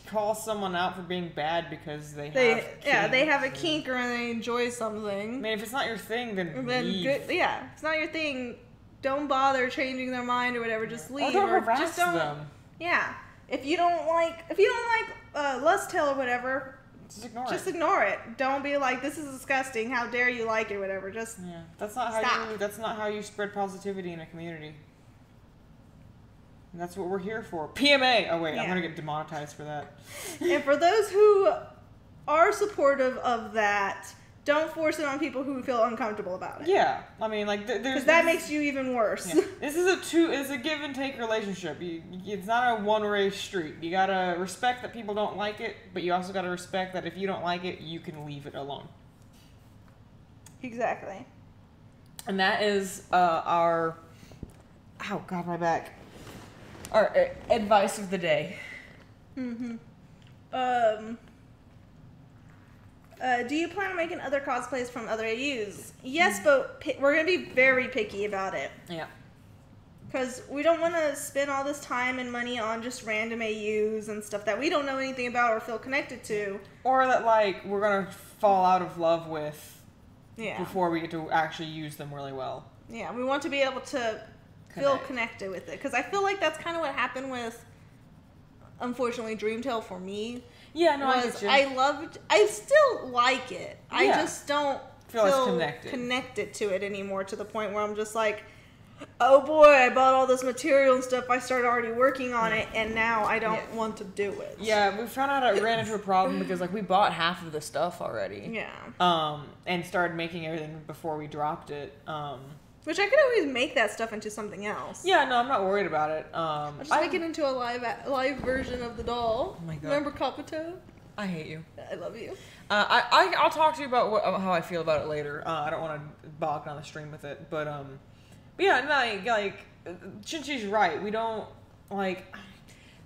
[SPEAKER 1] call someone out for being bad because they
[SPEAKER 2] have a kink or they enjoy something.
[SPEAKER 1] I mean, if it's not your thing, then leave.
[SPEAKER 2] If it's not your thing, don't bother changing their mind or whatever. Just leave.
[SPEAKER 1] Or don't harass them.
[SPEAKER 2] Yeah, if you don't like Lustale or whatever, just ignore it. Don't be like, this is disgusting. How dare you like it? Whatever. Just
[SPEAKER 1] that's not how you spread positivity in a community. That's what we're here for. PMA! Oh, wait, I'm going to get demonetized for that.
[SPEAKER 2] And for those who are supportive of that, don't force it on people who feel uncomfortable about it.
[SPEAKER 1] Yeah. I mean, like,
[SPEAKER 2] because that makes you even worse.
[SPEAKER 1] Yeah. It's a give and take relationship. It's not a one-way street. You got to respect that people don't like it, but you also got to respect that if you don't like it, you can leave it alone.
[SPEAKER 2] Exactly.
[SPEAKER 1] And that is our... Oh, God, my back. Our advice of the day.
[SPEAKER 2] Mm-hmm. Do you plan on making other cosplays from other AUs? Yes, but we're going to be very picky about it.
[SPEAKER 1] Yeah.
[SPEAKER 2] Because we don't want to spend all this time and money on just random AUs and stuff that we don't know anything about or feel connected to.
[SPEAKER 1] Or that, like, we're going to fall out of love with before we get to actually use them really well.
[SPEAKER 2] Yeah, we want to be able to feel connected with it. Because I feel like that's kind of what happened with, unfortunately, Dreamtale for me.
[SPEAKER 1] Yeah, no, I
[SPEAKER 2] still like it.
[SPEAKER 1] Yeah.
[SPEAKER 2] I just don't feel
[SPEAKER 1] connected
[SPEAKER 2] to it anymore, to the point where I'm just like, oh boy, I bought all this material and stuff. I started already working on it, and now I don't want to do it.
[SPEAKER 1] Yeah, we found out I ran into a problem because like we bought half of the stuff already.
[SPEAKER 2] Yeah.
[SPEAKER 1] And started making everything before we dropped it.
[SPEAKER 2] Which I could always make that stuff into something else.
[SPEAKER 1] Yeah, no, I'm not worried about it.
[SPEAKER 2] I'll just make it into a live version of the doll.
[SPEAKER 1] Oh my god.
[SPEAKER 2] Remember Kabuto?
[SPEAKER 1] I hate you.
[SPEAKER 2] I love you.
[SPEAKER 1] I'll talk to you about how I feel about it later. I don't want to bog down the stream with it, but yeah, like Chinchi's right. We don't like.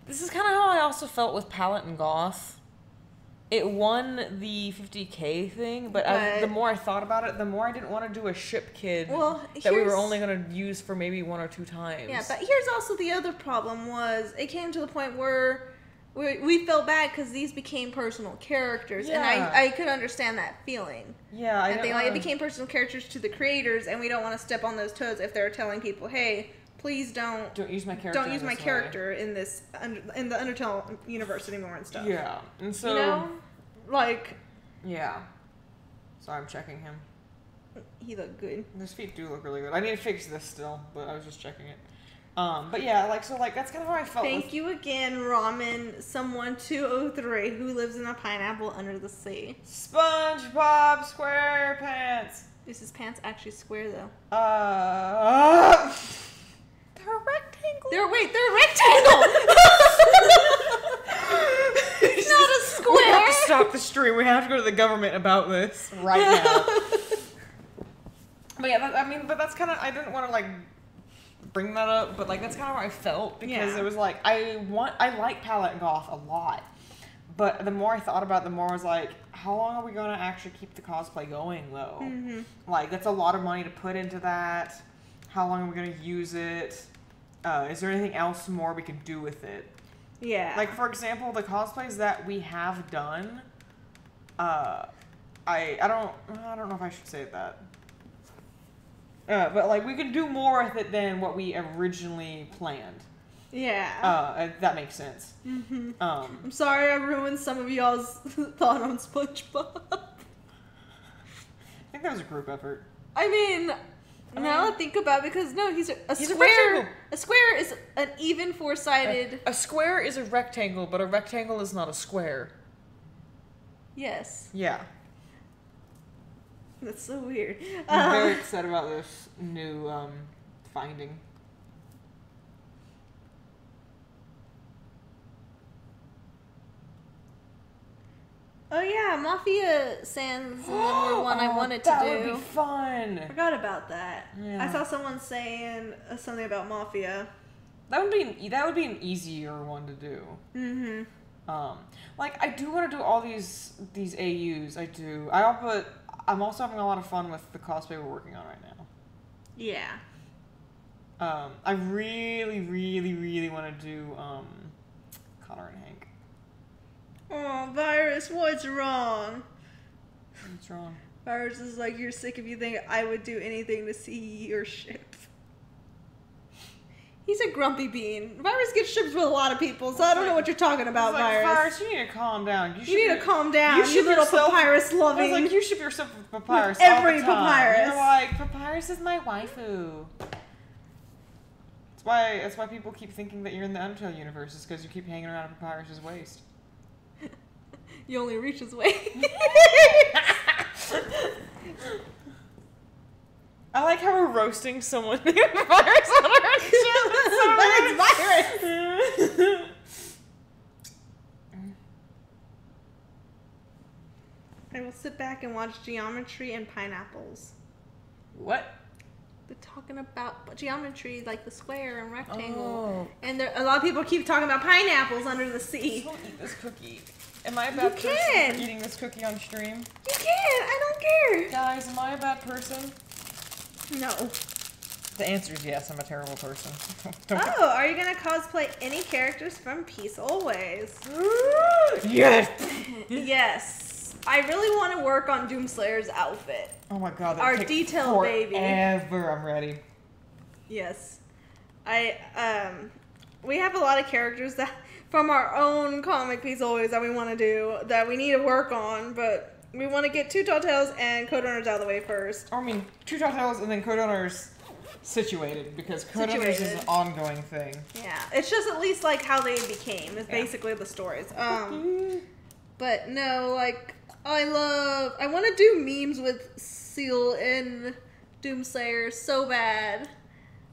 [SPEAKER 1] This is kind of how I also felt with Palette and Goth. It won the 50K thing, but the more I thought about it, the more I didn't want to do a ship kid that we were only going to use for maybe 1 or 2 times.
[SPEAKER 2] Yeah, but here's also the other problem was it came to the point where we felt bad because these became personal characters, and I could understand that feeling.
[SPEAKER 1] Yeah,
[SPEAKER 2] I think like it became personal characters to the creators, and we don't want to step on those toes if they're telling people, hey, please don't
[SPEAKER 1] use my character.
[SPEAKER 2] Don't use my character in this in the Undertale universe anymore and stuff.
[SPEAKER 1] Yeah, and so yeah. Sorry, I'm checking him.
[SPEAKER 2] He looked good.
[SPEAKER 1] His feet do look really good. I need to fix this still, but I was just checking it. But yeah, that's kind of how I felt.
[SPEAKER 2] Thank you again, Ramen someone 203 who lives in a pineapple under the sea.
[SPEAKER 1] SpongeBob SquarePants.
[SPEAKER 2] Is his pants actually square though?
[SPEAKER 1] They're a rectangle.
[SPEAKER 2] They're a rectangle. It's not a square.
[SPEAKER 1] We have to stop the stream. We have to go to the government about this right now. But yeah, but that's kind of, I didn't want to like bring that up, but like that's kind of how I felt because it was like I like Palette and Goth a lot, but the more I thought about it, the more I was like, how long are we going to actually keep the cosplay going though? Mm-hmm. Like that's a lot of money to put into that. How long are we going to use it? Is there anything else more we can do with it?
[SPEAKER 2] Yeah.
[SPEAKER 1] Like for example, the cosplays that we have done, I don't know if I should say that. But like we can do more with it than what we originally planned.
[SPEAKER 2] Yeah.
[SPEAKER 1] That makes sense.
[SPEAKER 2] Mm-hmm. I'm sorry I ruined some of y'all's thought on SpongeBob.
[SPEAKER 1] I think that was a group effort.
[SPEAKER 2] I mean, now I think about it, because no, he's a square. A square is an even four-sided.
[SPEAKER 1] A square is a rectangle, but a rectangle is not a square.
[SPEAKER 2] Yes.
[SPEAKER 1] Yeah.
[SPEAKER 2] That's so weird.
[SPEAKER 1] I'm very excited about this new finding.
[SPEAKER 2] Oh yeah, Mafia Sans number one I wanted to do.
[SPEAKER 1] That would be fun.
[SPEAKER 2] Forgot about that.
[SPEAKER 1] Yeah.
[SPEAKER 2] I saw someone saying something about Mafia.
[SPEAKER 1] That would be an easier one to do. Mm-hmm. Like I do want to do all these AUs. I do. I'm also having a lot of fun with the cosplay we're working on right now.
[SPEAKER 2] Yeah.
[SPEAKER 1] I really, really, really want to do Connor and Hank.
[SPEAKER 2] Oh, Virus, what's wrong?
[SPEAKER 1] What's wrong?
[SPEAKER 2] Virus is like, you're sick if you think I would do anything to see your ship. He's a grumpy bean. Virus gets ships with a lot of people, so I don't know what you're talking about, Virus.
[SPEAKER 1] Virus, you need to calm down.
[SPEAKER 2] You need to calm down, you little papyrus loving.
[SPEAKER 1] I was like, you ship yourself with Papyrus
[SPEAKER 2] every
[SPEAKER 1] all the time.
[SPEAKER 2] Papyrus.
[SPEAKER 1] You're like, Papyrus is my waifu. That's why people keep thinking that you're in the Undertale universe, is because you keep hanging around Papyrus's waist.
[SPEAKER 2] You only reach his way.
[SPEAKER 1] I like how we're roasting someone named Virus on our show.
[SPEAKER 2] But it's Virus. I will sit back and watch Geometry and Pineapples.
[SPEAKER 1] What?
[SPEAKER 2] They're talking about geometry, like the square and rectangle. Oh. And a lot of people keep talking about pineapples under the sea.
[SPEAKER 1] Don't eat this cookie. Am I a bad person for eating this cookie on stream?
[SPEAKER 2] You can. I don't care.
[SPEAKER 1] Guys, am I a bad person?
[SPEAKER 2] No.
[SPEAKER 1] The answer is yes. I'm a terrible person.
[SPEAKER 2] Oh, are you going to cosplay any characters from Peace Always?
[SPEAKER 1] Yes.
[SPEAKER 2] Yes. I really want to work on Doomslayer's outfit.
[SPEAKER 1] Oh my god.
[SPEAKER 2] Our detail baby.
[SPEAKER 1] Forever. I'm ready.
[SPEAKER 2] Yes. We have a lot of characters that from our own comic piece always that we want to do that we need to work on, but we want to get 2 Tall Tales and Code Runners out of the way first.
[SPEAKER 1] I mean, 2 Tall Tales and then Code Runners situated, because Code Runners is an ongoing thing.
[SPEAKER 2] Yeah, it's just at least like how they became is basically the stories. But no, like I want to do memes with Seal and Doomslayer so bad.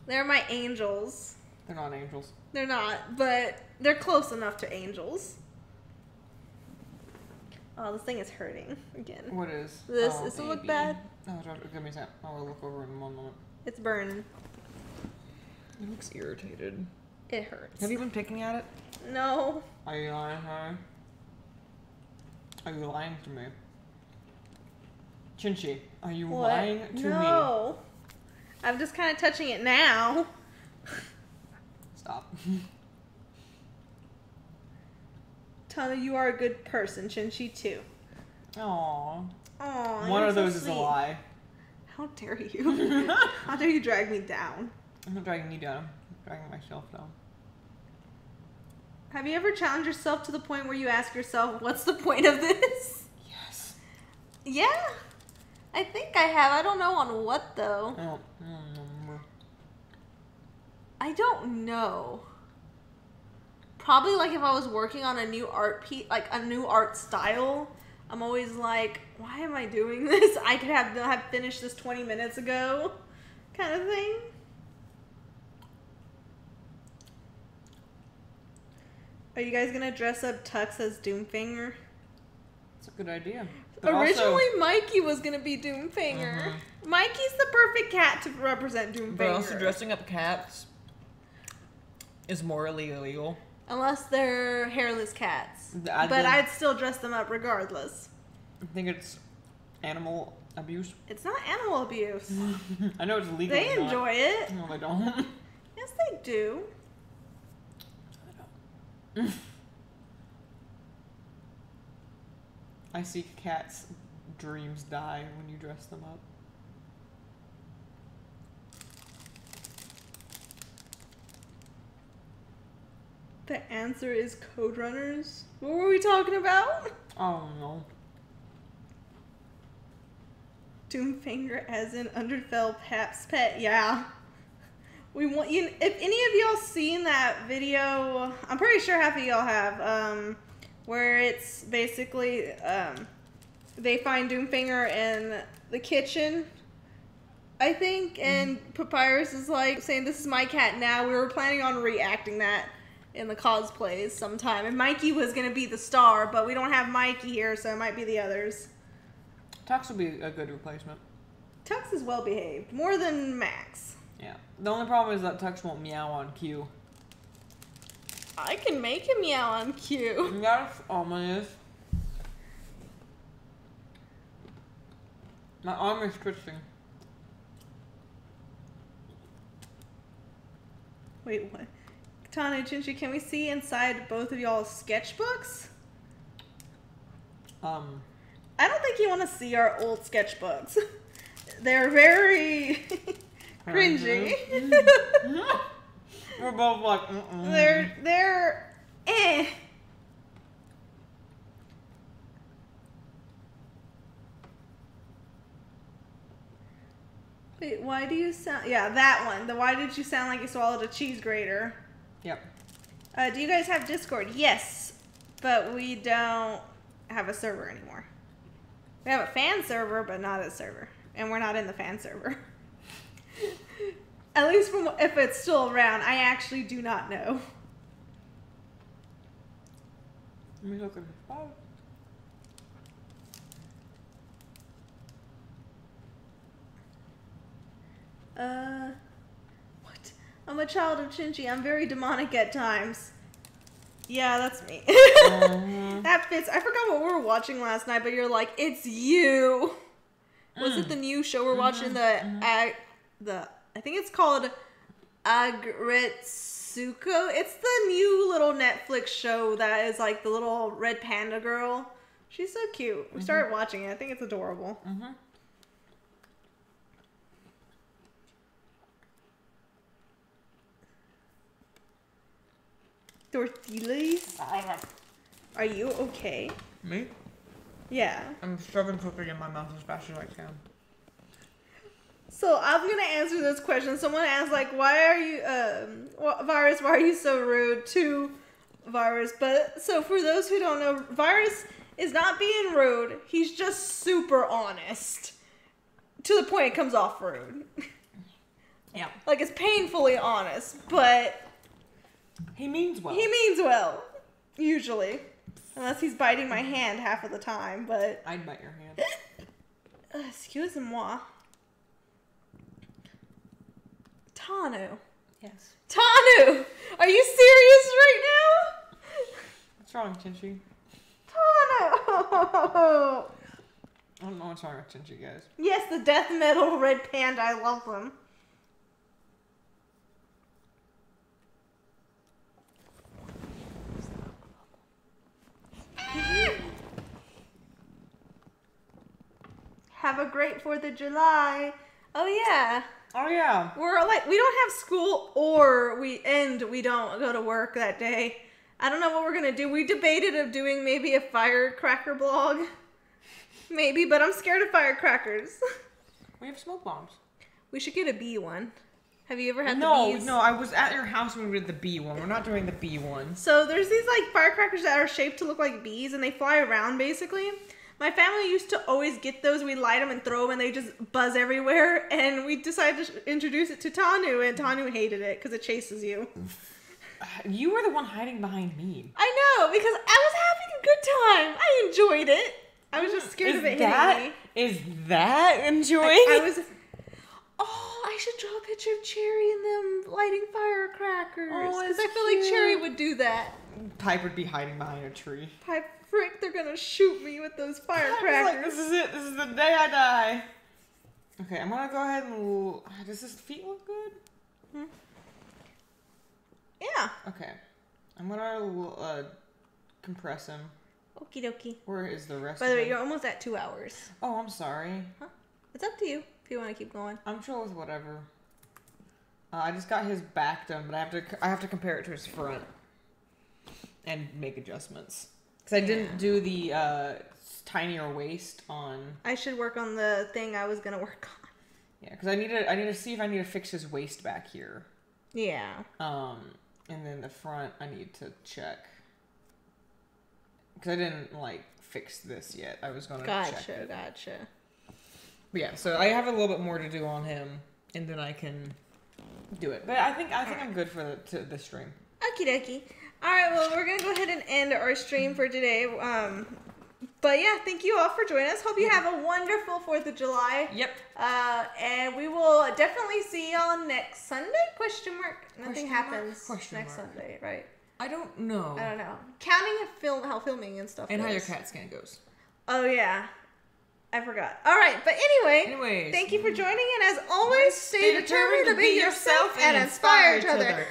[SPEAKER 2] They're my angels.
[SPEAKER 1] They're not angels.
[SPEAKER 2] They're not, but they're close enough to angels. Oh, this thing is hurting again.
[SPEAKER 1] What is?
[SPEAKER 2] This does it look bad?
[SPEAKER 1] Oh, give me a second. I'll look over in 1 moment.
[SPEAKER 2] It's burning.
[SPEAKER 1] It looks irritated.
[SPEAKER 2] It hurts.
[SPEAKER 1] Have you been picking at it?
[SPEAKER 2] No.
[SPEAKER 1] Are you lying, huh? Are you lying to me? Chinchi, are you lying to me?
[SPEAKER 2] No. I'm just kind of touching it now.
[SPEAKER 1] Stop.
[SPEAKER 2] Tanu, you are a good person. Chinchi too.
[SPEAKER 1] Aww.
[SPEAKER 2] Aww.
[SPEAKER 1] One of
[SPEAKER 2] so
[SPEAKER 1] those is a lie.
[SPEAKER 2] How dare you? How dare you drag me down?
[SPEAKER 1] I'm not dragging you down. I'm dragging myself down.
[SPEAKER 2] Have you ever challenged yourself to the point where you ask yourself, what's the point of this?
[SPEAKER 1] Yes.
[SPEAKER 2] Yeah. I think I have. I don't know on what though.
[SPEAKER 1] Oh.
[SPEAKER 2] I don't know. Probably like if I was working on a new art piece, like a new art style, I'm always like, why am I doing this? I could have finished this 20 minutes ago, kind of thing. Are you guys gonna dress up Tux as Doomfinger?
[SPEAKER 1] That's a good idea.
[SPEAKER 2] But originally, Mikey was gonna be Doomfinger. Mikey's the perfect cat to represent Doomfinger.
[SPEAKER 1] But also dressing up cats is morally illegal.
[SPEAKER 2] Unless they're hairless cats. I'd still dress them up regardless.
[SPEAKER 1] I think it's animal abuse.
[SPEAKER 2] It's not animal abuse.
[SPEAKER 1] I know it's legal.
[SPEAKER 2] They enjoy it.
[SPEAKER 1] No, they don't.
[SPEAKER 2] Yes, they do.
[SPEAKER 1] I see cats' dreams die when you dress them up.
[SPEAKER 2] The answer is Code Runners. What were we talking about?
[SPEAKER 1] Oh no.
[SPEAKER 2] Doomfinger as an Undertale Pap's pet. Yeah. We want you. If any of y'all seen that video, I'm pretty sure half of y'all have. Where it's basically they find Doomfinger in the kitchen, I think, and Papyrus is like saying, "This is my cat now." We were planning on reacting that in the cosplays sometime, and Mikey was gonna be the star, but we don't have Mikey here, so it might be the others.
[SPEAKER 1] Tux would be a good replacement.
[SPEAKER 2] Tux is well behaved, more than Max.
[SPEAKER 1] Yeah. The only problem is that Tux won't meow on cue.
[SPEAKER 2] I can make him meow on cue.
[SPEAKER 1] That's ominous. My arm is twitching.
[SPEAKER 2] Wait, what? Tanu, Chinchi, can we see inside both of y'all's sketchbooks? I don't think you want to see our old sketchbooks. They're very cringy.
[SPEAKER 1] We're both like,
[SPEAKER 2] They're eh. Wait, why do you sound... Yeah, that one. Why did you sound like you swallowed a cheese grater?
[SPEAKER 1] Yep.
[SPEAKER 2] Do you guys have Discord? Yes, but we don't have a server anymore. We have a fan server, but not a server. And we're not in the fan server. At least from if it's still around, I actually do not know.
[SPEAKER 1] Let me look at the spot.
[SPEAKER 2] What? I'm a child of Chinchi. I'm very demonic at times. Yeah, that's me. That fits. I forgot what we were watching last night, but you're like, it's you. Was it the new show we're watching? I think it's called Agretsuko. It's the new little Netflix show that is like the little red panda girl. She's so cute. We started watching it. I think it's adorable. Tortillas. Are you okay?
[SPEAKER 1] Me?
[SPEAKER 2] Yeah.
[SPEAKER 1] I'm shoving cookie in my mouth as fast as I can.
[SPEAKER 2] So I'm gonna answer this question. Someone asked, like, why are you, Virus? Why are you so rude to Virus? But so for those who don't know, Virus is not being rude. He's just super honest. To the point it comes off rude.
[SPEAKER 1] Yeah.
[SPEAKER 2] Like, it's painfully honest, but
[SPEAKER 1] he means well.
[SPEAKER 2] He means well, usually. Unless he's biting my hand half of the time, but...
[SPEAKER 1] I'd bite your hand.
[SPEAKER 2] Excuse-moi. Tanu.
[SPEAKER 1] Yes.
[SPEAKER 2] Tanu! Are you serious right now?
[SPEAKER 1] What's wrong, Chinchi?
[SPEAKER 2] Tanu!
[SPEAKER 1] I don't know what's wrong with Chinchi, guys.
[SPEAKER 2] Yes, the death metal red panda. I love them. Have a great 4th of July. Oh, yeah.
[SPEAKER 1] Oh, yeah.
[SPEAKER 2] We're like, we don't have school or we don't go to work that day. I don't know what we're going to do. We debated of doing maybe a firecracker blog. Maybe, but I'm scared of firecrackers.
[SPEAKER 1] We have smoke bombs.
[SPEAKER 2] We should get a bee one. Have you ever had the bees?
[SPEAKER 1] No, I was at your house when we did the bee one. We're not doing the bee one.
[SPEAKER 2] So there's these like firecrackers that are shaped to look like bees and they fly around basically. My family used to always get those. We light them and throw them and they just buzz everywhere. And we decided to introduce it to Tanu and Tanu hated it because it chases you.
[SPEAKER 1] You were the one hiding behind me.
[SPEAKER 2] I know, because I was having a good time. I enjoyed it. I was just scared of it hitting me.
[SPEAKER 1] Is that enjoying?
[SPEAKER 2] I was... Oh, I should draw a picture of Cherry and them lighting firecrackers. Because I feel like Cherry would do that.
[SPEAKER 1] Pipe would be hiding behind a tree.
[SPEAKER 2] Pipe, frick, they're gonna shoot me with those firecrackers.
[SPEAKER 1] Like, this is it. This is the day I die. Okay, I'm gonna go ahead and... Does his feet look good?
[SPEAKER 2] Hmm. Yeah.
[SPEAKER 1] Okay. I'm gonna compress him.
[SPEAKER 2] Okie dokie.
[SPEAKER 1] Where is the rest
[SPEAKER 2] By the
[SPEAKER 1] of
[SPEAKER 2] way,
[SPEAKER 1] him?
[SPEAKER 2] you're almost at 2 hours.
[SPEAKER 1] Oh, I'm sorry.
[SPEAKER 2] Huh? It's up to you if you want to keep going.
[SPEAKER 1] I'm chill with whatever. I just got his back done, but I have to compare it to his front and make adjustments because I didn't do the tinier waist on.
[SPEAKER 2] I should work on the thing I was gonna work on.
[SPEAKER 1] Yeah, because I need to see if I need to fix his waist back here.
[SPEAKER 2] Yeah.
[SPEAKER 1] And then the front I need to check because I didn't like fix this yet. I was gonna check it.
[SPEAKER 2] Gotcha.
[SPEAKER 1] But yeah, so I have a little bit more to do on him, and then I can do it. But I think I'm good for the stream.
[SPEAKER 2] Okie dokie. Alright, well, we're going to go ahead and end our stream for today. But yeah, thank you all for joining us. Hope you have a wonderful 4th of July.
[SPEAKER 1] Yep.
[SPEAKER 2] And we will definitely see y'all next Sunday? Question mark. Nothing happens next Sunday, right?
[SPEAKER 1] I don't know.
[SPEAKER 2] I don't know. Counting how filming and stuff
[SPEAKER 1] and
[SPEAKER 2] goes.
[SPEAKER 1] how your CAT scan goes.
[SPEAKER 2] Oh, yeah. I forgot. All right, but anyways, thank you for joining, and as always, stay determined to be yourself and inspire each other.